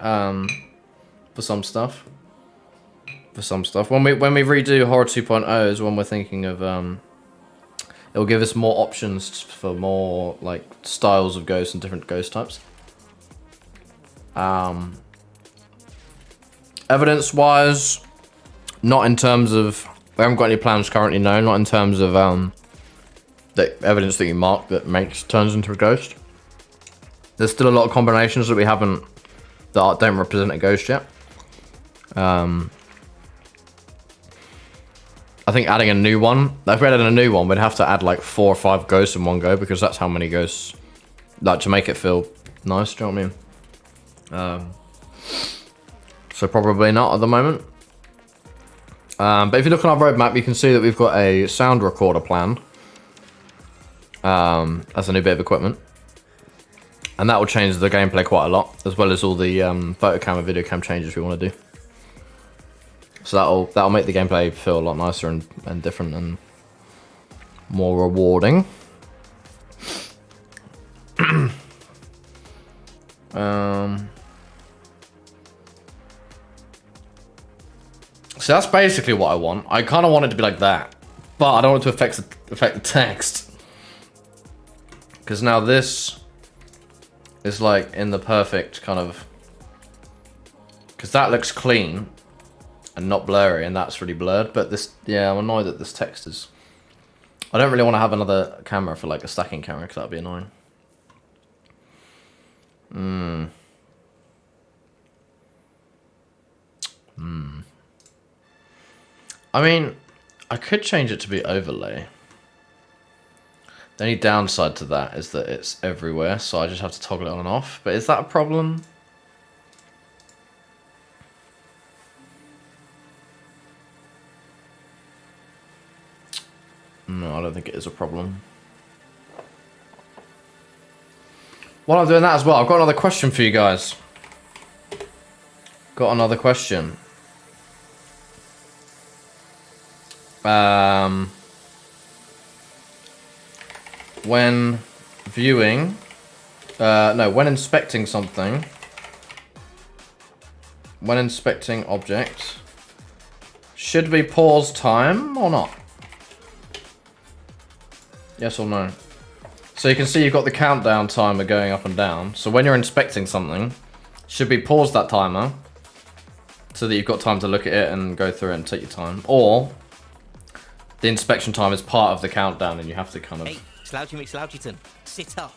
some stuff. When we redo Horror 2.0 is when we're thinking of it'll give us more options for more like styles of ghosts and different ghost types. Evidence wise, not in terms of, we haven't got any plans currently, no, not in terms of the evidence that you mark that turns into a ghost. There's still a lot of combinations that we haven't, that don't represent a ghost yet. I think adding a new one, if we added a new one, we'd have to add like 4 or 5 ghosts in one go because that's how many ghosts, like to make it feel nice, do you know what I mean? So probably not at the moment. But if you look on our roadmap, you can see that we've got a sound recorder planned as a new bit of equipment. And that will change the gameplay quite a lot, as well as all the photo cam and video cam changes we want to do. So that'll make the gameplay feel a lot nicer and different and more rewarding. So that's basically what I want. I kind of want it to be like that, but I don't want it to affect the text. Because now this is like in the perfect kind of... Because that looks clean. and not blurry, and that's really blurred. But this, yeah, I'm annoyed that this text is. I don't really want to have another camera for like a stacking camera because that'd be annoying. I mean, I could change it to be overlay. The only downside to that is that it's everywhere, so I just have to toggle it on and off. But is that a problem? No, I don't think it is a problem. While I'm doing that as well, I've got another question for you guys. Got another question. When viewing, when inspecting something, when inspecting objects, should we pause time or not? Yes or no? So you can see you've got the countdown timer going up and down. So when you're inspecting something, should we pause that timer so that you've got time to look at it and go through it and take your time? Or the inspection time is part of the countdown and you have to kind of... Hey, Slouchy McSlouchyton, sit up.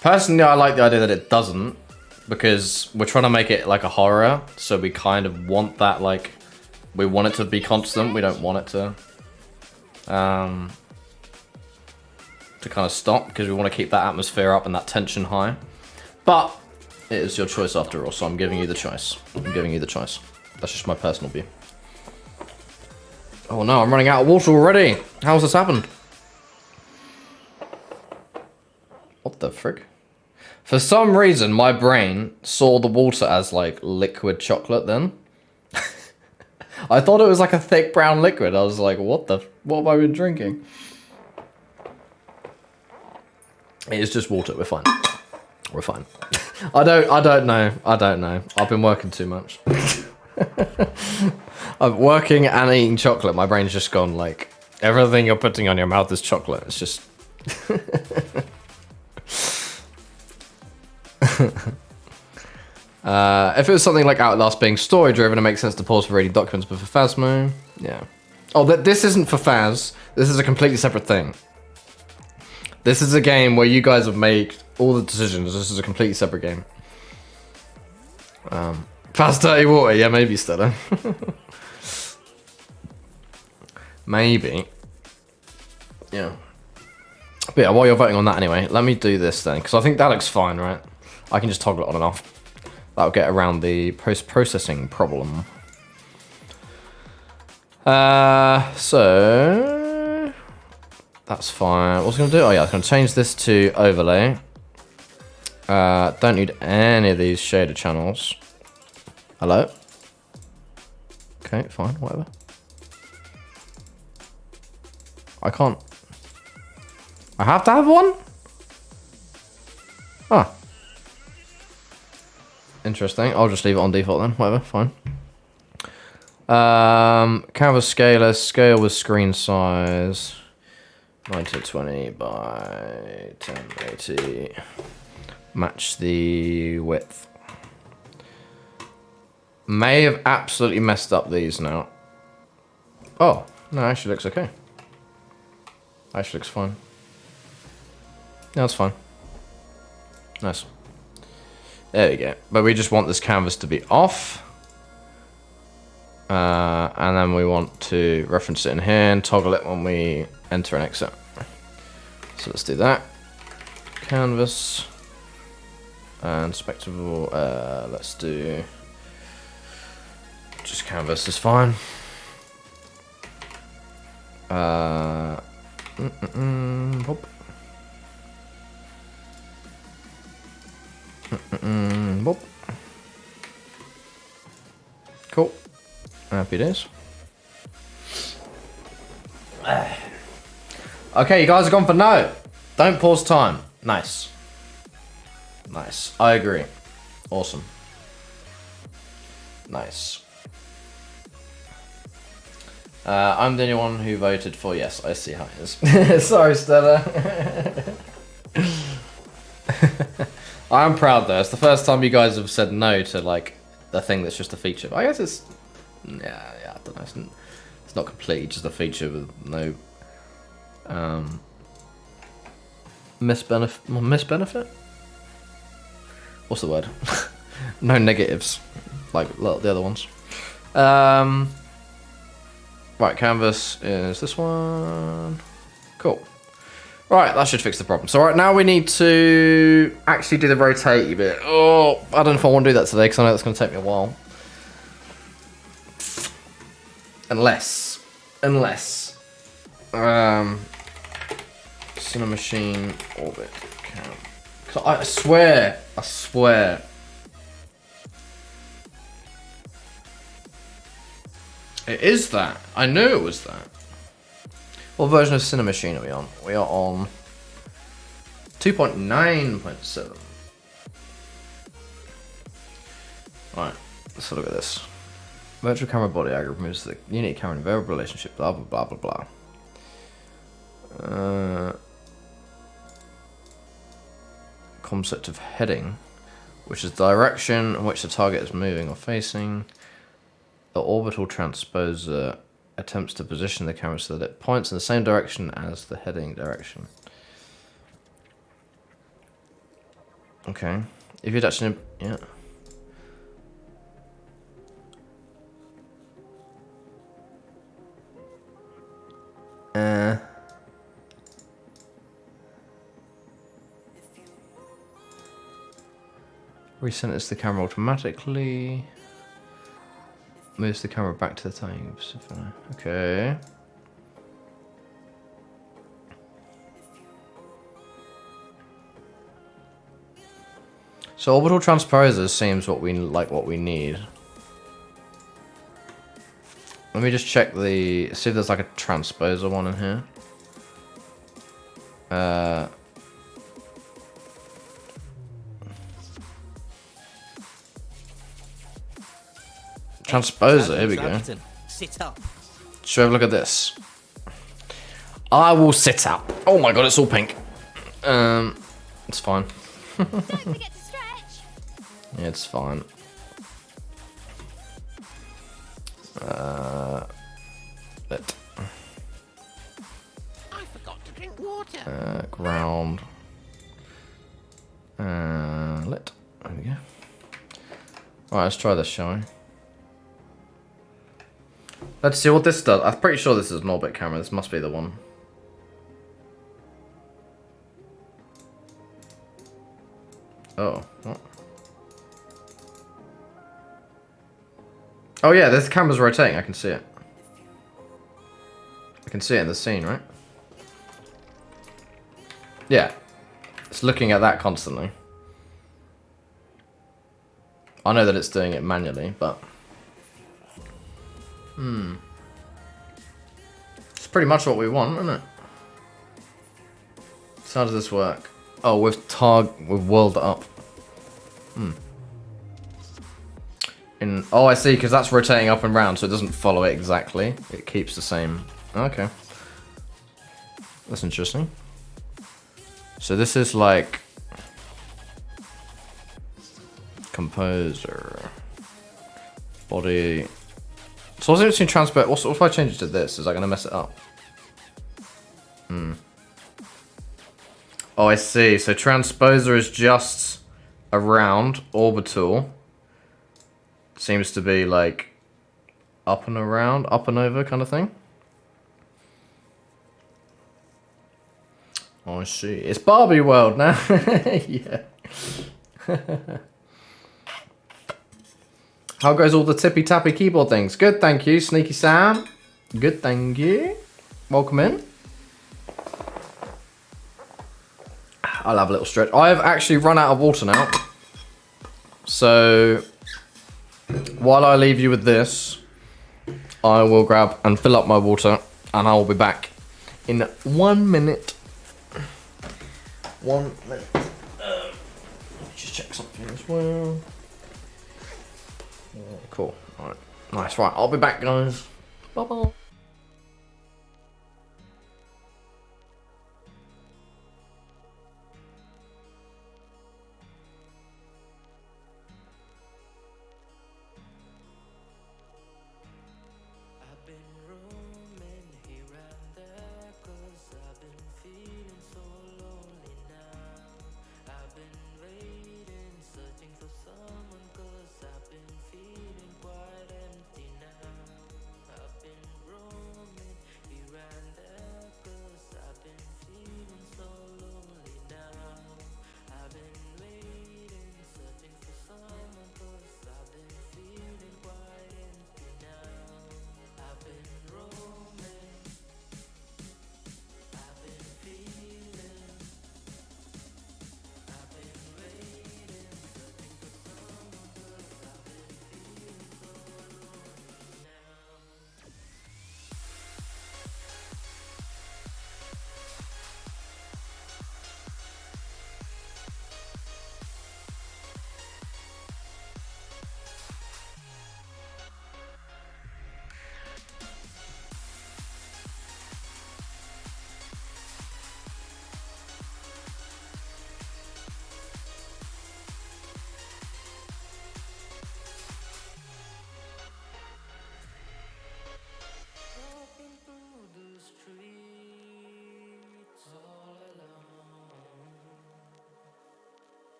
Personally, I like the idea that it doesn't, because we're trying to make it like a horror, so we kind of want that, like, we want it to be constant, we don't want it to kind of stop, because we want to keep that atmosphere up and that tension high. But it is your choice after all, so I'm giving you the choice. I'm giving you the choice. That's just my personal view. Oh no, I'm running out of water already. How's this happened? What the frick? For some reason, my brain saw the water as like liquid chocolate then. I thought it was like a thick brown liquid. I was like, what have I been drinking? It is just water, we're fine. We're fine. I don't know. I've been working too much. I'm working and eating chocolate. My brain's just gone like, everything you're putting on your mouth is chocolate. It's just... if it was something like Outlast being story driven, it makes sense to pause for reading documents, but for Phasmo, yeah. Oh, this isn't for Phas. This is a completely separate thing. This is a game where you guys have made all the decisions. This is a completely separate game. Fast dirty water, yeah, maybe Stella. Maybe. Yeah. But yeah, while you're voting on that anyway, let me do this then, because I think that looks fine, right? I can just toggle it on and off. That'll get around the post-processing problem. So... That's fine. What was I going to do? Oh yeah, I was going to change this to overlay. Don't need any of these shader channels. Hello? Okay, fine, whatever. I can't... I have to have one? Ah. Interesting. I'll just leave it on default then. Whatever, fine. Canvas scaler, scale with screen size. 1920 by 1080. Match the width. May have absolutely messed up these now. Oh, no, actually looks okay. Actually looks fine. Yeah, that's fine. Nice. There we go. But we just want this canvas to be off. And then we want to reference it in here and toggle it when we enter and exit. So let's do that. Canvas. And spectacle. Let's do... Just canvas is fine. Pop. Pop. Cool. Happy days. Okay, you guys are gone for no. Don't pause time. Nice. Nice. I agree. Awesome. Nice. I'm the only one who voted for yes. I see how it is. Sorry, Stella. I'm proud though. It's the first time you guys have said no to like the thing that's just a feature. I guess it's Yeah, I don't know. It's not completely just a feature with no misbenefit. What's the word? No negatives, like the other ones. Right, canvas is this one. Cool. Right, that should fix the problem. So right now we need to actually do the rotate bit. Oh, I don't know if I want to do that today because I know that's going to take me a while. Unless, Cinemachine orbit cam. 'Cause I swear. It is that. I knew it was that. What version of Cinemachine are we on? We are on 2.9.7. Right, let's have a look at this. Virtual camera body aggregate removes the unique camera and variable relationship, blah blah blah blah blah. Concept of heading, which is the direction in which the target is moving or facing. The orbital transposer attempts to position the camera so that it points in the same direction as the heading direction. Okay. If you'd actually... yeah. Recenters the camera automatically. Moves the camera back to the time. Okay. So orbital transposer seems what we need. Let me just check see if there's like a transposer one in here. Transposer, here we go. Sit up. Should we have a look at this? I will sit up. Oh my god, it's all pink. It's fine. Don't forget to stretch. Yeah, it's fine. Lit. I forgot to drink water. Ground. Lit. There we go. Alright, let's try this, shall we? Let's see what this does. I'm pretty sure this is an orbit camera. This must be the one. Oh, what? Oh yeah, this camera's rotating. I can see it. I can see it in the scene, right? Yeah. It's looking at that constantly. I know that it's doing it manually, but... It's pretty much what we want, isn't it? So how does this work? Oh, we've whirled it up. Oh, I see, because that's rotating up and round, so it doesn't follow it exactly. It keeps the same. Okay. That's interesting. So this is like... Composer. Body... So what's it between transport? What if I change it to this? Is that going to mess it up? Oh, I see. So transposer is just around. Orbital seems to be like up and around, up and over kind of thing. Oh, I see. It's Barbie world now. Yeah. How goes all the tippy tappy keyboard things? Good, thank you, Sneaky Sam. Good, thank you. Welcome in. I'll have a little stretch. I've actually run out of water now. So, while I leave you with this, I will grab and fill up my water, and I will be back in 1 minute. 1 minute. Let me just check something as well. Cool. Alright. Nice. Right. I'll be back, guys. Bye-bye.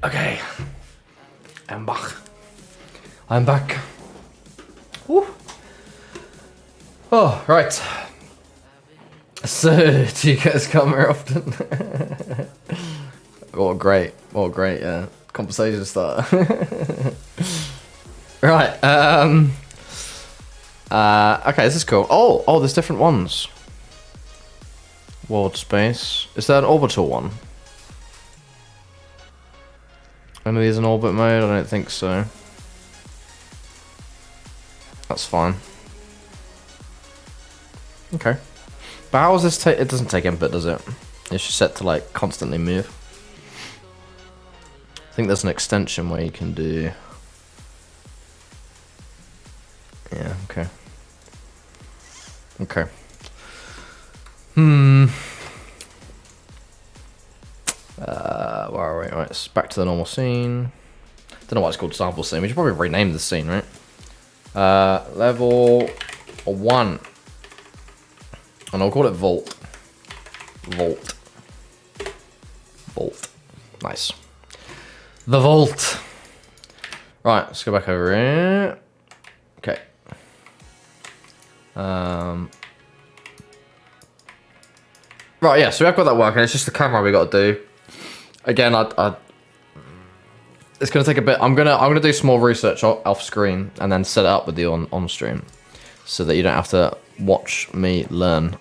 Okay. I'm back. I'm back. Woo. Oh, right. So, do you guys come here often? What a great, conversation starter. Right, okay, this is cool. Oh, there's different ones. World space. Is that an orbital one? Any of these in orbit mode? I don't think so. That's fine. Okay. But how is this take? It doesn't take input, does it? It's just set to like constantly move. I think there's an extension where you can do. Yeah. Okay. Okay. Where are we? Right, it's back to the normal scene. Don't know why it's called sample scene. We should probably rename the scene, right? Level 1. And I'll call it Vault. Vault. Vault. Nice. The Vault. Right, let's go back over here. Okay. Right, yeah, so we've got that working. It's just the camera we got to do. Again, it's gonna take a bit. I'm gonna do small research off screen and then set it up with you on stream, so that you don't have to watch me learn.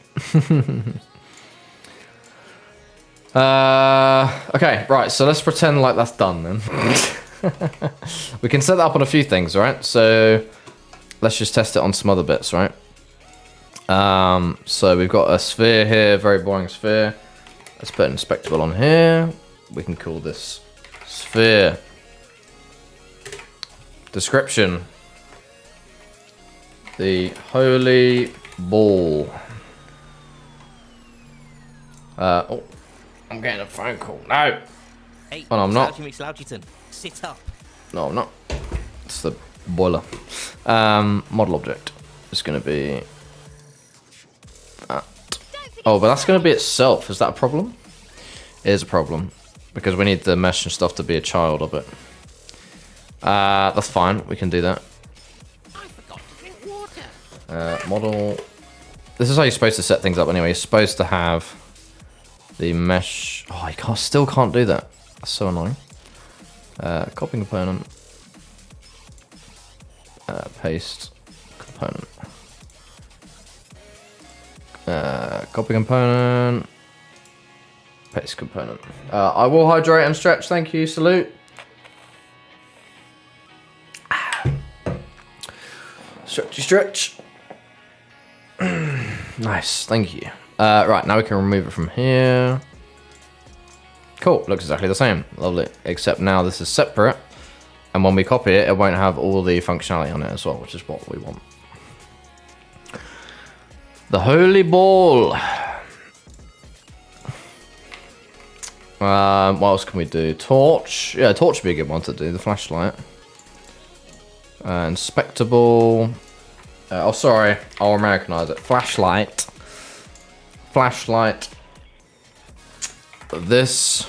Okay, right. So let's pretend like that's done then. We can set that up on a few things, right? So let's just test it on some other bits, right? So we've got a sphere here, very boring sphere. Let's put inspectable on here. We can call this sphere. Description. The Holy Ball. Oh, I'm getting a phone call. No. Hey, Oh, no, I'm not. Slouchyton, sit up. No, I'm not. It's the boiler. Model object. It's going to be that. Oh, but that's going to be itself. Is that a problem? It is a problem. Because we need the mesh and stuff to be a child of it. That's fine. We can do that. I forgot to drink water. Model. This is how you're supposed to set things up anyway. You're supposed to have the mesh. Oh, I still can't do that. That's so annoying. Copy component. Paste component. Copy component. Paste component. I will hydrate and stretch. Thank you. Salute. Stretchy stretch. Nice. Thank you. Right, now we can remove it from here. Cool. Looks exactly the same. Lovely. Except now this is separate. And when we copy it, it won't have all the functionality on it as well, which is what we want. The Holy Ball. What else can we do? Torch. Yeah, torch would be a good one to do. The flashlight. Inspectable. Oh, sorry. I'll Americanize it. Flashlight. Flashlight. This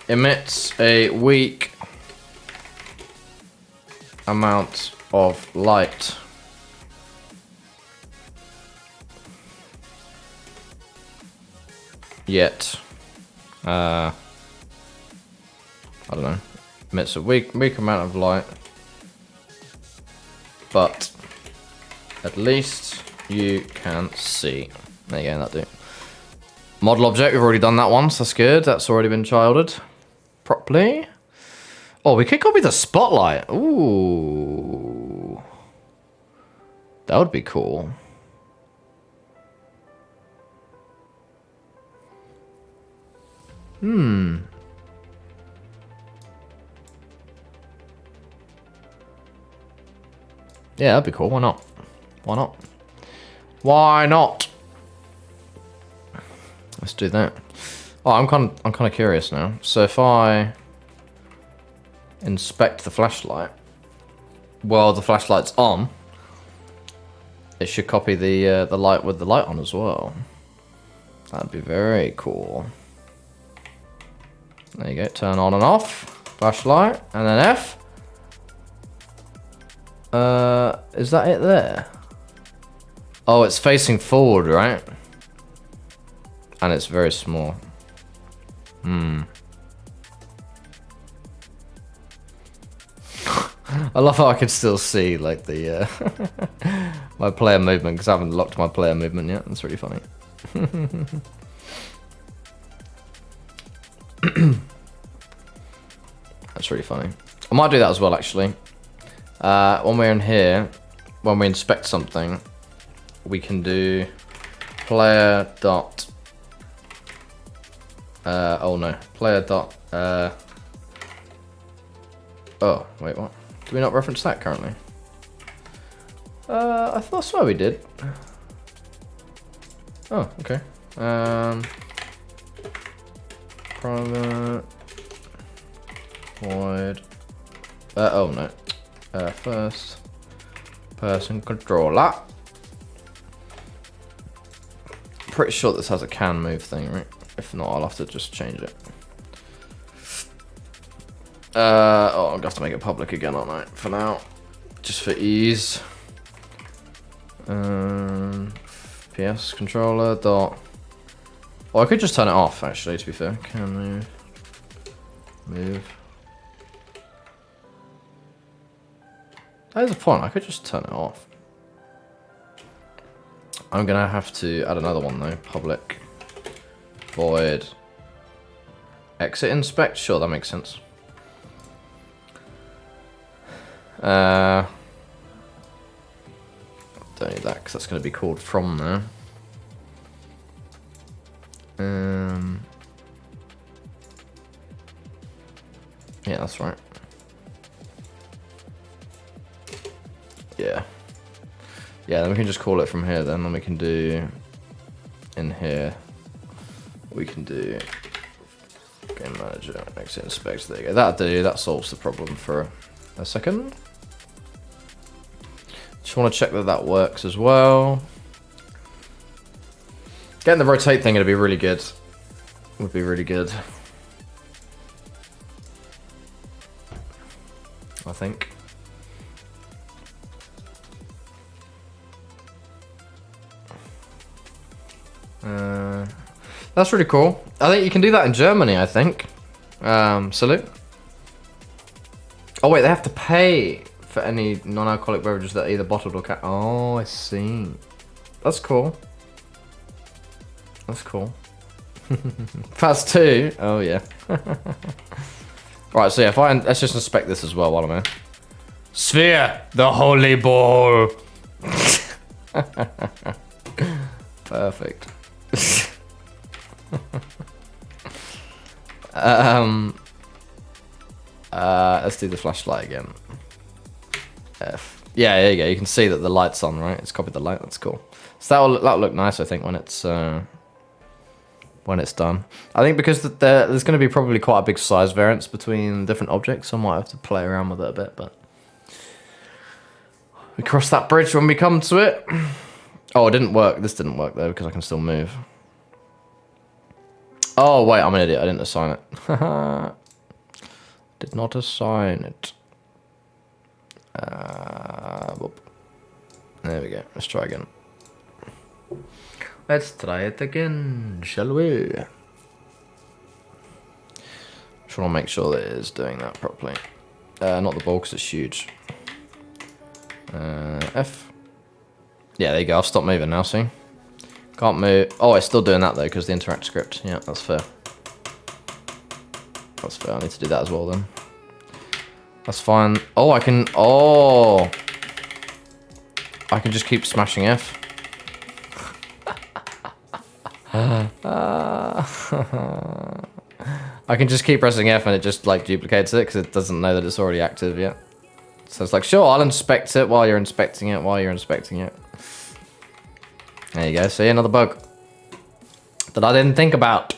emits a weak amount of light. Yet, I don't know. Emits a weak amount of light, but at least you can see. There you go, that'll do. Model object, we've already done that once. That's good. That's already been childed properly. Oh, we could copy the spotlight. Ooh. That would be cool. Yeah, that'd be cool. Why not? Why not? Why not? Let's do that. Oh, I'm kind of curious now. So if I inspect the flashlight while the flashlight's on, it should copy the light with the light on as well. That'd be very cool. There you go. Turn on and off. Flashlight. And then F. Is that it there? Oh, it's facing forward, right? And it's very small. I love how I can still see like the my player movement because I haven't locked my player movement yet. That's really funny. That's really funny. I might do that as well actually. When we're in here, when we inspect something, we can do player dot. Oh no, player dot. Oh wait, what? Do we not reference that currently? I thought so we did. Oh, okay. Private void. Oh no. First person controller. Pretty sure this has a can move thing, right? If not, I'll have to just change it. Oh, I'm gonna have to make it public again, aren't I? For now, just for ease. PS controller dot. Well, I could just turn it off actually. To be fair, can move. There's a point. I could just turn it off. I'm gonna have to add another one though. Public void exit inspect. Sure, that makes sense. Don't need that because that's going to be called from there. Yeah, that's right. Yeah. Yeah, then we can just call it from here then, and we can do in here. We can do game manager exit inspect. There you go. That'll do. That solves the problem for a second. Just want to check that that works as well. Getting the rotate thing would be really good. Would be really good. I think. That's really cool. I think you can do that in Germany, I think. Salute. Oh wait, they have to pay for any non-alcoholic beverages that are either bottled or Oh, I see. That's cool. That's cool. Fast 2. Oh yeah. Right, so yeah, let's just inspect this as well while I'm here. Sphere, the holy ball. Perfect. Let's do the flashlight again. F. Yeah, there you go. You can see that the light's on, right? It's copied the light. That's cool. So that'll look nice, I think, when it's done. I think because there's going to be probably quite a big size variance between different objects, so I might have to play around with it a bit, but we cross that bridge when we come to it. Oh, it didn't work. This didn't work though because I can still move. Oh wait, I'm an idiot. I didn't assign it. Did not assign it. Whoop. There we go. Let's try again. Let's try it again, shall we? Just want to make sure that it is doing that properly. Not the ball because it's huge. F. Yeah, there you go. I'll stop moving now, see? Can't move. Oh, it's still doing that though because the interact script. Yeah, that's fair. That's fair. I need to do that as well then. That's fine. Oh, I can... Oh! I can just keep smashing F. I can just keep pressing F and it just like duplicates it because it doesn't know that it's already active yet. So it's like, sure, I'll inspect it while you're inspecting it, while you're inspecting it. There you go, see, another bug that I didn't think about.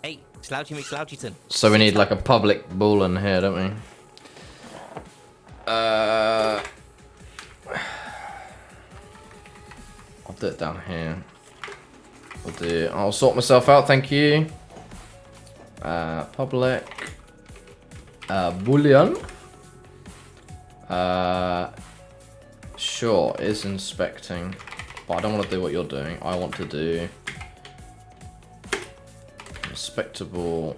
Hey, Slouchy McSlouchyton. So we need like a public boolean here, don't we? I'll do it down here. I'll sort myself out, thank you. Public boolean. Sure, is inspecting, but I don't want to do what you're doing. I want to do inspectable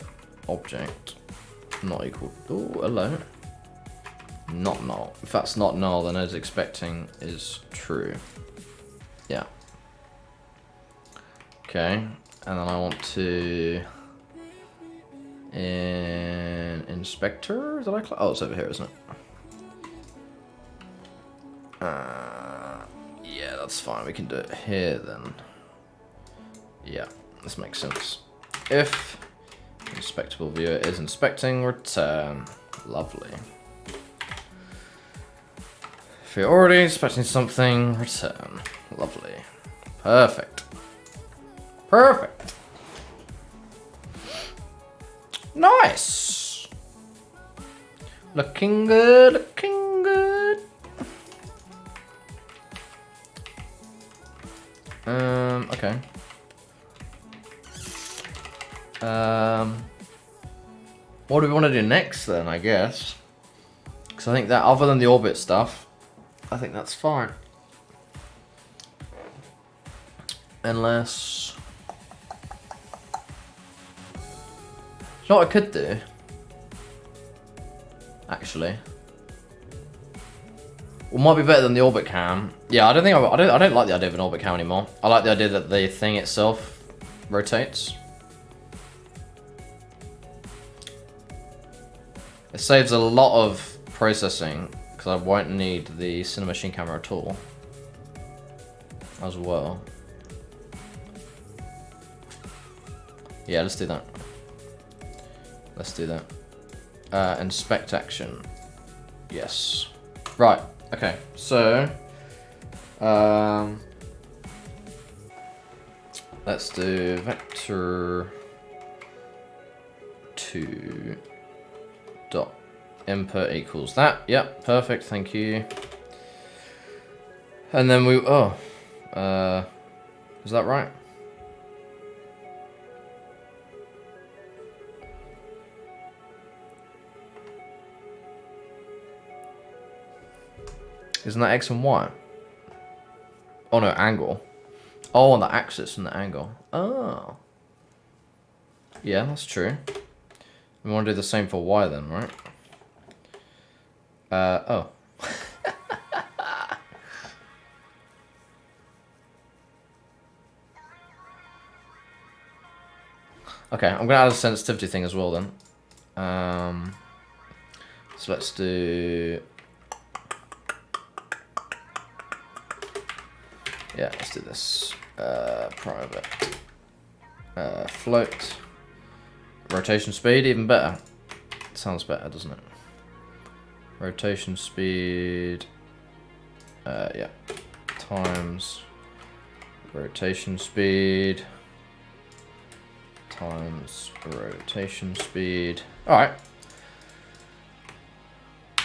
object not equal. Oh, hello. Not null. If that's not null, then is expecting is true. Yeah. Okay, and then I want to in inspector. Did I? Oh, it's over here, isn't it? Yeah, that's fine. We can do it here then. Yeah, this makes sense. If inspectable viewer is inspecting, return. Lovely. If you're already inspecting something, return. Lovely. Perfect. Perfect. Nice. Looking good, looking good. Okay. What do we want to do next then, I guess? Because I think that other than the orbit stuff, I think that's fine. Unless... You know what I could do? Actually. Well, might be better than the orbit cam. Yeah, I don't like the idea of an orbit cam anymore. I like the idea that the thing itself rotates. It saves a lot of processing because I won't need the Cinemachine camera at all. As well. Yeah, let's do that. Let's do that. Inspect action. Yes. Right. Okay. So, let's do vector 2 dot input equals that. Yep. Perfect. Thank you. And then we. Oh. Is that right? Isn't that X and Y? Oh no, angle. Oh, on the axis and the angle. Oh. Yeah, that's true. We want to do the same for Y then, right? Oh. Okay, I'm gonna add a sensitivity thing as well then. So let's do... Yeah, let's do this. Private. Float. Rotation speed, even better. Sounds better, doesn't it? Rotation speed. Yeah. Times. Rotation speed. Times rotation speed. Alright.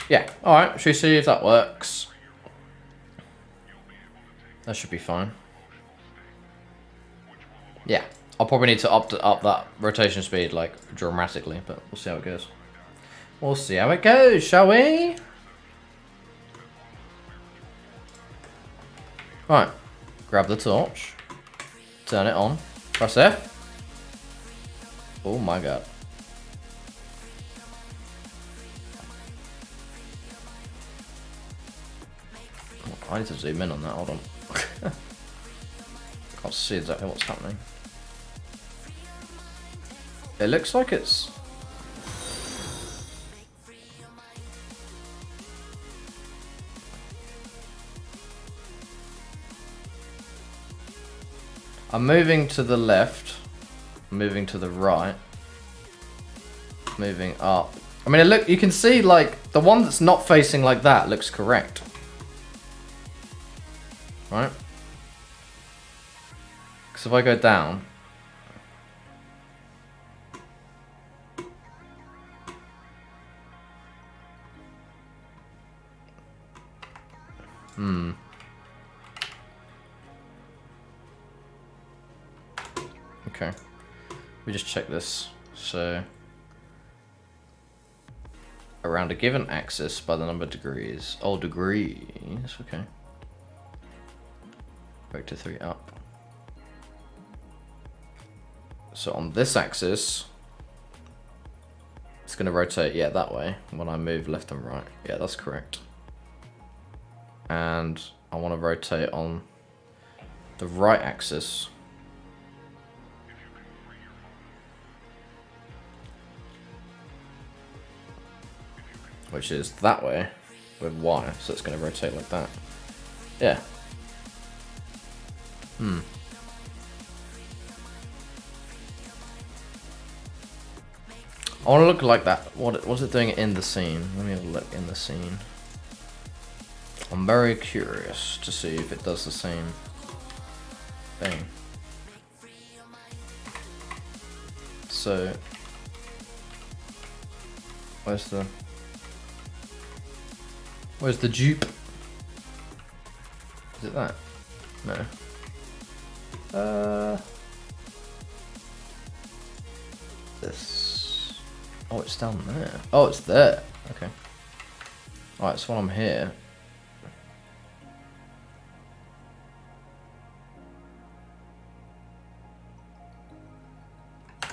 Yeah, alright. Should we see if that works? That should be fine. Yeah, I'll probably need to up that rotation speed like dramatically, but we'll see how it goes. We'll see how it goes, shall we? Right, grab the torch, turn it on, press F. Oh my god. I need to zoom in on that, hold on. Can't see exactly what's happening. It looks like it's I'm moving to the left, moving to the right, moving up. I mean, look, you can see like the one that's not facing like that looks correct, right? Because if I go down, okay. We just check this. So, around a given axis by the number of degrees. Oh, degrees. Okay. Vector 3 up. So on this axis, it's going to rotate, yeah, that way when I move left and right. Yeah, that's correct. And I want to rotate on the right axis. Which is that way with Y, so it's going to rotate like that. Yeah. I want to look like that. What was it doing in the scene? Let me have a look in the scene. I'm very curious to see if it does the same thing. So, where's the dupe? Is it that? No. This. Oh, it's down there. Oh, it's there. Okay. Alright, so when I'm here.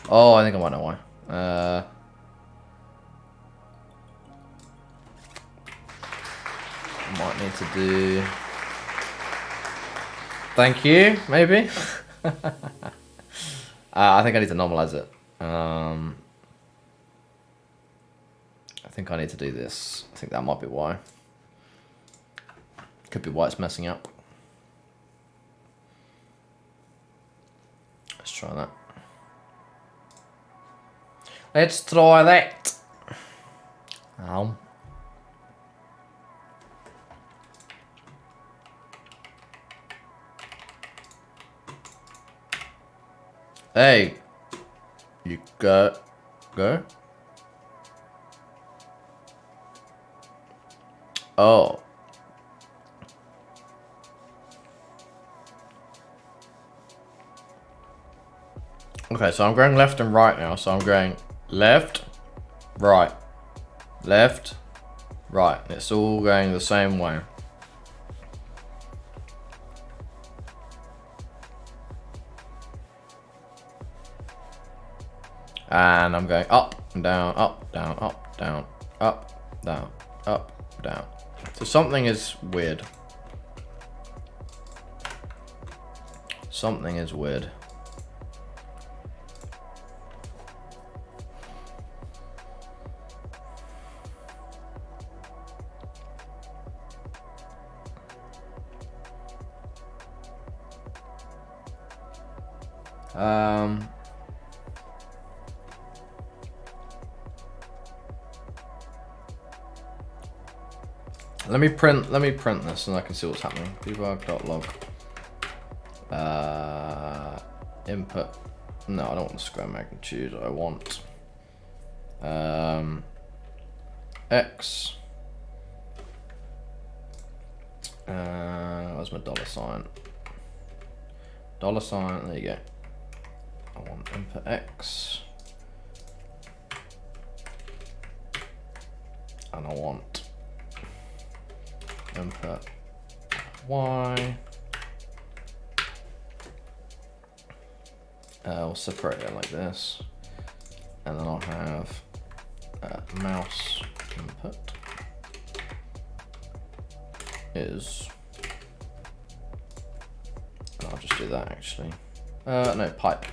Oh, I think I might know why. Might need to do... Thank you, maybe? I think I need to normalize it. I think I need to do this. I think that might be why. Could be why it's messing up. Let's try that. Let's try that. Ow. Hey, you go. Oh. Okay, so I'm going left and right now. So I'm going left, right, left, right. It's all going the same way. And I'm going up and down, up, down, up, down, up, down, up, down. So something is weird. Something is weird. Let me print this and I can see what's happening. Debug.log. Input. No, I don't want the square magnitude. I want X. Where's my $sign? $sign, there you go. I want input X. And I want input Y. We'll separate it like this. And then I'll have mouse input is, and I'll just do that actually. No, pipe.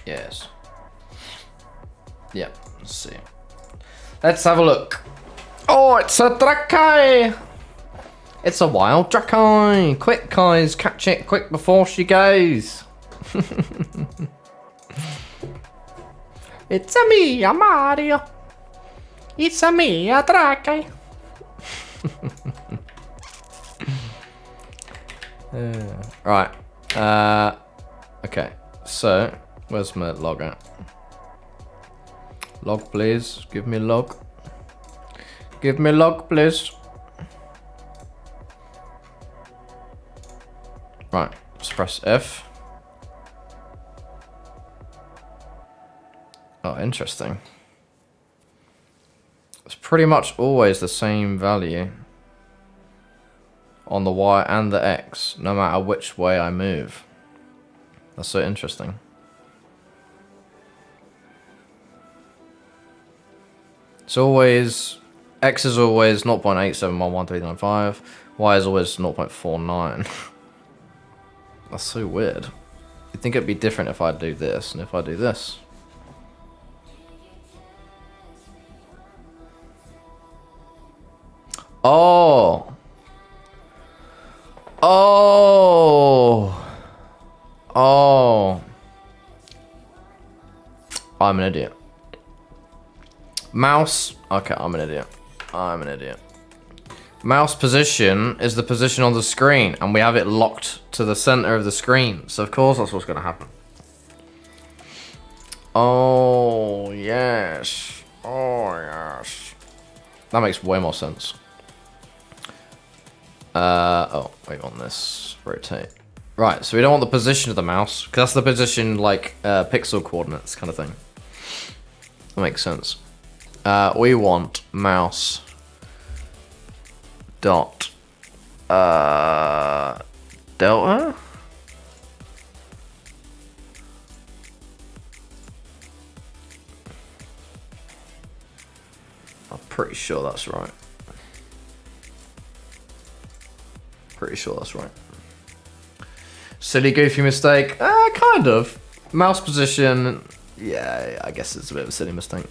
Yes. Yeah, let's see. Let's have a look. Oh, it's a Drakai! It's a wild Drakai! Quick, guys, catch it quick before she goes! It's a me, a Mario! It's a me, a Drakai! Right. Okay. So, where's my log at? Log, please. Give me log. Give me log, please. Right. Let's press F. Oh, interesting. It's pretty much always the same value on the Y and the X, no matter which way I move. That's so interesting. It's always, X is always 0.8711395, Y is always 0.49. That's so weird. You'd think it'd be different if I do this and if I do this. Oh! Oh! Oh! I'm an idiot. Mouse. Okay, I'm an idiot. I'm an idiot. Mouse position is the position on the screen, and we have it locked to the center of the screen. So, of course, that's what's going to happen. Oh, yes. Oh, yes. That makes way more sense. Oh, wait on this. Rotate. Right, so we don't want the position of the mouse, because that's the position, like, pixel coordinates kind of thing. That makes sense. We want mouse dot delta. I'm pretty sure that's right. Pretty sure that's right. Silly goofy mistake. Kind of. Mouse position. Yeah, I guess it's a bit of a silly mistake.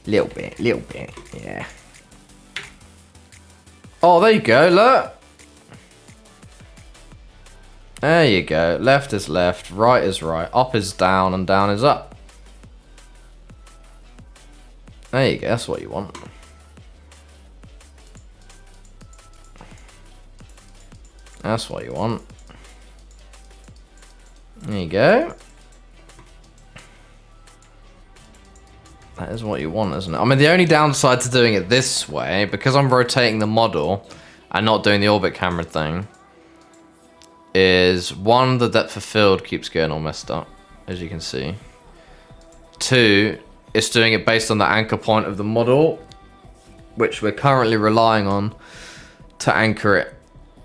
Little bit, yeah. Oh, there you go, look. There you go. Left is left, right is right, up is down, and down is up. There you go, that's what you want. That's what you want. There you go. That is what you want, isn't it? I mean, the only downside to doing it this way, because I'm rotating the model and not doing the orbit camera thing, is one, the depth of field keeps getting all messed up, as you can see. Two, it's doing it based on the anchor point of the model, which we're currently relying on to anchor it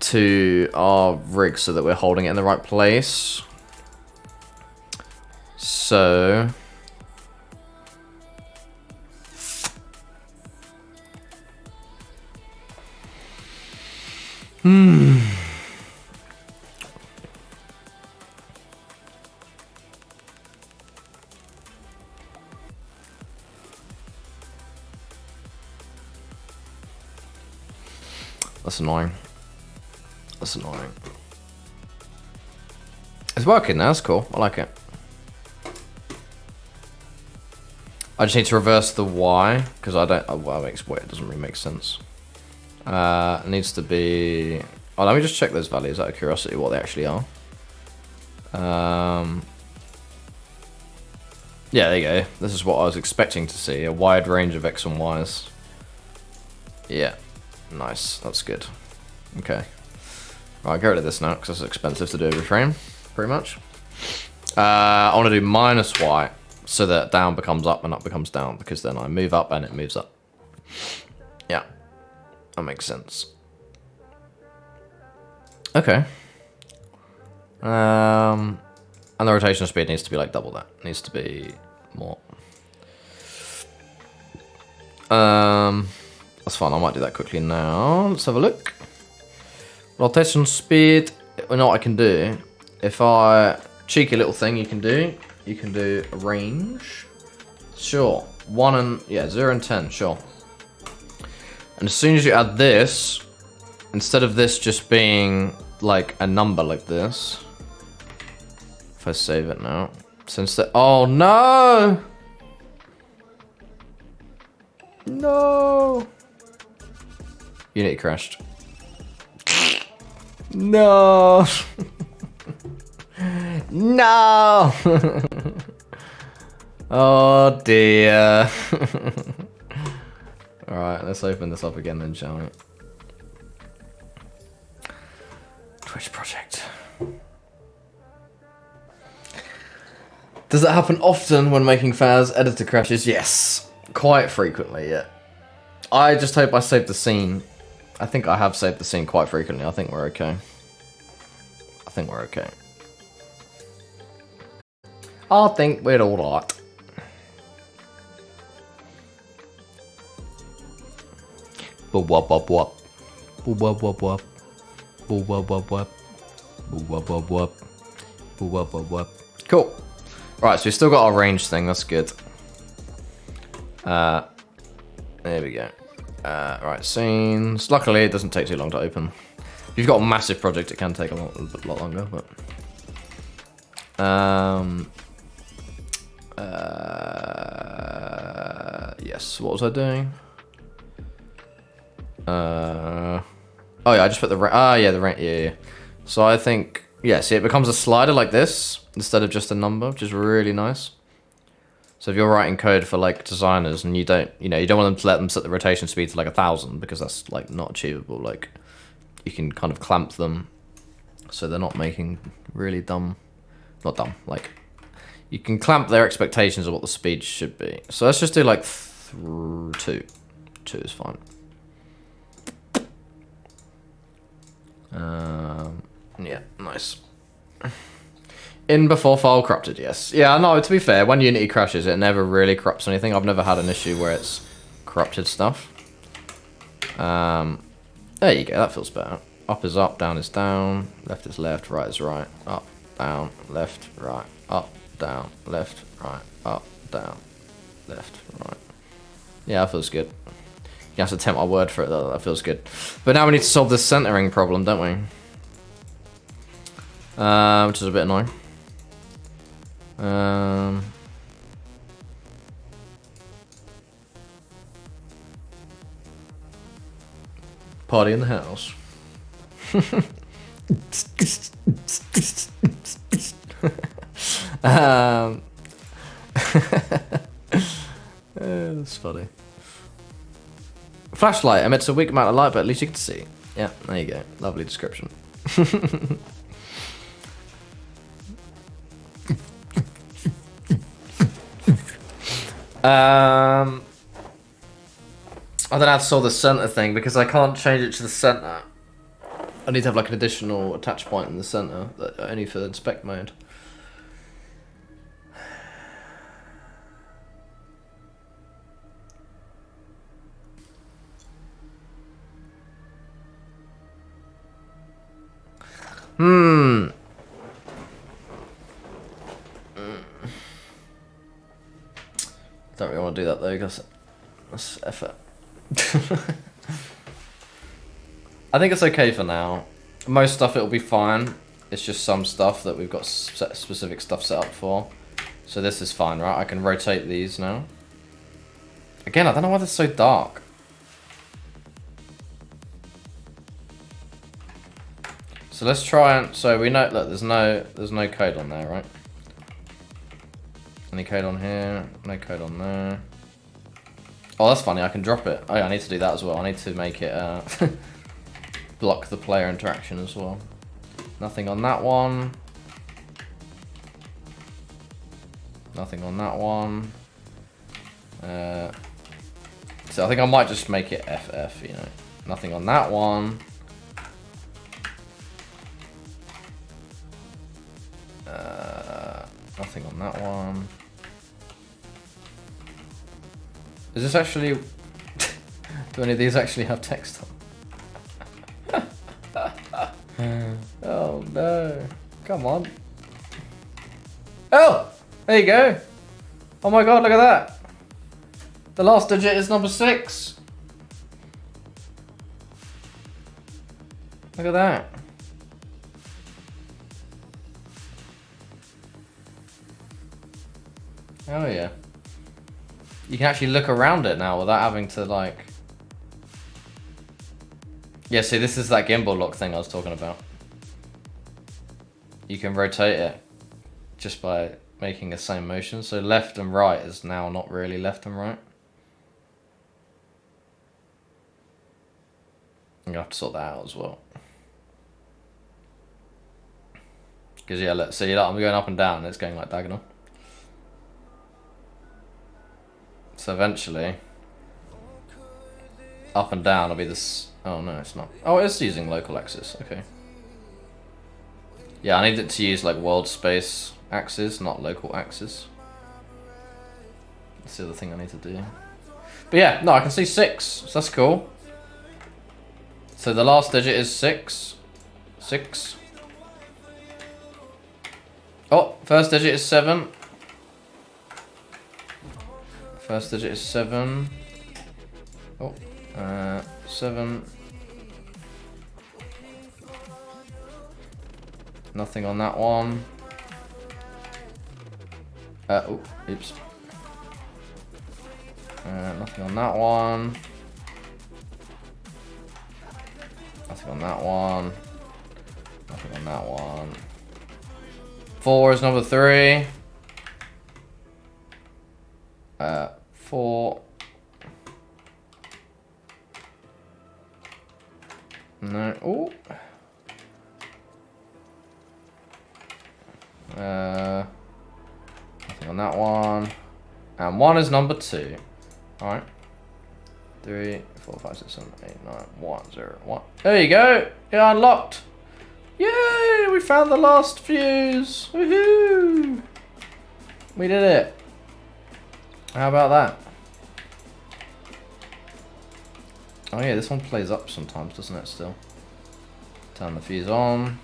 to our rig so that we're holding it in the right place. So that's annoying. That's annoying. It's working now, that's cool. I like it. I just need to reverse the Y, because I don't... well, it doesn't really make sense. It needs to be... Oh, let me just check those values out of curiosity, what they actually are. Yeah, there you go. This is what I was expecting to see. A wide range of X and Ys. Yeah. Nice. That's good. Okay. Right, get rid of this now, because it's expensive to do every frame, pretty much. I want to do minus Y, so that down becomes up and up becomes down, because then I move up and it moves up. Yeah. That makes sense. Okay. And the rotation speed needs to be like double that. It needs to be more. That's fine, I might do that quickly now. Let's have a look. Rotation speed, you know what I can do? If I, cheeky little thing you can do a range. Sure, 0 and 10, sure. And as soon as you add this, instead of this just being like a number like this, if I save it now, since the, oh no! No! Unity crashed. No! No! Oh dear. Alright, let's open this up again then, shall we? Twitch project. Does that happen often when making FAS editor crashes? Yes. Quite frequently, yeah. I just hope I saved the scene. I think I have saved the scene quite frequently. I think we're okay. I think we're okay. I think we're alright. Boop wop wop wop. Boop wop wop wop. Boop wop wop wop. Boop wop wop wop. Boop wop wop wop. Cool. Right, so we've still got our range thing, that's good. There we go. Right, scenes. Luckily it doesn't take too long to open. If you've got a massive project it can take a lot longer, but yes, what was I doing? Oh yeah, I just put the yeah. So I think, yeah, see, it becomes a slider like this instead of just a number, which is really nice. So if you're writing code for like designers and you don't want them to let them set the rotation speed to like 1,000 because that's like not achievable. Like you can kind of clamp them so they're not making really not dumb, like you can clamp their expectations of what the speed should be. So let's just do like 2. 2 is fine. Yeah, nice. In before file corrupted, yes. Yeah, no, to be fair, when Unity crashes, it never really corrupts anything. I've never had an issue where it's corrupted stuff. There you go, that feels better. Up is up, down is down, left is left, right is right, up, down, left, right, up, down, left, right, up, down, left, right. Yeah, that feels good. You have to tempt my word for it though, that feels good. But now we need to solve this centering problem, don't we? Which is a bit annoying. Party in the house. That's funny. Flashlight emits a weak amount of light, but at least you can see. Yeah, there you go. Lovely description. I don't know how to solve the center thing because I can't change it to the center. I need to have like an additional attach point in the center, only for the inspect mode. Don't really want to do that though, because that's effort. I think it's okay for now. Most stuff it'll be fine. It's just some stuff that we've got specific stuff set up for. So this is fine, right? I can rotate these now. Again, I don't know why they're so dark. So let's try and, so we know, look, there's no code on there, right? Any code on here? No code on there. Oh, that's funny, I can drop it. Oh yeah, I need to do that as well. I need to make it block the player interaction as well. Nothing on that one. Nothing on that one. So I think I might just make it FF, you know. Nothing on that one. Nothing on that one. Is this actually... Do any of these actually have text on? Oh no. Come on. Oh! There you go. Oh my god, look at that. The last digit is number 6. Look at that. Oh yeah. You can actually look around it now without having to like... Yeah, see, this is that gimbal lock thing I was talking about. You can rotate it just by making the same motion. So left and right is now not really left and right. I'm gonna have to sort that out as well. Because yeah, look, see, I'm going up and down and it's going like diagonal. So eventually, up and down will be this. Oh no, it's not. Oh, it's using local axis. Okay. Yeah, I need it to use like world space axis, not local axis. That's the other thing I need to do. But yeah, no, I can see 6. So that's cool. So the last digit is 6. 6. Oh, first digit is 7. First digit is 7. Oh, 7. Nothing on that one. Oh, oops. Nothing on that one. Nothing on that one. Nothing on that one. 4 is number 3. 4. No. Oh. Nothing on that one. And 1 is number 2. Alright. 3, 4, 5, 6, 7, 8, 9, 1, 0, 1. There you go! Yeah, unlocked! Yay! We found the last fuse! Woohoo! We did it! How about that? Oh yeah, this one plays up sometimes, doesn't it, still? Turn the fuse on.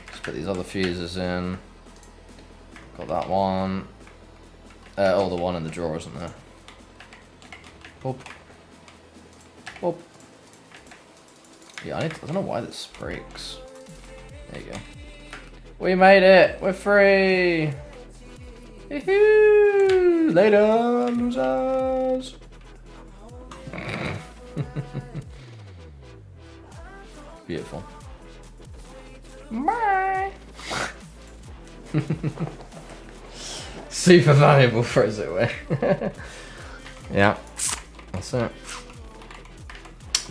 Let's put these other fuses in. Got that one. Oh, the one in the drawer isn't there. Boop. Boop. Yeah, I don't know why this breaks. There you go. We made it! We're free! Woohoo! Later, losers! Beautiful. Bye! Super valuable, throws it away. Yeah, that's it.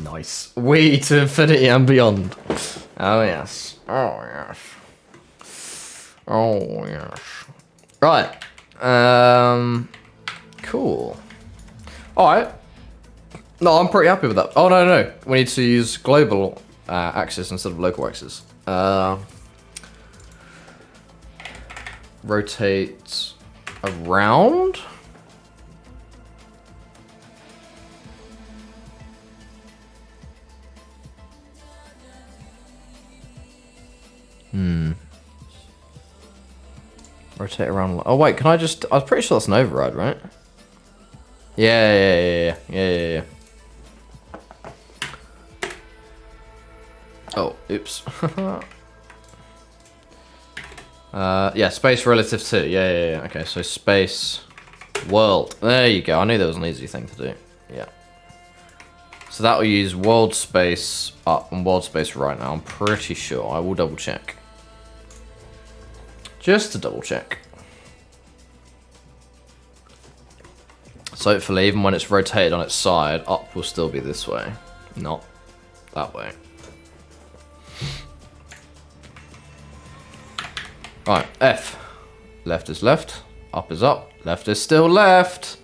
Nice. We to infinity and beyond. Oh yes. Oh yes. Oh yes. Right. Cool. Alright. No, I'm pretty happy with that. Oh, no. We need to use global axis instead of local axis. Rotate around. Rotate around. Oh wait, can I just? I was pretty sure that's an override, right? Yeah. Oh, oops. Yeah, space relative to. Yeah. Okay, so space world. There you go. I knew there was an easy thing to do. Yeah. So that will use world space up and world space right now. I'm pretty sure. I will double check. Just to double check. So hopefully even when it's rotated on its side, up will still be this way. Not that way. Right, F. Left is left. Up is up. Left is still left.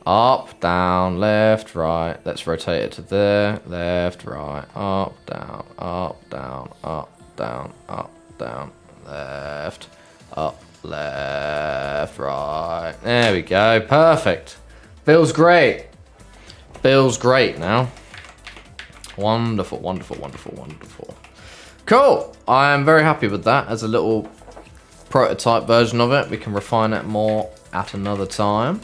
Up, down, left, right. Let's rotate it to there. Left, right, up, down, up, down, up, down, up, down, left. Up, left, right. There we go. Perfect. Feels great. Feels great now. Wonderful. Cool. I am very happy with that as a little prototype version of it. We can refine it more at another time.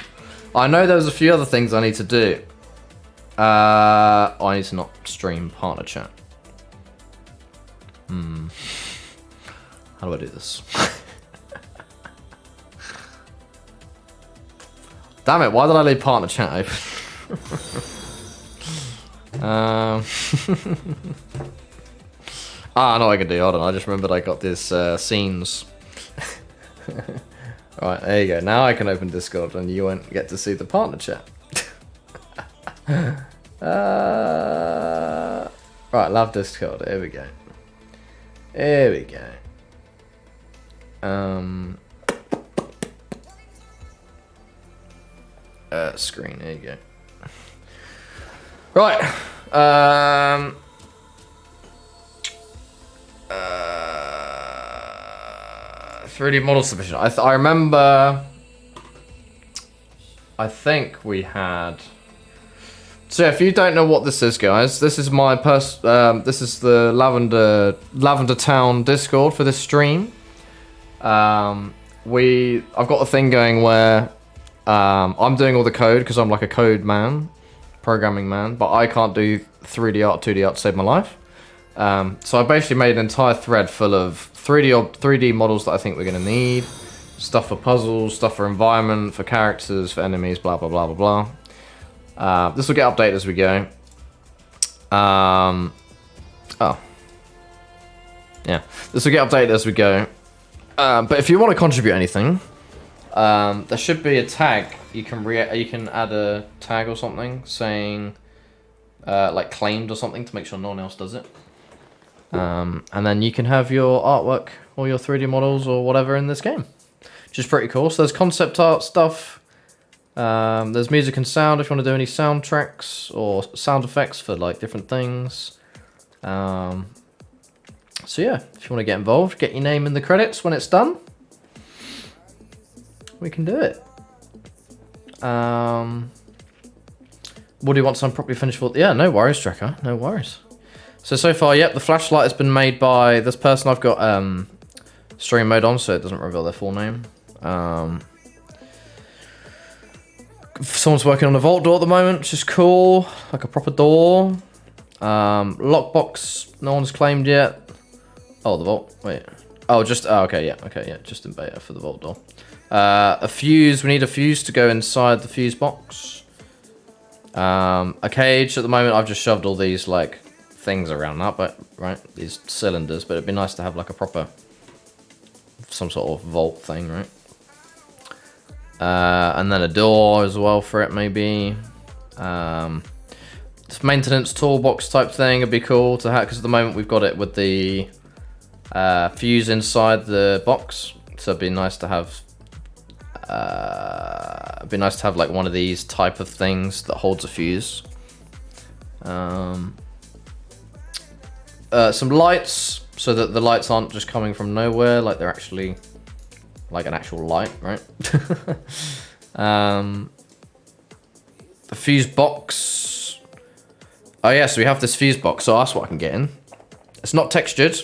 I know there's a few other things I need to do. I need to not stream partner chat. How do I do this? Damn it, why did I leave partner chat open? I know what I can do. Hold on, I just remembered I got this scenes. Alright, there you go. Now I can open Discord and you won't get to see the partner chat. Right, love Discord. Here we go. Here we go. Screen. There you go. Right. 3D model submission. I remember. I think we had. So if you don't know what this is, guys, this is my this is the Lavender Town Discord for this stream. I've got a thing going where I'm doing all the code because I'm like a code man, programming man, but I can't do 3D art, 2D art to save my life. So I basically made an entire thread full of 3D models that I think we're gonna need, stuff for puzzles, stuff for environment, for characters, for enemies, blah blah blah blah blah. This will get updated as we go. Oh. Yeah, this will get updated as we go. But if you want to contribute anything, there should be a tag. You can add a tag or something saying, like claimed or something to make sure no one else does it. And then you can have your artwork or your 3D models or whatever in this game, which is pretty cool. So there's concept art stuff. There's music and sound if you want to do any soundtracks or sound effects for like different things. So yeah, if you want to get involved, get your name in the credits when it's done. We can do it. What do you want some properly finished for? Yeah, no worries, Tracker. No worries. So far, yep, the flashlight has been made by this person. I've got stream mode on, so it doesn't reveal their full name. Someone's working on a vault door at the moment, which is cool. Like a proper door. Lockbox, no one's claimed yet. Oh, the vault. Wait. Oh, just. Oh, okay, yeah. Okay, yeah. Just in beta for the vault door. A fuse. We need a fuse to go inside the fuse box. A cage. At the moment, I've just shoved all these, like, things around that, but, right? These cylinders. But it'd be nice to have, like, a proper. Some sort of vault thing, right? And then a door as well for it, maybe. This maintenance toolbox type thing would be cool to have, because at the moment we've got it with the fuse inside the box. So it'd be nice to have. Like one of these type of things that holds a fuse. Some lights, so that the lights aren't just coming from nowhere, like they're actually. Like an actual light, right? The fuse box. Oh yeah, so we have this fuse box, so that's what I can get in. It's not textured,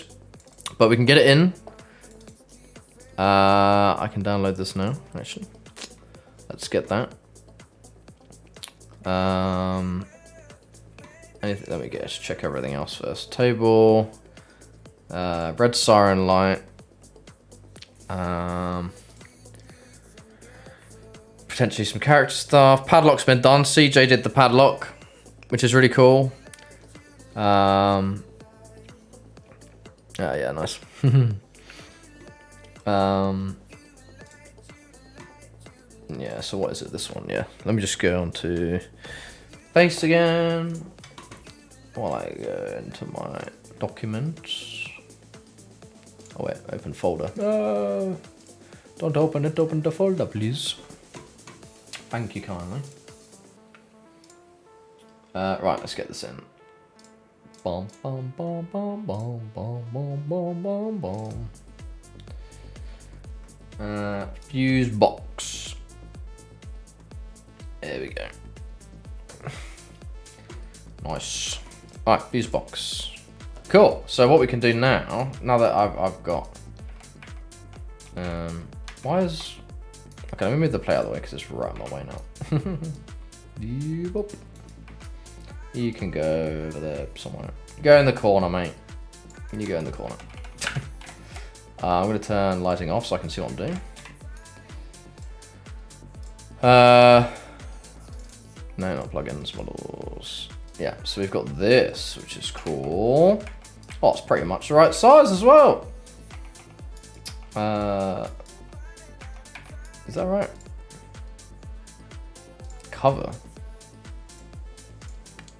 but we can get it in. I can download this now, actually. Let's get that. Let me let's check everything else first. Table. Red siren light. Potentially some character stuff. Padlock's been done. CJ did the padlock, which is really cool. Yeah, nice. Yeah, so what is it, this one? Yeah, let me just go on to face again while I go into my documents. Oh wait, open folder. No, don't open it, open the folder, please. Thank you kindly. Right, let's get this in. Bom, bom, bom, bom, bom, bom, bom, bom, bom, bom. Fuse box. There we go. Nice. Alright, fuse box. Cool. So what we can do now that I've got, why is, okay, let me move the plate out of the way because it's right in my way now. You can go over there somewhere. Go in the corner, mate. You go in the corner. I'm going to turn lighting off so I can see what I'm doing. No, not plugins, models. Yeah, so we've got this, which is cool. Oh, it's pretty much the right size as well. Is that right? Cover.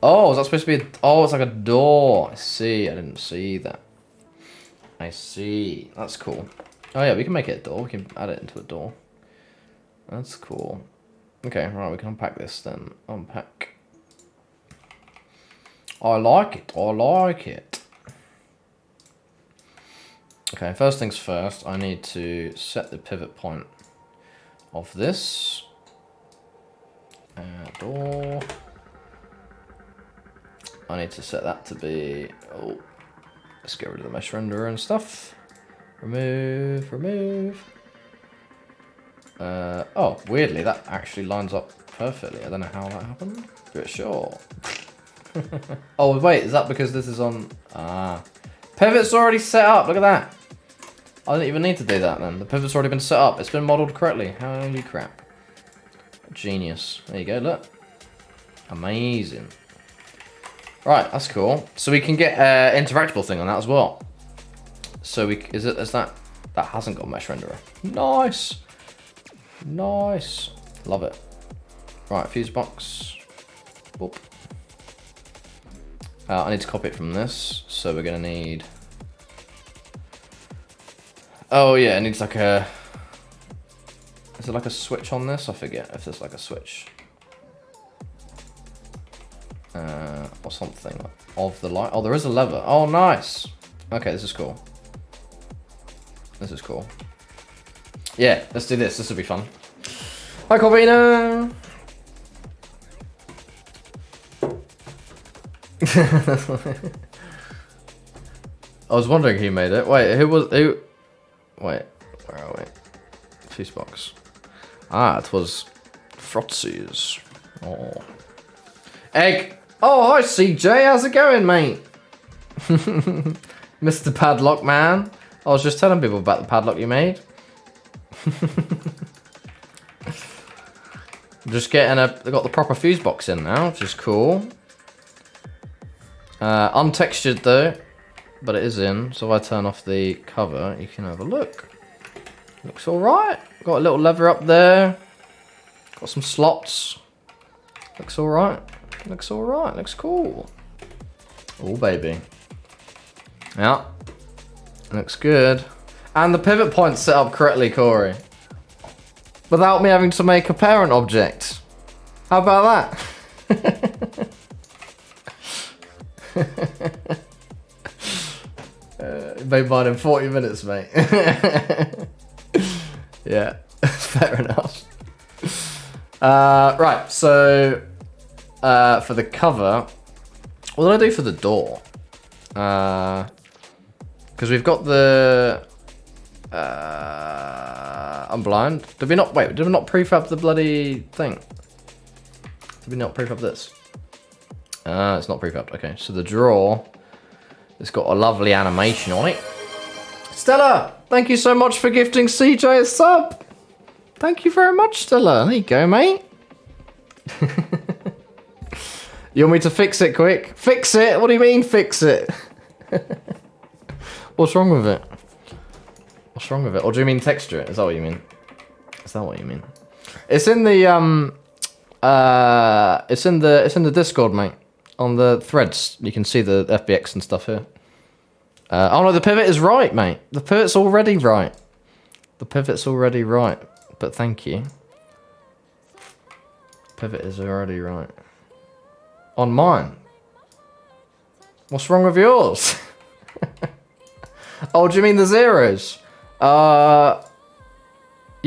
Oh, is that supposed to be oh, it's like a door. I see, I didn't see that. I see, that's cool. Oh yeah, we can make it a door, we can add it into a door. That's cool. Okay, right, we can unpack this then. Unpack. I like it, I like it. Okay, first things first, I need to set the pivot point of this. Door. I need to set that to be, oh, let's get rid of the mesh renderer and stuff. Remove, remove. Oh, weirdly, that actually lines up perfectly. I don't know how that happened, but sure. Oh, wait, is that because this is on... Ah. Pivot's already set up, look at that. I didn't even need to do that then. The pivot's already been set up. It's been modeled correctly. Holy crap. Genius. There you go, look. Amazing. Right, that's cool. So we can get interactable thing on that as well. So is that hasn't got mesh renderer. Nice. Nice. Love it. Right, fuse box. Boop. I need to copy it from this, so we're gonna need... Oh yeah, it needs like a... Is there like a switch on this? I forget if there's like a switch. Or something of the light. Oh, there is a lever. Oh, nice. Okay, this is cool. This is cool. Yeah, let's do this. This will be fun. Hi, Corvina. I was wondering who made it. Wait, who? Wait, where are we? Fuse box. Ah, it was Frotzies. Oh. Egg. Oh, hi, CJ. How's it going, mate? Mr. Padlock Man. I was just telling people about the padlock you made. Just getting they got the proper fuse box in now, which is cool. Untextured though, but it is in. So if I turn off the cover, you can have a look. Looks all right. Got a little lever up there. Got some slots. Looks all right. Looks all right. Looks cool. Oh baby. Yeah. Looks good. And the pivot point's set up correctly, Corey. Without me having to make a parent object. How about that? Made mine in 40 minutes, mate. Yeah, fair enough. Right, so for the cover, what did I do for the door? Because we've got the... I'm blind. Did we not... Wait, did we not prefab the bloody thing? Did we not prefab this? It's not prefabbed. Okay, so the drawer... It's got a lovely animation on it. Stella! Thank you so much for gifting CJ a sub! Thank you very much, Stella. There you go, mate. You want me to fix it quick? Fix it? What do you mean, fix it? What's wrong with it? What's wrong with it? Or do you mean texture it? Is that what you mean? Is that what you mean? It's in the it's in the Discord, mate. On the threads, you can see the FBX and stuff here. Oh no, the pivot is right, mate. The pivot's already right. The pivot's already right. But thank you. Pivot is already right. On mine. What's wrong with yours? Oh, do you mean the zeros? You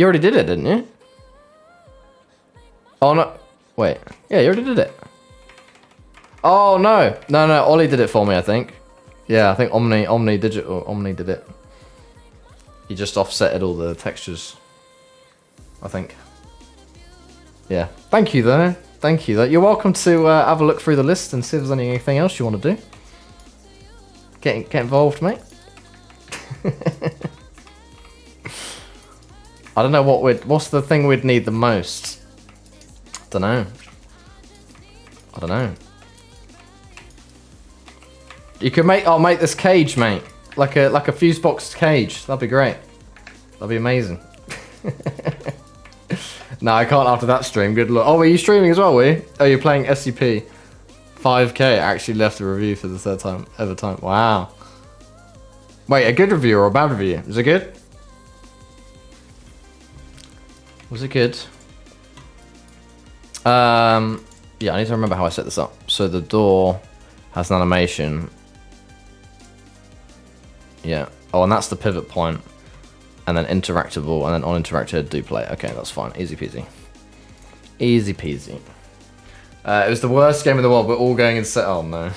already did it, didn't you? Oh no. Wait. Yeah, you already did it. Oh no. No, Ollie did it for me, I think. Yeah, I think Omni did it. He just offsetted all the textures, I think. Yeah. Thank you though. Thank you though. You're welcome to have a look through the list and see if there's anything else you want to do. Get involved, mate. I don't know what's the thing we'd need the most. Don't know. I don't know. You could I'll make this cage, mate. Like a fuse box cage. That'd be great. That'd be amazing. No, I can't after that stream. Good luck. Oh, were you streaming as well, were you? Oh, you're playing SCP. 5K. Actually left a review for the third time ever time. Wow. Wait, a good review or a bad review? Was it good? Was it good? Yeah, I need to remember how I set this up. So the door has an animation. Yeah. Oh, and that's the pivot point. And then interactable, and then on interacted, do play. Okay, that's fine. Easy peasy. Easy peasy. It was the worst game in the world. We're all going in set. Oh no.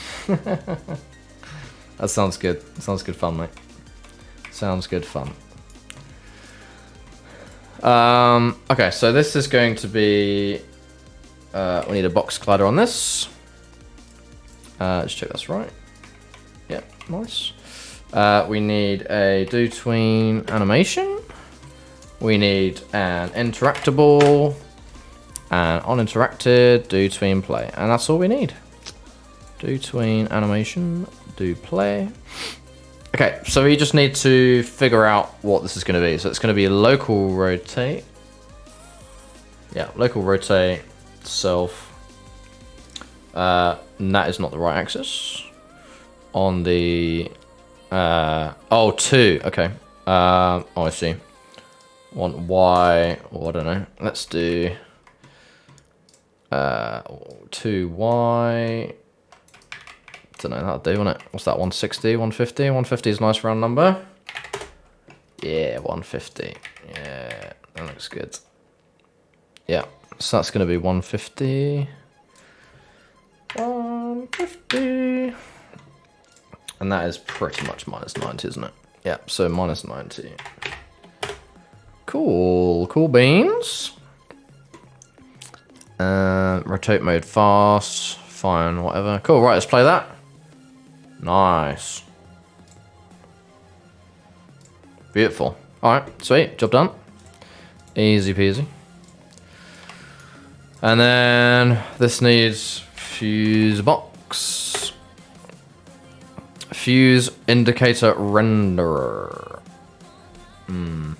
That sounds good. Sounds good fun, mate. Sounds good fun. Okay, so this is going to be. We need a box collider on this. Let's check that's right. Yeah, nice. We need a do tween animation. We need an interactable. And on interacted, do tween play. And that's all we need. Do tween animation, do play. Okay, so we just need to figure out what this is going to be. So it's going to be local rotate. Yeah, local rotate, self. And that is not the right axis. On the... oh, 2. Okay. Oh, I see. Want Y, or I don't know. Let's do... 2Y... Don't know, that'll do, won't it? What's that, 160, 150? 150 is a nice round number. Yeah, 150. Yeah, that looks good. Yeah, so that's going to be 150. 150. And that is pretty much minus 90, isn't it? Yeah, so minus 90. Cool, cool beans. Rotate mode fast. Fine, whatever. Cool, right, let's play that. Nice. Beautiful. Alright, sweet. Job done. Easy peasy. And then this needs fuse box. Fuse indicator renderer. Don't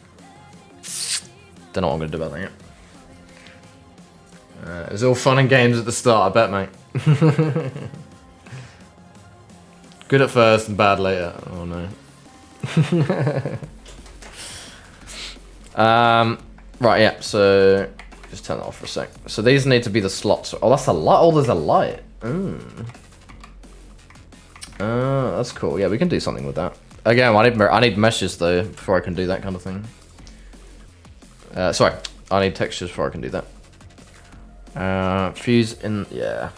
know what I'm going to do about that yet. It was all fun and games at the start, I bet, mate. Good at first and bad later. Oh no. Right, yeah, so just turn that off for a sec. So these need to be the slots. Oh, that's a light. Oh, there's a light. That's cool. Yeah, we can do something with that. Again, I need meshes though before I can do that kind of thing. Sorry, I need textures before I can do that. Fuse in, yeah.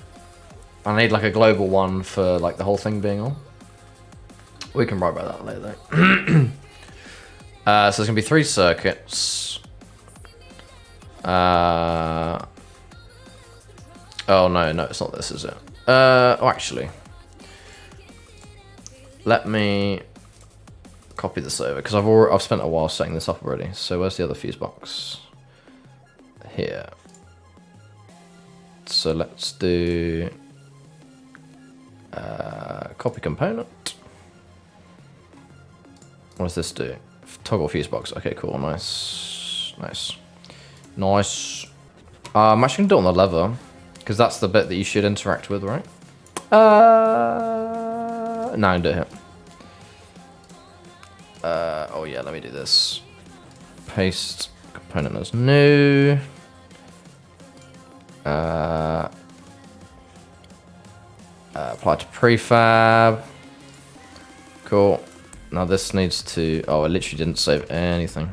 I need like a global one for like the whole thing being on. We can write about that later though. So there's gonna be 3 circuits. Oh no, it's not this, is it? Oh, actually. Let me copy this over because I've spent a while setting this up already. So where's the other fuse box? Here. So let's do copy component. What does this do? Toggle fuse box. Okay, cool. Nice. I'm actually gonna do it on the lever because that's the bit that you should interact with, right? No, do it. Oh yeah, let me do this. Paste component as new. Apply to prefab. Cool. Now this needs to... Oh, I literally didn't save anything.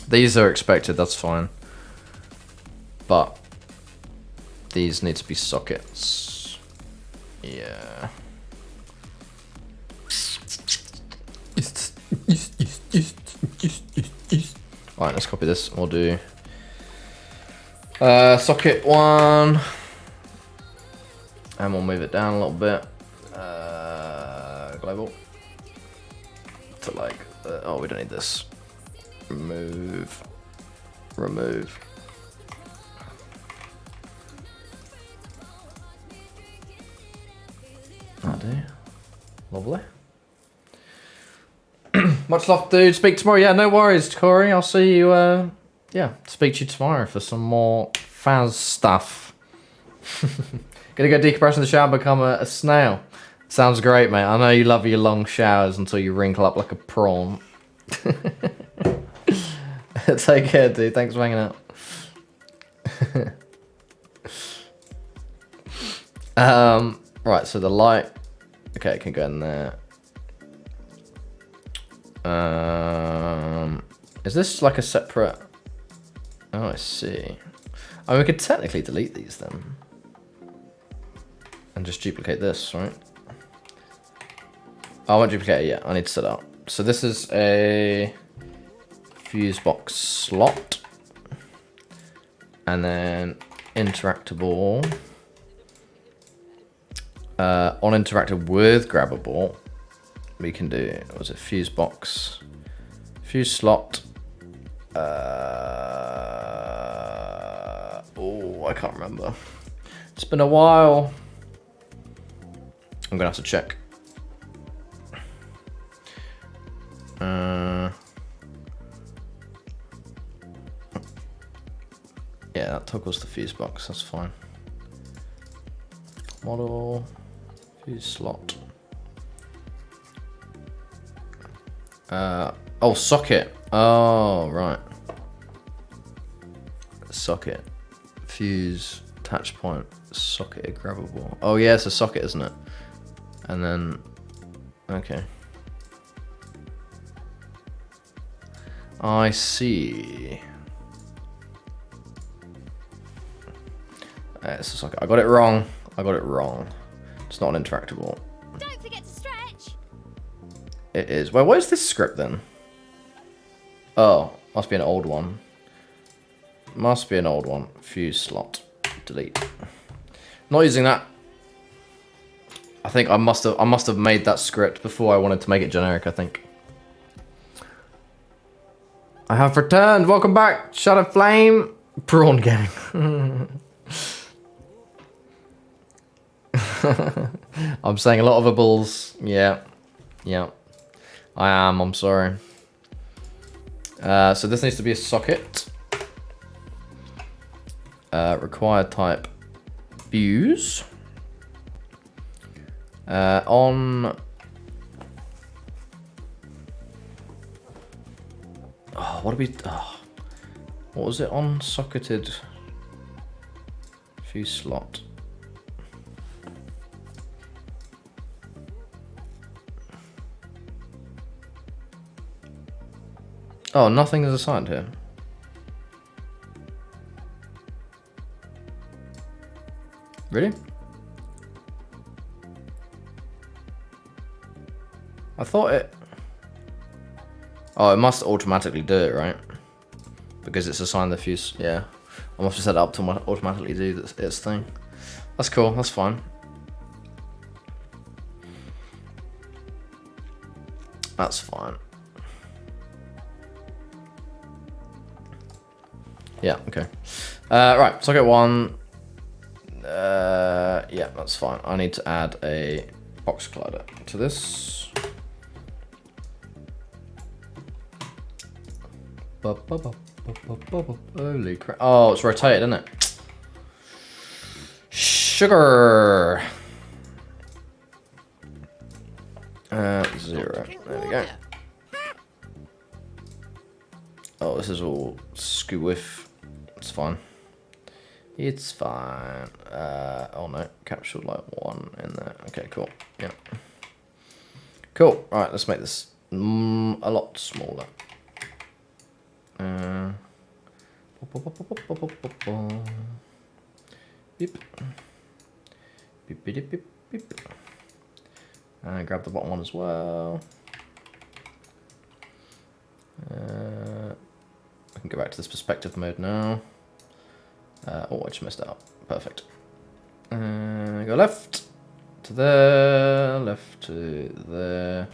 These are expected, that's fine. But these need to be sockets. Yeah. Alright, let's copy this. We'll do socket 1. And we'll move it down a little bit. Global. To like, oh, we don't need this. Remove. Remove. I do. Lovely. Much love, dude. Speak tomorrow. Yeah, no worries, Corey. I'll see you. Yeah, speak to you tomorrow for some more Faz stuff. Gonna go decompress in the shower and become a snail. Sounds great, mate. I know you love your long showers until you wrinkle up like a prawn. Take care, dude. Thanks for hanging out. Right, so the light. Okay, it can go in there. Is this like a separate? Oh, I see. I mean, we could technically delete these then, and just duplicate this, right? I won't duplicate it yet. I need to set it up. So this is a fuse box slot, and then interactable. On interactive with grabbable, we can do, what was it, fuse box, fuse slot. Oh, I can't remember. It's been a while. I'm gonna have to check. Yeah, that toggles the fuse box. That's fine. Model, fuse slot. Oh, socket. Oh, right. Socket. Fuse, attach point, socket, grabbable. Oh, yeah, it's a socket, isn't it? And then, okay. I see. It's a socket. I got it wrong. I got it wrong. It's not an interactable. Don't forget to stretch. It is. Well, what is this script then? Oh, must be an old one. Must be an old one. Fuse slot. Delete. Not using that. I think I must have made that script before I wanted to make it generic, I think. I have returned. Welcome back. Shadow Flame. Prawn Gang. I'm saying a lot of abbles. Yeah. Yeah. I am. I'm sorry. So this needs to be a socket. Required type fuse. On. Oh, what do we? Oh, what was it on? Socketed fuse slot. Oh, nothing is assigned here. Really? I thought it... Oh, it must automatically do it, right? Because it's assigned the fuse. Yeah. I must have set it up to automatically do its thing. That's cool. That's fine. That's fine. Yeah, okay. Right, socket 1. Yeah, that's fine. I need to add a box collider to this. Holy crap. Oh, it's rotated, isn't it? Sugar. 0. There we go. Oh, this is all squiff. It's fine. It's fine. Oh no, capsule light 1 in there. Okay, cool. Yeah. Cool. All right, let's make this a lot smaller. Beep. Beep, beep, beep, beep. And grab the bottom one as well. I can go back to this perspective mode now. Oh, I just messed that up. Perfect. Go left to there, left to there,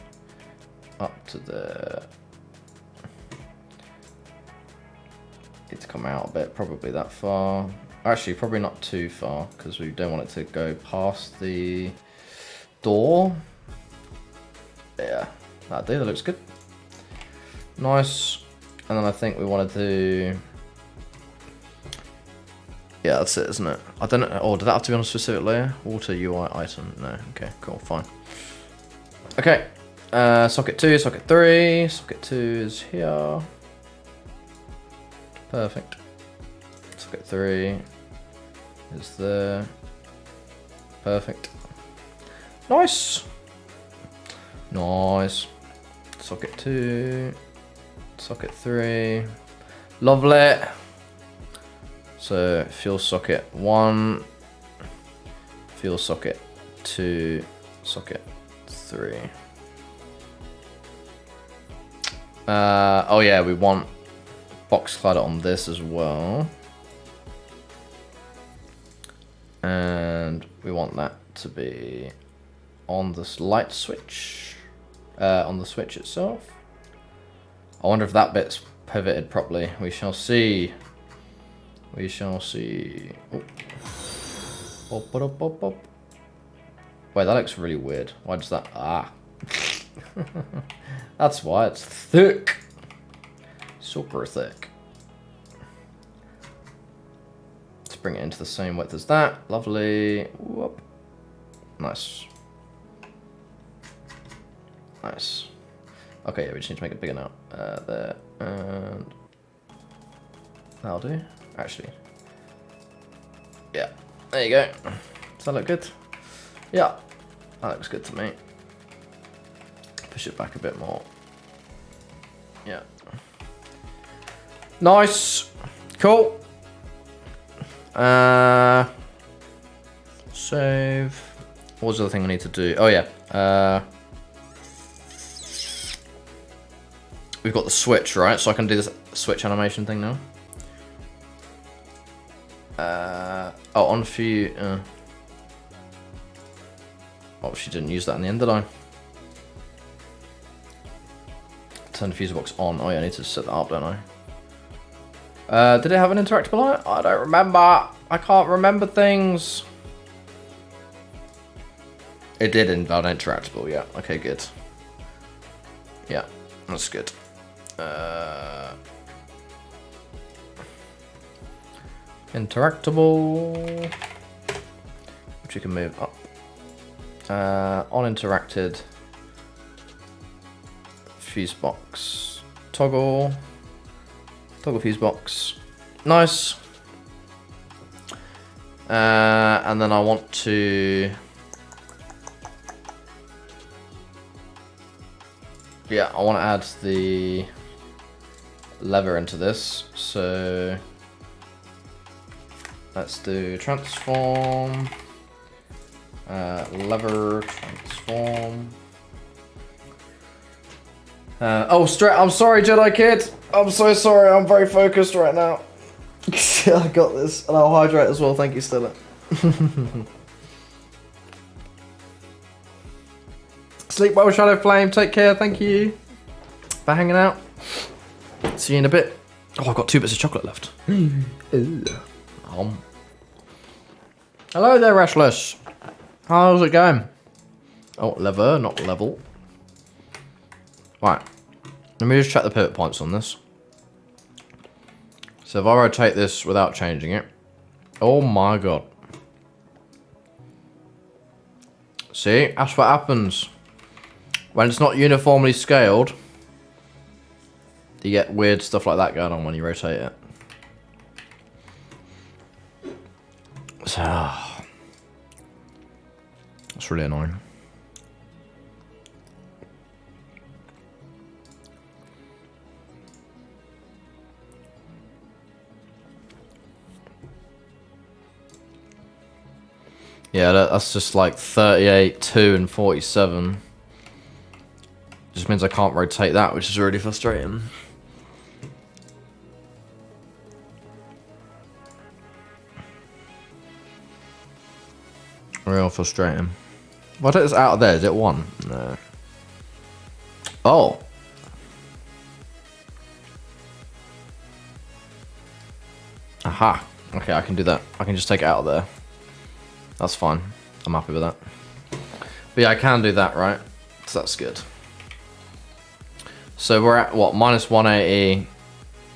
up to there, need to come out a bit, probably that far. Actually, probably not too far, because we don't want it to go past the door. Yeah, that'll do, that looks good. Nice. And then I think we want to do... Yeah, that's it, isn't it? I don't know. Oh, did that have to be on a specific layer? Water UI item. No. Okay, cool, fine. Okay. Socket 2, socket 3. Socket 2 is here. Perfect. Socket 3 is there. Perfect. Nice. Nice. Socket 2. Socket 3. Lovely. So fuel socket 1. Fuel socket 2. Socket 3. Oh yeah, we want box collider on this as well. And we want that to be on this light switch. On the switch itself. I wonder if that bit's pivoted properly. We shall see. We shall see. Oh. Bop, bop, bop, bop. Wait, that looks really weird. Why does that... Ah. That's why it's thick. Super thick. Let's bring it into the same width as that. Lovely. Whoop. Nice. Nice. Okay, yeah, we just need to make it bigger now. There. And... that'll do. Actually. Yeah. There you go. Does that look good? Yeah. That looks good to me. Push it back a bit more. Yeah. Nice. Cool. Save. What was the other thing I need to do? Oh yeah. We've got the switch, right? So I can do this switch animation thing now. Oh, on few. Oh, she didn't use that in the end, did I? Turn the fuse box on. Oh yeah, I need to set that up, don't I? Did it have an interactable light? I don't remember. I can't remember things. It did invalid interactable, yeah. Okay, good. Yeah, that's good. Interactable, which you can move up. On interacted. Fuse box. Toggle. Toggle fuse box. Nice. And then I want to... yeah, I want to add the lever into this. So let's do transform. Lever transform. Oh, straight. I'm sorry, Jedi Kid. I'm so sorry. I'm very focused right now. I got this, and I'll hydrate as well. Thank you, Stella. Sleep well, Shadow Flame. Take care. Thank you for hanging out. See you in a bit. Oh, I've got 2 bits of chocolate left. Hello there, Restless. How's it going? Oh, lever, not level. Right. Let me just check the pivot points on this. So if I rotate this without changing it. Oh my god. See? That's what happens. When it's not uniformly scaled, you get weird stuff like that going on when you rotate it. So, that's really annoying. Yeah, that's just like 38, 2, and 47. Just means I can't rotate that, which is really frustrating. Real frustrating. If I take this out of there, is it 1? No. Oh. Aha. Okay, I can do that. I can just take it out of there. That's fine. I'm happy with that. But yeah, I can do that, right? So that's good. So we're at, what, minus 180.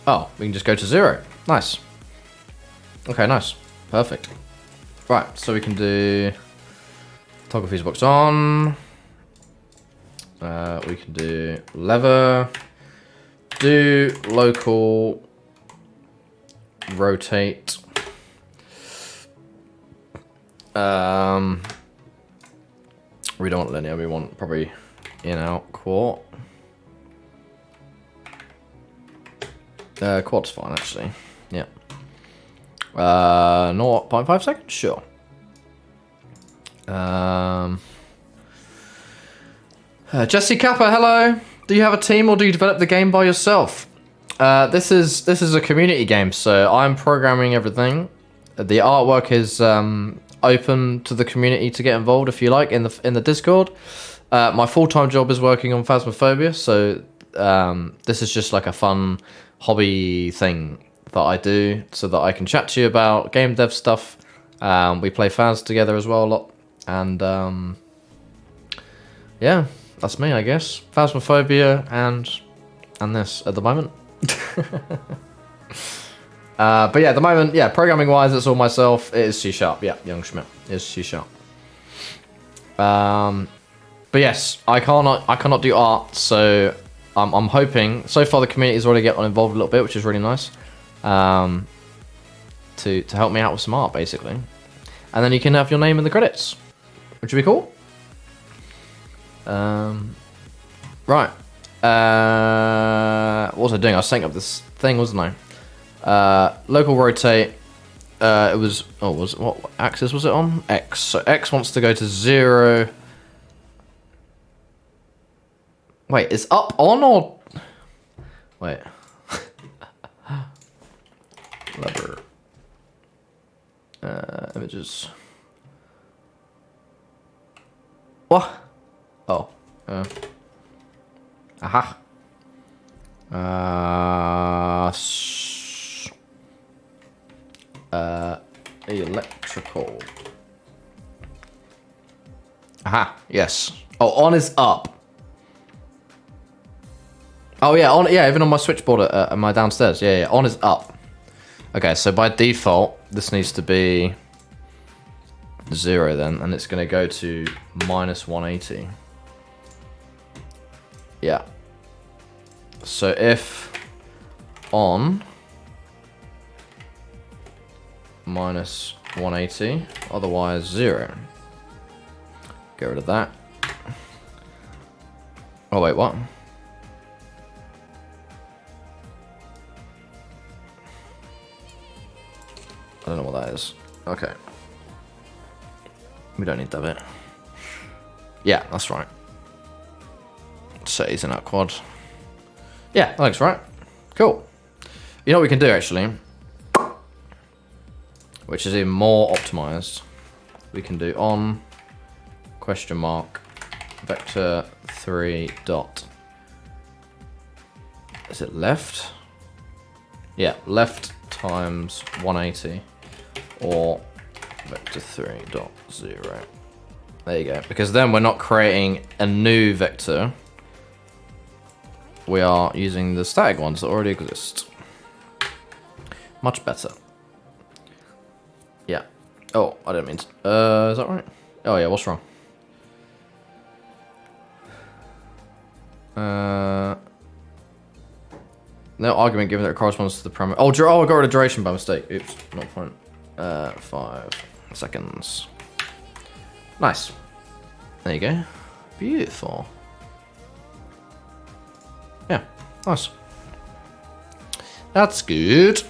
Oh, we can just go to 0. Nice. Okay, nice. Perfect. Right, so we can do toggle fuse box on. We can do lever. Do local rotate. We don't want linear, we want probably in out quart. Quad's fine actually. Yeah. 0.5 seconds? Sure. Jesse Kappa, hello. Do you have a team or do you develop the game by yourself? This is a community game, so I'm programming everything. The artwork is open to the community to get involved if you like in the Discord. My full-time job is working on Phasmophobia, so this is just like a fun hobby thing that I do so that I can chat to you about game dev stuff. We play Phas together as well a lot, and yeah, that's me, I guess. Phasmophobia and this at the moment. But yeah, at the moment, yeah, programming wise, it's all myself. It is C#, yeah, Young Schmidt is C#. But yes, I cannot do art, so I'm hoping. So far, the community's already getting involved a little bit, which is really nice. To help me out with some art, basically, and then you can have your name in the credits, which would be cool. Right. What was I doing? I was setting up this thing, wasn't I? Local rotate. It was. Oh, what axis was it on? X. So X wants to go to 0. Wait, is up on or? Wait. Lever. Images. What? Oh. Aha. Electrical. Aha. Yes. Oh, on is up. Oh yeah, on. Yeah, even on my switchboard at my downstairs. Yeah, on is up. Okay, so by default, this needs to be 0 then, and it's going to go to minus 180. Yeah. So if on minus 180, otherwise 0. Get rid of that. Oh wait, what? I don't know what that is. Okay. We don't need that bit. Yeah, that's right. Set these in that quad. Yeah, that looks right. Cool. You know what we can do actually, which is even more optimized. We can do on question mark vector 3 dot. Is it left? Yeah, left times 180 or vector 3 dot 0. There you go. Because then we're not creating a new vector. We are using the static ones that already exist. Much better. Yeah. Oh, I didn't mean to. Is that right? Oh yeah, what's wrong? No argument given that it corresponds to the parameter. Oh, I got rid of duration by mistake. Oops, not point. 5 seconds. Nice. There you go. Beautiful. Yeah, nice. That's good.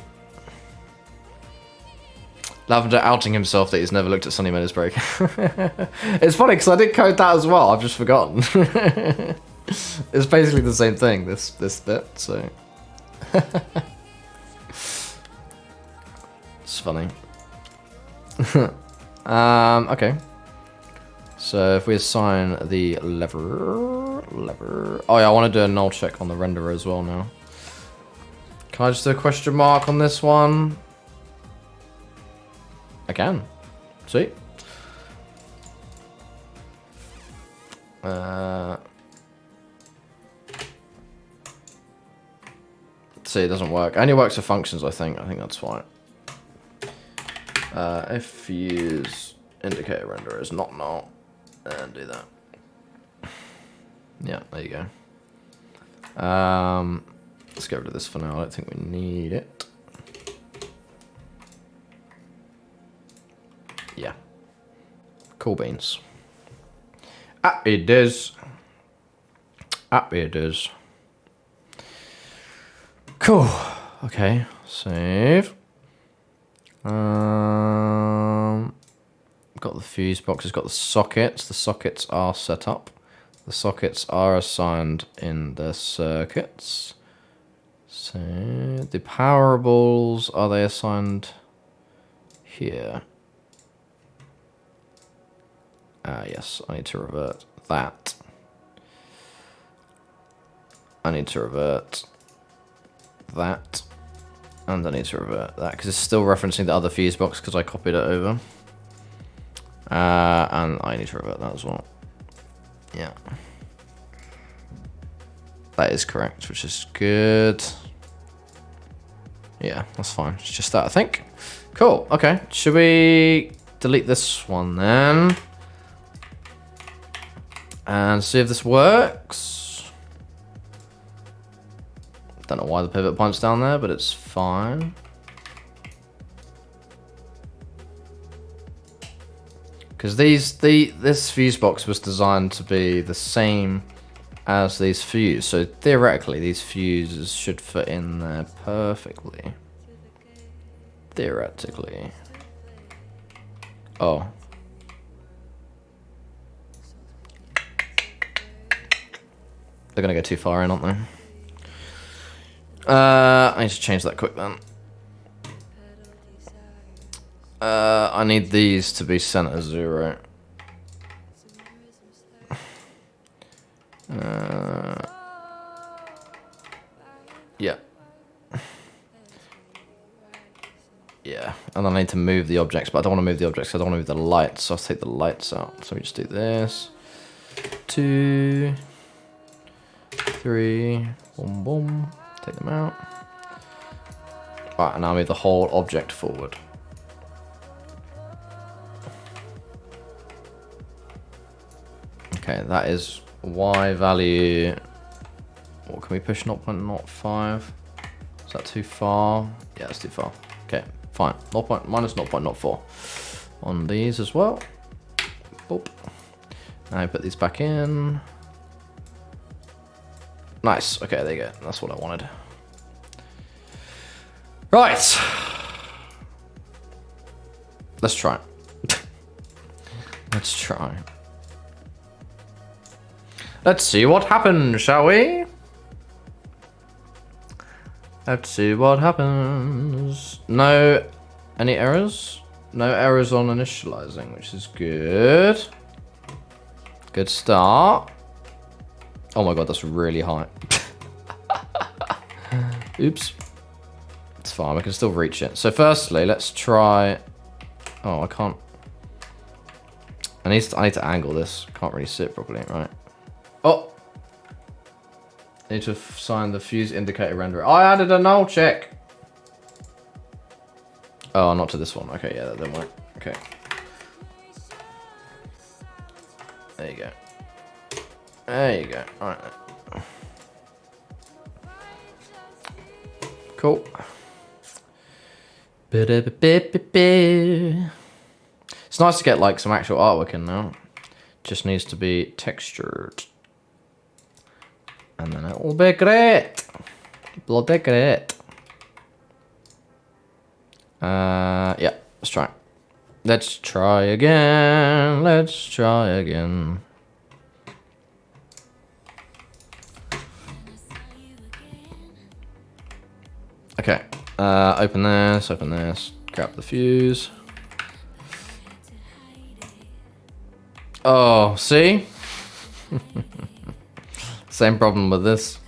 Lavender outing himself that he's never looked at Sunny Meadows Break. It's funny because I did code that as well. I've just forgotten. It's basically the same thing. This bit. So it's funny. Okay. So if we assign the lever. Oh yeah, I want to do a null check on the renderer as well now. Can I just do a question mark on this one? I can. See? See, it doesn't work. It only works for functions, I think. I think that's fine. If fuse indicator renderer is not null, and do that. Yeah, there you go. Let's get rid of this for now. I don't think we need it. Yeah. Cool beans. Happy days. Happy days. Cool. Okay. Save. Got the fuse box. It's got the sockets. The sockets are set up. The sockets are assigned in the circuits. So the powerables, are they assigned here? Yes, I need to revert that. I need to revert that. And I need to revert that, because it's still referencing the other fuse box, because I copied it over. And I need to revert that as well. Yeah. That is correct, which is good. Yeah, that's fine. It's just that, I think. Cool, okay. Should we delete this one then? And see if this works. Don't know why the pivot point's down there, but it's fine. Because this fuse box was designed to be the same as these fuses, so theoretically these fuses should fit in there perfectly. Theoretically. Oh. They're gonna go too far in, aren't they? I need to change that quick then. I need these to be center 0. Yeah. Yeah, and then I need to move the objects, but I don't want to move the objects, I don't want to move the lights, so I'll take the lights out. So we just do this. 2, 3, boom, boom. Take them out. Right, and now I move the whole object forward. Okay, that is Y value. What can we push? 0.05. Is that too far? Yeah, that's too far. Okay, fine. Minus 0.04 on these as well. Boop. Now I put these back in. Nice. Okay, there you go. That's what I wanted. Right. Let's try. Let's try. Let's see what happens, shall we? Let's see what happens. No, any errors? No errors on initializing, which is good. Good start. Oh my god, that's really high. Oops. It's fine, we can still reach it. So firstly, let's try... Oh, I can't... I need to angle this. Can't really see it properly, right? Oh! I need to assign the fuse indicator renderer. I added a null check! Oh, not to this one. Okay, yeah, that didn't work. Okay. There you go. There you go. Alright then. Cool. It's nice to get like some actual artwork in now. Just needs to be textured. And then it will be great. Bloody great. Yeah, let's try. Let's try again. Let's try again. Okay, open this, grab the fuse. Oh, see? Same problem with this.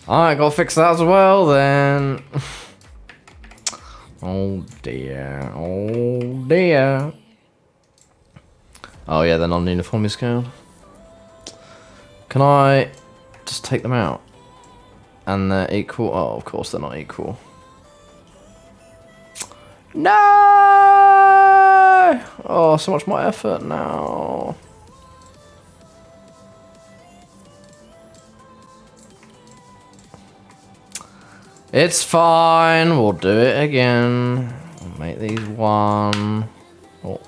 Alright, gotta fix that as well then. Oh dear. Oh dear. Oh yeah, they're not uniformly scaled. Can I just take them out? And they're equal? Oh, of course they're not equal. No! Oh, so much more effort now. It's fine. We'll do it again. We'll make these one. Oh.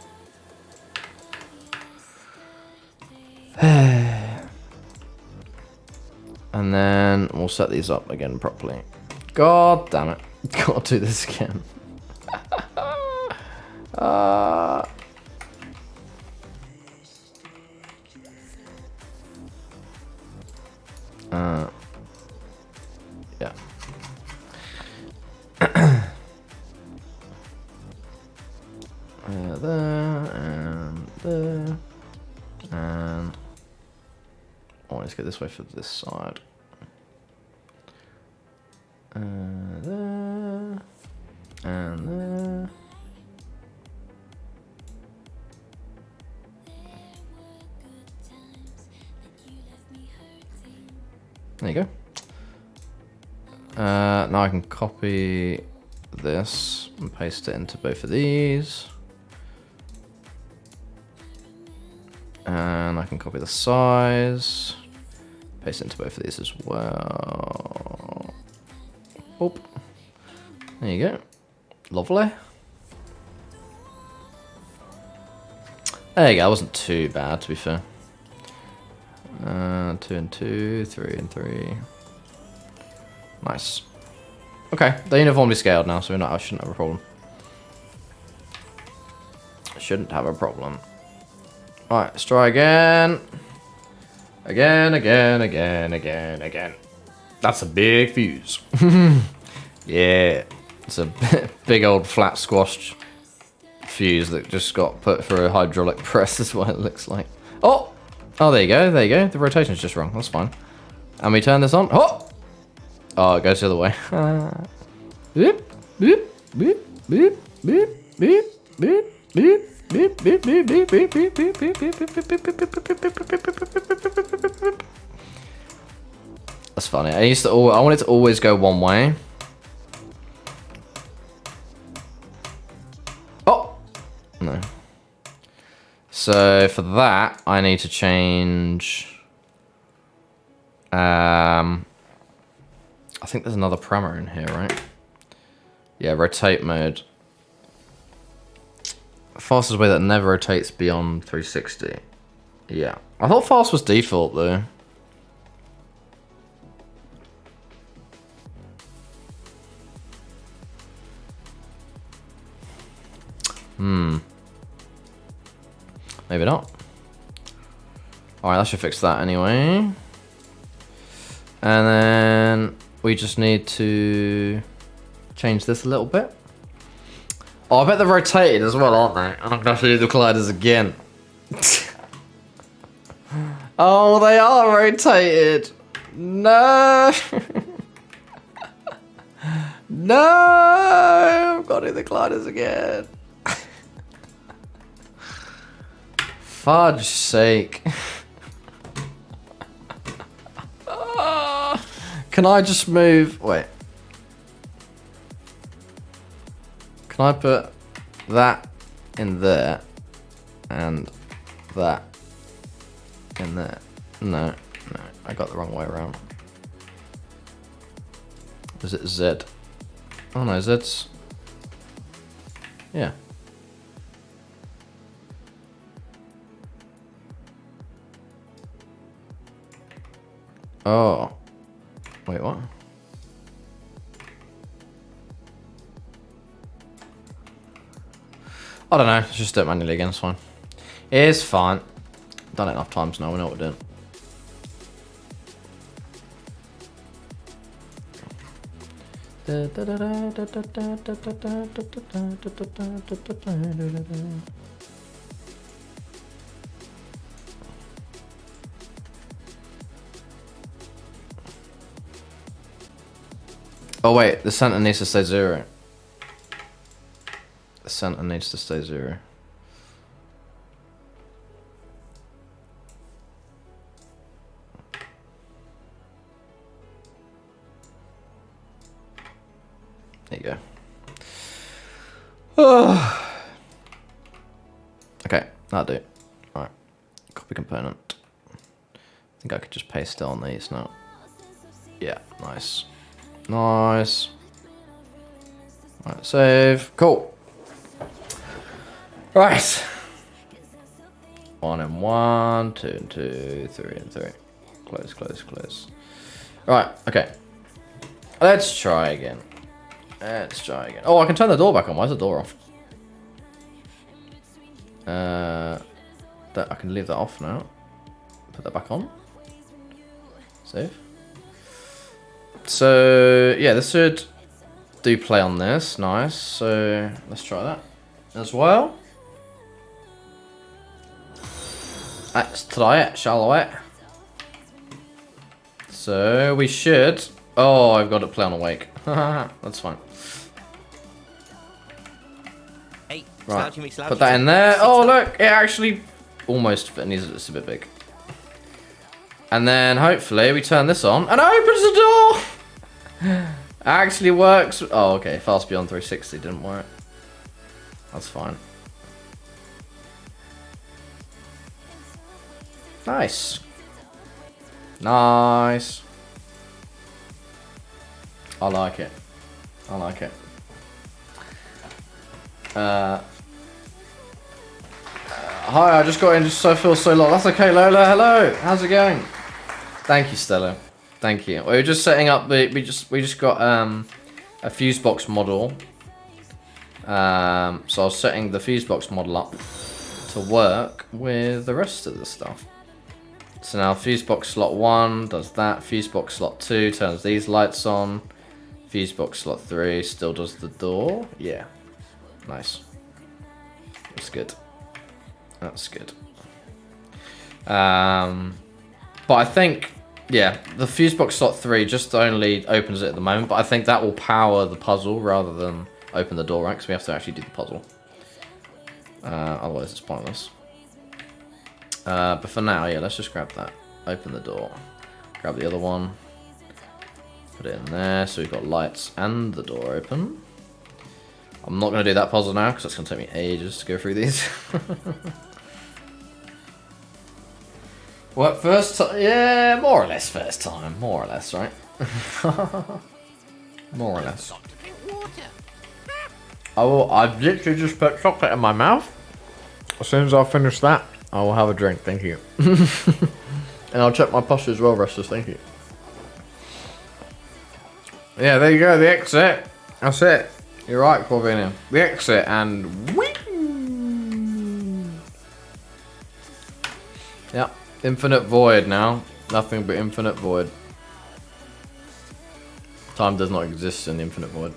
And then we'll set these up again properly. God damn it. Gotta do this again. Yeah. There and there. And oh, let's get this way for this side. There and there. There you go. Now I can copy this and paste it into both of these. And I can copy the size, paste it into both of these as well. Boop. There you go. Lovely. There you go. That wasn't too bad, to be fair. 2 and 2, 3 and 3. Nice. Okay, they're uniformly scaled now, so I shouldn't have a problem. Shouldn't have a problem. Alright, let's try again. Again. That's a big fuse. Yeah. It's a big old flat squashed fuse that just got put through a hydraulic press is what it looks like. Oh! Oh, there you go. The rotation's just wrong. That's fine. And we turn this on. Oh! Oh, it goes the other way. Beep, beep, beep, beep, beep, beep, beep, beep. Beep beep beep beep beep beep beep beep beep beep beep beep. That's funny. I wanted to always go one way. Oh no. So for that I need to change I think there's another parameter in here, right? Yeah, rotate mode. Fastest way that never rotates beyond 360. Yeah. I thought fast was default though. Maybe not. Alright, that should fix that anyway. And then we just need to change this a little bit. Oh, I bet they're rotated as well, aren't they? And I'm going to have to do the colliders again. Oh, they are rotated. No. No. I've got to do the colliders again. Fudge sake. Can I just move? Wait. Can I put that in there and that in there? No, I got the wrong way around. Is it Z? Oh no, Z's. Yeah. Oh. Wait, what? I don't know, let's just do it manually again, it's fine. It's fine. Done it enough times now, we know what we're doing. Oh wait, the center needs to stay 0. The center needs to stay 0. There you go. Okay, that'll do. Alright. Copy component. I think I could just paste it on these now. Yeah, nice. Nice. Alright, save. Cool. Right. 1 and 1, 2 and 2, 3 and 3. Close, close, close. Right, okay. Let's try again. Let's try again. Oh, I can turn the door back on. Why is the door off? That I can leave that off now. Put that back on. Save. So yeah, this should do play on this. Nice. So let's try that as well. Let's try it, shall we? So we should. Oh, I've got to play on awake. That's fine. Hey, Right. slouchy McSlouchy. Put that in there. Oh look, it actually almost fit. It's a bit big. And then hopefully we turn this on and it opens the door. Actually works. Oh, okay. Fast Beyond 360 didn't work. That's fine. Nice. Nice. I like it. I like it. Hi, I just got in, just so feel so low. That's okay, Lola. Hello. How's it going? Thank you, Stella. Thank you. We were just setting up the. We just got a fuse box model. So I was setting the fuse box model up to work with the rest of the stuff. So now fuse box slot 1 does that. Fuse box slot 2 turns these lights on. Fuse box slot 3 still does the door. Yeah. Nice. That's good. That's good. But I think, yeah, the fuse box slot 3 just only opens it at the moment, but I think that will power the puzzle rather than open the door, right? Because we have to actually do the puzzle. Otherwise it's pointless. But for now, yeah, let's just grab that. Open the door. Grab the other one. Put it in there, so we've got lights and the door open. I'm not going to do that puzzle now, because it's going to take me ages to go through these. What, first time? Yeah, more or less first time. More or less, right? More or less. I've literally just put chocolate in my mouth. As soon as I finish that, I will have a drink, thank you. And I'll check my posture as well, Rustus, thank you. Yeah, there you go, the exit. That's it. You're right, Corvinia. The exit and whee! Yeah, infinite void now. Nothing but infinite void. Time does not exist in infinite void.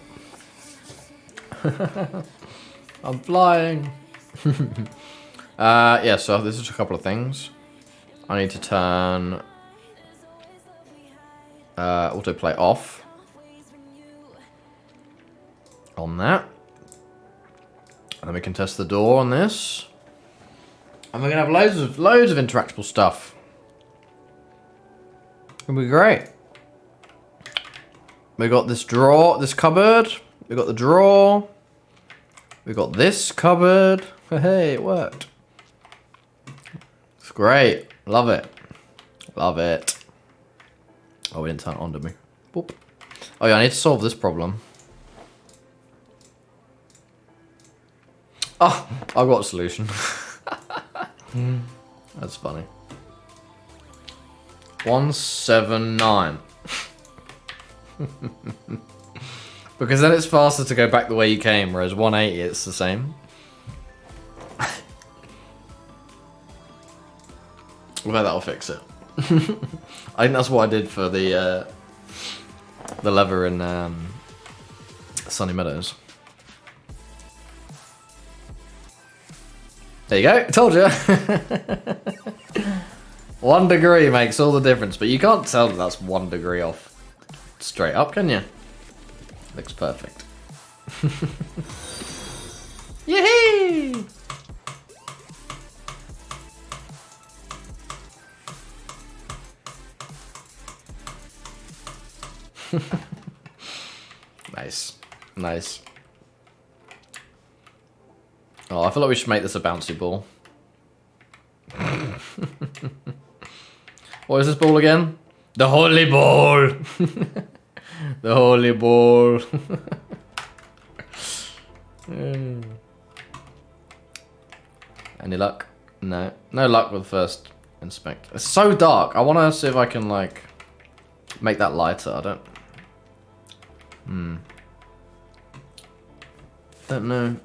I'm flying. Yeah, so this is a couple of things. I need to turn autoplay off on that. And then we can test the door on this. And we're gonna have loads of interactable stuff. It'll be great. We got this drawer, this cupboard. We got the drawer. We got this cupboard. Hey, it worked. It's great. Love it. Love it. Oh, we didn't turn it on, did we? Boop. Oh yeah, I need to solve this problem. Oh, I've got a solution. That's funny. 179. Because then it's faster to go back the way you came, whereas 180 it's the same. I bet that'll fix it. I think that's what I did for the lever in Sunny Meadows. There you go, told you. 1 degree makes all the difference, but you can't tell that that's 1 degree off straight up, can you? Looks perfect. Yay! Nice. Nice. Oh, I feel like we should make this a bouncy ball. What is this ball again? The holy ball! The holy ball. Any luck? No. No luck with the first inspect. It's so dark. I want to see if I can, like, make that lighter. I don't... Don't know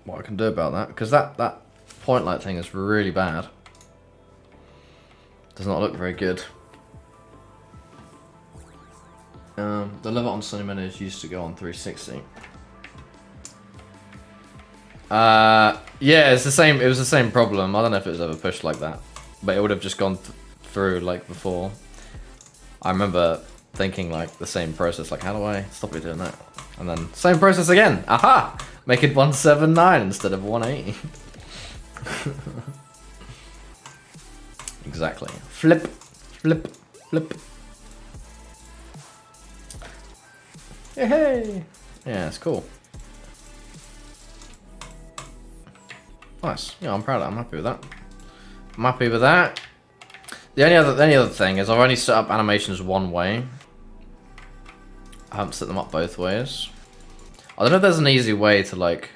what I can do about that, because that point light thing is really bad. Does not look very good. The lever on Sunny Meadows used to go on 360. Yeah, it's the same. It was the same problem. I don't know if it was ever pushed like that, but it would have just gone through like before. I remember thinking like the same process. Like, how do I stop it doing that? And then same process again. Aha! Make it 179 instead of 180. Exactly. Flip, flip, flip. Hey! Yeah, it's cool. Nice. Yeah, I'm proud of that. I'm happy with that. I'm happy with that. The only other thing is I've only set up animations one way. I haven't set them up both ways. I don't know if there's an easy way to like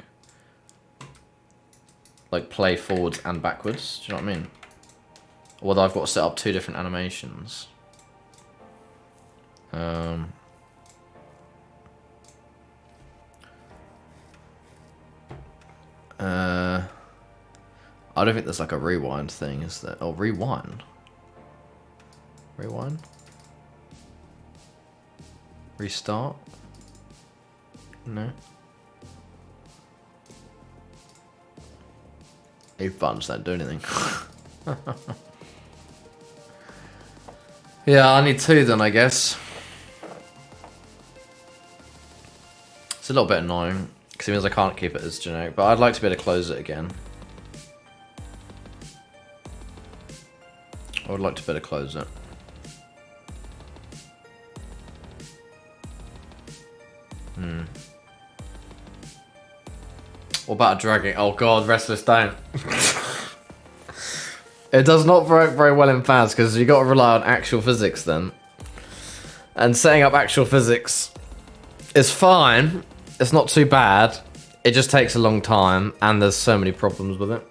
play forwards and backwards. Do you know what I mean? Or whether I've got to set up two different animations. I don't think there's like a rewind thing, is there? Oh, rewind. Rewind? Restart? No. Eight buttons don't do anything. Yeah, I need two then, I guess. It's a little bit annoying, because it means I can't keep it as generic, but I'd like to be able to close it again. I would like to be able to close it. What about dragging? Oh god, Restless don't. It does not work very well in fans because you got to rely on actual physics then. And setting up actual physics is fine. It's not too bad. It just takes a long time and there's so many problems with it.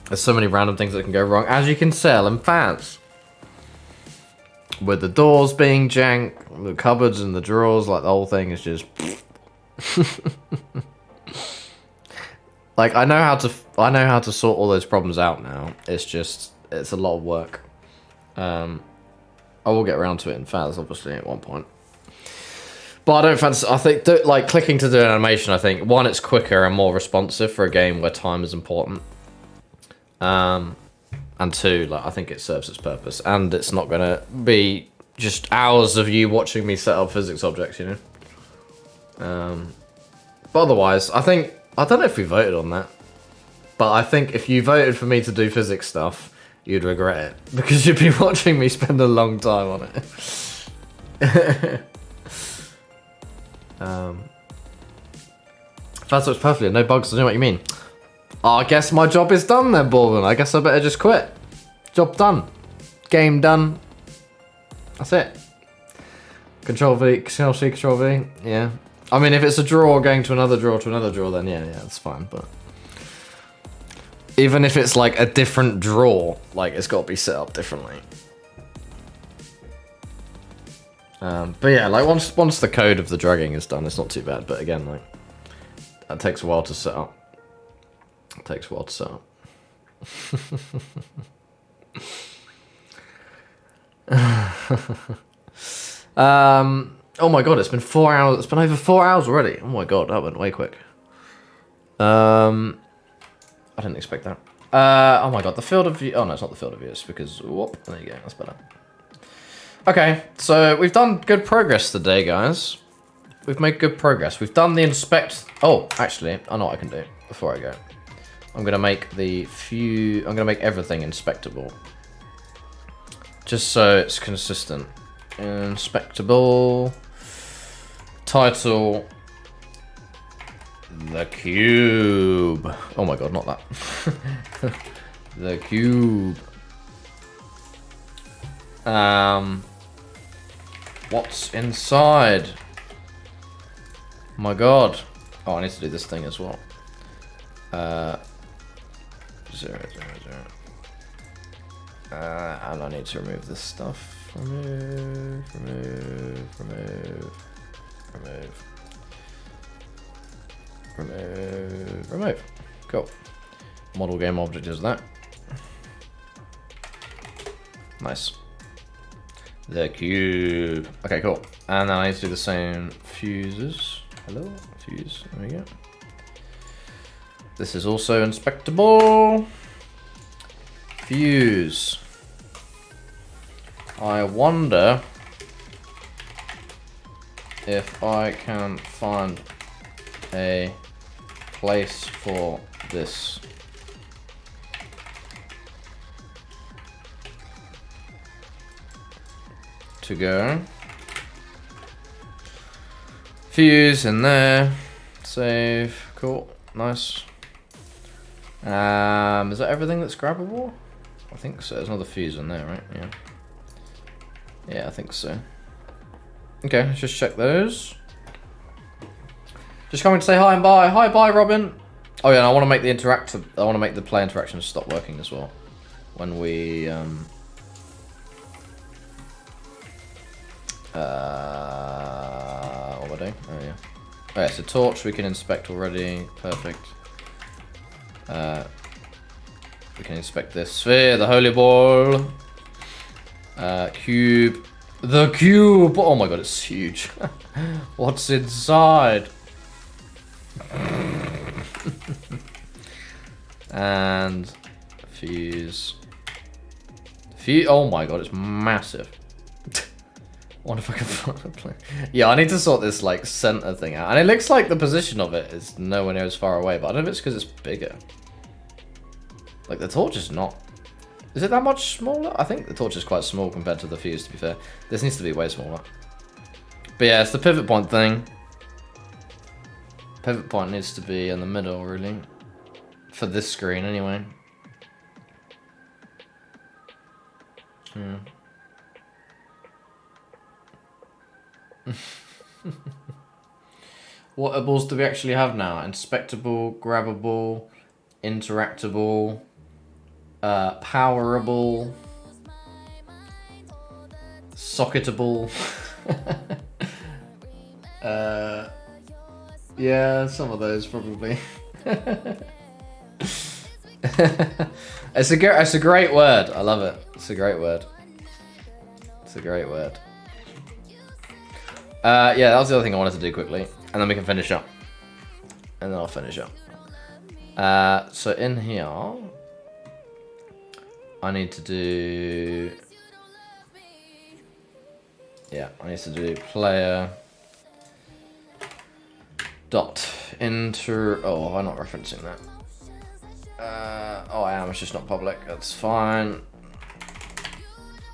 There's so many random things that can go wrong, as you can tell in fans. With the doors being jank, the cupboards and the drawers, like the whole thing is just... Like, I know how to sort all those problems out now. It's just, it's a lot of work. I will get around to it in Faz, obviously, at one point. But I don't fancy, I think, like, clicking to do an animation, I think, one, it's quicker and more responsive for a game where time is important. And two, like, I think it serves its purpose. And it's not going to be just hours of you watching me set up physics objects, you know? But otherwise, I think... I don't know if we voted on that, but I think if you voted for me to do physics stuff, you'd regret it, because you'd be watching me spend a long time on it. That's what's perfectly, no bugs, I know what you mean. Oh, I guess my job is done then, Baldwin. I guess I better just quit. Job done. Game done. That's it. Control V, Control C, Control V, yeah. I mean, if it's a draw going to another draw, then yeah, that's fine, but... Even if it's, like, a different draw, like, it's got to be set up differently. But yeah, like, once the code of the dragging is done, it's not too bad, but again, like... That takes a while to set up. It takes a while to set up. Oh my god, it's been 4 hours. It's been over 4 hours already. Oh my god, that went way quick. I didn't expect that. Oh my god, the field of view. Oh no, it's not the field of view. It's because whoop. There you go. That's better. Okay, so we've done good progress today, guys. we've made good progress. We've done the inspect. Oh, actually, I know what I can do before I go. I'm gonna make I'm gonna make everything inspectable, just so it's consistent. Inspectable. Title. The cube. Oh my god, not that. The cube. What's inside? My god. Oh, I need to do this thing as well. 0, 0, 0. And I need to remove this stuff. Remove. Cool. Model game object is that. Nice. The cube. Okay, cool. And then I need to do the same fuses. Hello, fuse. There we go. This is also inspectable. Fuse. I wonder if I can find a place for this. To go. Fuse in there. Save. Cool. Nice. Is that everything that's grabbable? I think so. There's another fuse in there, right? Yeah. Yeah, I think so. Okay, let's just check those. Just coming to say hi and bye. Hi, bye, Robin. Oh yeah, and I want to make the play interaction stop working as well. When we what am I doing? Oh yeah. Oh yeah, so torch we can inspect already. Perfect. We can inspect this sphere, the holy ball. Cube. The cube! Oh my god, it's huge. What's inside? And fuse. Oh my god, it's massive. Wonder if I can find a place. Yeah, I need to sort this like center thing out. And it looks like the position of it is nowhere near as far away, but I don't know if it's because it's bigger. Like the torch is not. Is it that much smaller? I think the torch is quite small compared to the fuse, to be fair. This needs to be way smaller. But yeah, it's the pivot point thing. Pivot point needs to be in the middle, really. For this screen, anyway. What ables do we actually have now? Inspectable, grabbable, interactable, powerable, socketable. Yeah, some of those probably. It's a great word. I love it. It's a great word. It's a great word. Yeah, that was the other thing I wanted to do quickly, and then we can finish up. And then I'll finish up. So in here, I need to do. Yeah, I need to do player dot inter. Oh, I'm not referencing that. Oh, I am. It's just not public. That's fine.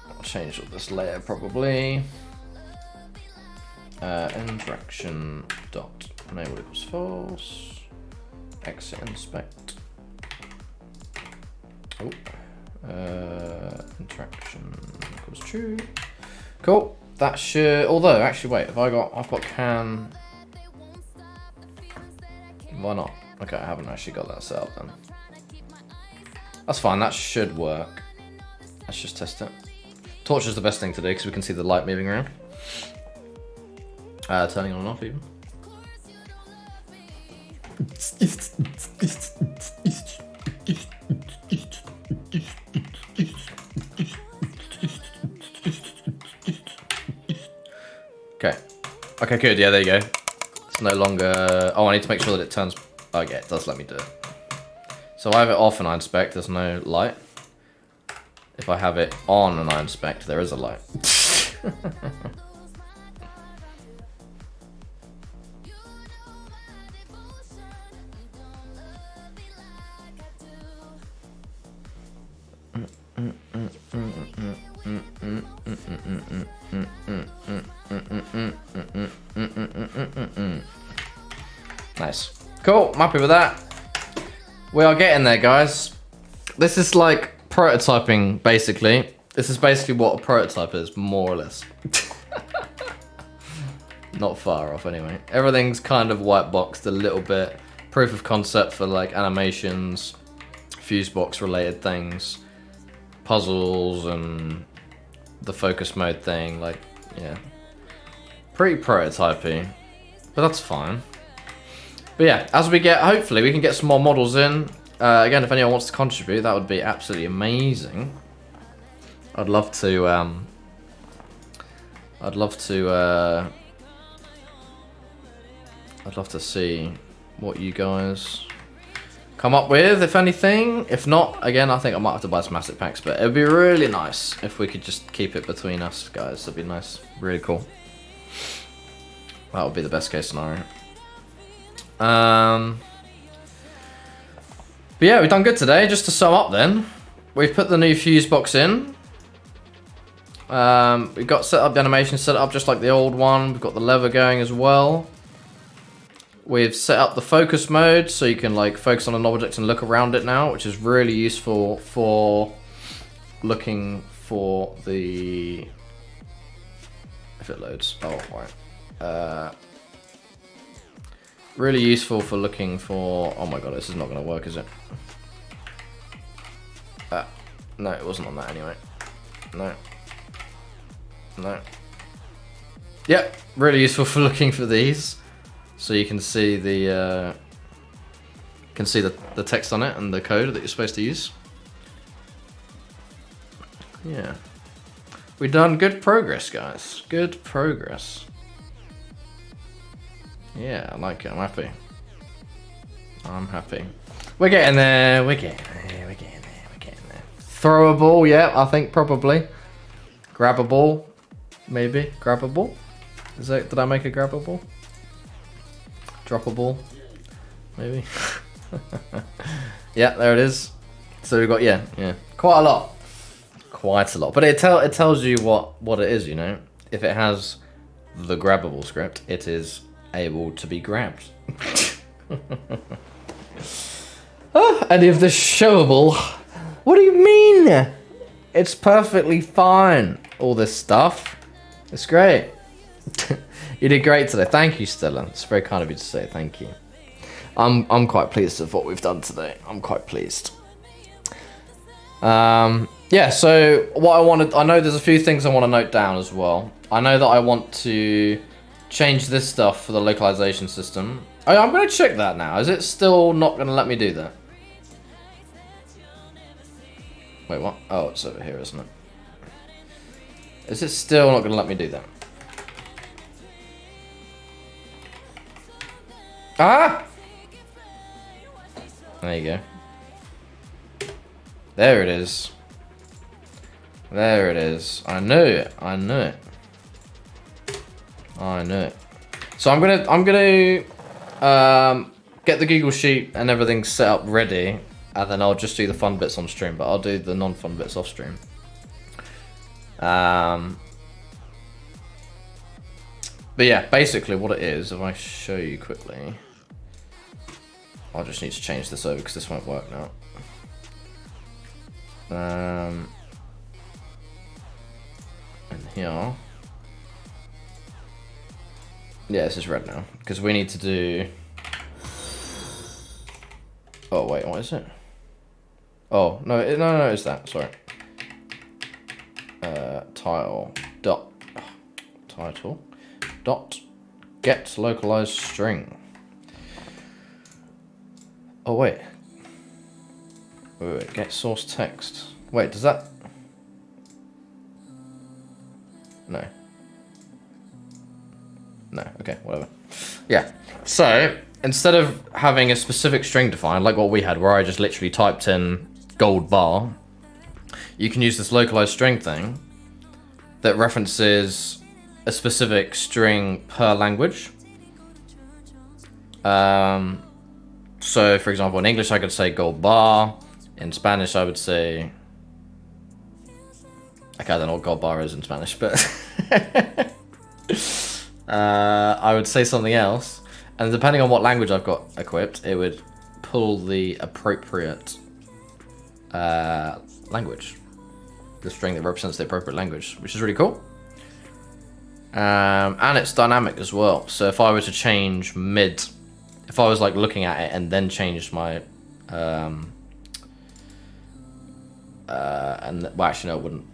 I'll change all this layer probably. Interaction dot enable equals false. Exit inspect. Oh. Interaction equals true. Cool. That should. Although, actually, wait. I've got can. Why not? Okay, I haven't actually got that set up then. That's fine. That should work. Let's just test it. Torch is the best thing to do because we can see the light moving around. Turning on and off even. Okay. Okay, good. Yeah, there you go. It's no longer. Oh, I need to make sure that it turns. Oh, yeah, it does let me do it. So I have it off and I inspect. There's no light. If I have it on and I inspect, there is a light. Nice. Cool, I'm happy with that. We are getting there, guys. This is like prototyping, basically. This is basically what a prototype is, more or less. Not far off, anyway. Everything's kind of white boxed a little bit. Proof of concept for like animations, Fusebox related things, puzzles, and the focus mode thing. Like, yeah. Pretty prototypey, but that's fine. But yeah, as we get, hopefully we can get some more models in. Again, if anyone wants to contribute, that would be absolutely amazing. I'd love to, I'd love to see what you guys come up with, if anything. If not, again, I think I might have to buy some massive packs, but it'd be really nice if we could just keep it between us, guys. That'd be nice. Really cool. That would be the best case scenario. But yeah, we've done good today. Just to sum up then, we've put the new fuse box in. We've got set up the animation set up just like the old one. We've got the lever going as well. We've set up the focus mode so you can like focus on an object and look around it now, which is really useful for looking for the, if it loads. Oh, right. Really useful for looking for, oh my god, this is not going to work, is it? No, it wasn't on that anyway. No. Yep, really useful for looking for these. So you can see the the text on it and the code that you're supposed to use. Yeah. We've done good progress, guys. Good progress. Yeah, I like it. I'm happy. I'm happy. We're getting there. We're getting there. We're getting there. We're getting there. Throw a ball. Yeah, I think probably. Grab a ball. Maybe. Grab a ball. Is that? Did I make a grab a ball? Drop a ball. Maybe. Yeah, there it is. So we've got yeah, quite a lot. Quite a lot. But it tells you what it is, you know. If it has the grabbable script, it is able to be grabbed. Oh, any of this showable? What do you mean? It's perfectly fine. All this stuff. It's great. You did great today. Thank you, Stella. It's very kind of you to say. Thank you. I'm quite pleased with what we've done today. I'm quite pleased. Yeah, so what I know there's a few things I want to note down as well. I know that I want to change this stuff for the localization system. Oh, I'm going to check that now. Is it still not going to let me do that? Wait, what? Oh, it's over here, isn't it? Is it still not going to let me do that? Ah! There you go. There it is. There it is. I knew it. I knew it. I knew it. So I'm gonna get the Google Sheet and everything set up ready, and then I'll just do the fun bits on stream, but I'll do the non-fun bits off stream. But yeah, basically what it is, if I show you quickly, I just need to change this over because this won't work now. And here, yeah, this is red now because we need to do. Oh wait, what is it? Oh no, no, it's that. Sorry. Title dot get localized string. Oh wait. Wait, get source text. Wait, does that? No. No, okay, whatever. Yeah, so instead of having a specific string defined, like what we had, where I just literally typed in gold bar, you can use this localized string thing that references a specific string per language. So, for example, in English I could say gold bar. In Spanish I would say Okay, I don't know what God bar is in Spanish, but I would say something else. And depending on what language I've got equipped, it would pull the appropriate language. The string that represents the appropriate language, which is really cool. And it's dynamic as well. So if I were to change mid, if I was like looking at it and then changed my, and well, actually no, I wouldn't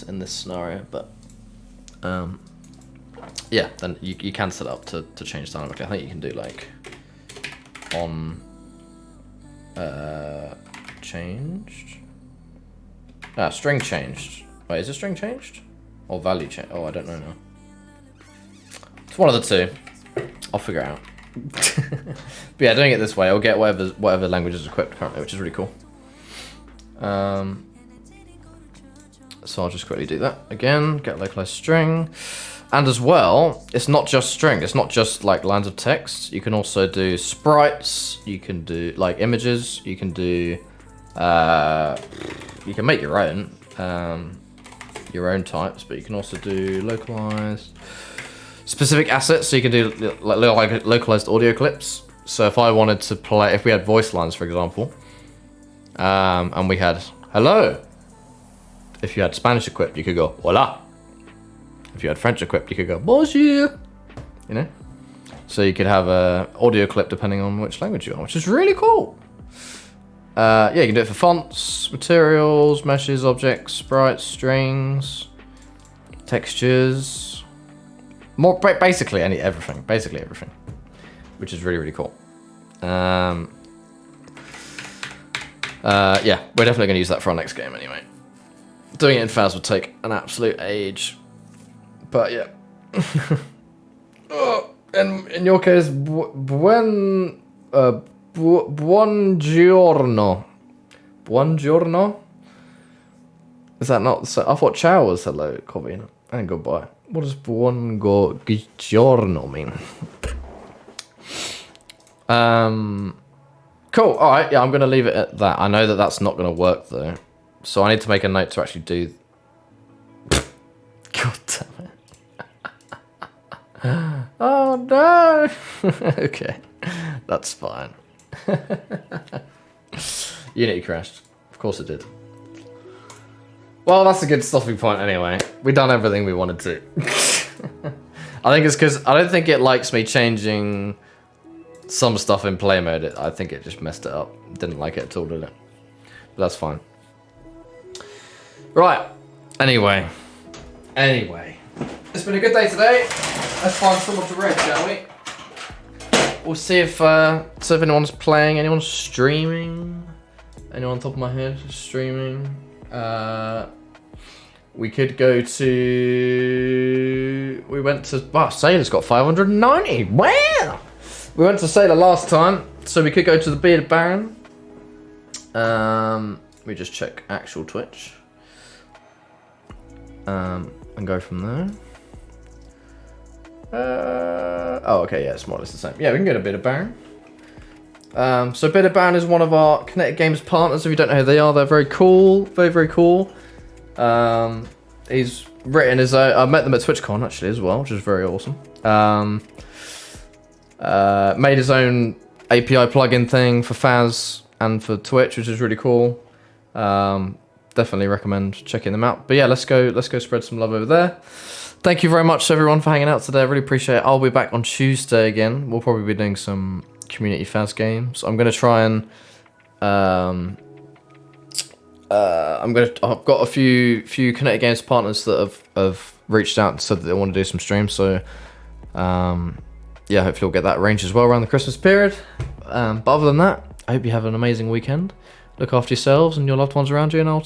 in this scenario, but yeah, then you can set it up to change dynamically. I think you can do like on changed. String changed. Wait, is the string changed? Or value changed? Oh, I don't know now. It's one of the two. I'll figure it out. But yeah, doing it this way, I'll get whatever language is equipped currently, which is really cool. So I'll just quickly do that again. Get localized string. And as well, it's not just string. It's not just like lines of text. You can also do sprites. You can do like images. You can do. You can make your own types, but you can also do localized specific assets. So you can do like localized audio clips. So if I wanted to play, if we had voice lines, for example, and we had hello. If you had Spanish equipped, you could go hola. If you had French equipped, you could go bonjour. You know? So you could have a audio clip depending on which language you're on, which is really cool. Yeah, you can do it for fonts, materials, meshes, objects, sprites, strings, textures. Basically everything, which is really, really cool. Yeah, we're definitely going to use that for our next game anyway. Doing it in Faz would take an absolute age. But yeah. Oh, and in your case, buongiorno. Buongiorno? Is that not so? I thought ciao was hello, Covina, and goodbye. What does buongiorno mean? Cool. All right. Yeah, I'm gonna leave it at that. I know that that's not gonna work though, so I need to make a note to actually do. God damn it. Oh no. Okay, that's fine. Unity crashed. Of course it did. Well, that's a good stopping point anyway. We've done everything we wanted to. I think it's because I don't think it likes me changing some stuff in play mode. I think it just messed it up. Didn't like it at all, did it? But that's fine. Right. Anyway. It's been a good day today. Let's find someone to raid, shall we? We'll see if anyone's playing, anyone's streaming. Anyone on top of my head streaming? We could go to. We went to. Wow, Sailor's got 590. Wow! We went to Sailor last time, so we could go to the Bearded Baron. We just check actual Twitch. And go from there. Oh, okay, yeah, it's more or less the same. Yeah, we can go to Bearded Baron. So Bearded Baron is one of our Kinetic Games partners. If you don't know who they are, they're very cool. Very, very cool. He's written his own... I met them at TwitchCon, actually, as well, which is very awesome. Made his own API plugin thing for Faz and for Twitch, which is really cool. Definitely recommend checking them out. But yeah, let's go spread some love over there. Thank you very much, everyone, for hanging out today. I really appreciate it. I'll be back on Tuesday again. We'll probably be doing some community Faz games. I'm going to try and... I've got a few Kinetic Games partners that have reached out and said that they want to do some streams. So, yeah, hopefully we'll get that arranged as well around the Christmas period. But other than that, I hope you have an amazing weekend. Look after yourselves and your loved ones around you, and I'll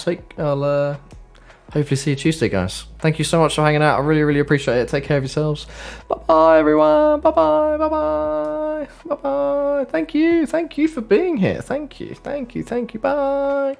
hopefully see you Tuesday, guys. Thank you so much for hanging out. I really, really appreciate it. Take care of yourselves. Bye-bye, everyone. Bye-bye. Bye-bye. Bye-bye. Thank you for being here. Thank you. Bye.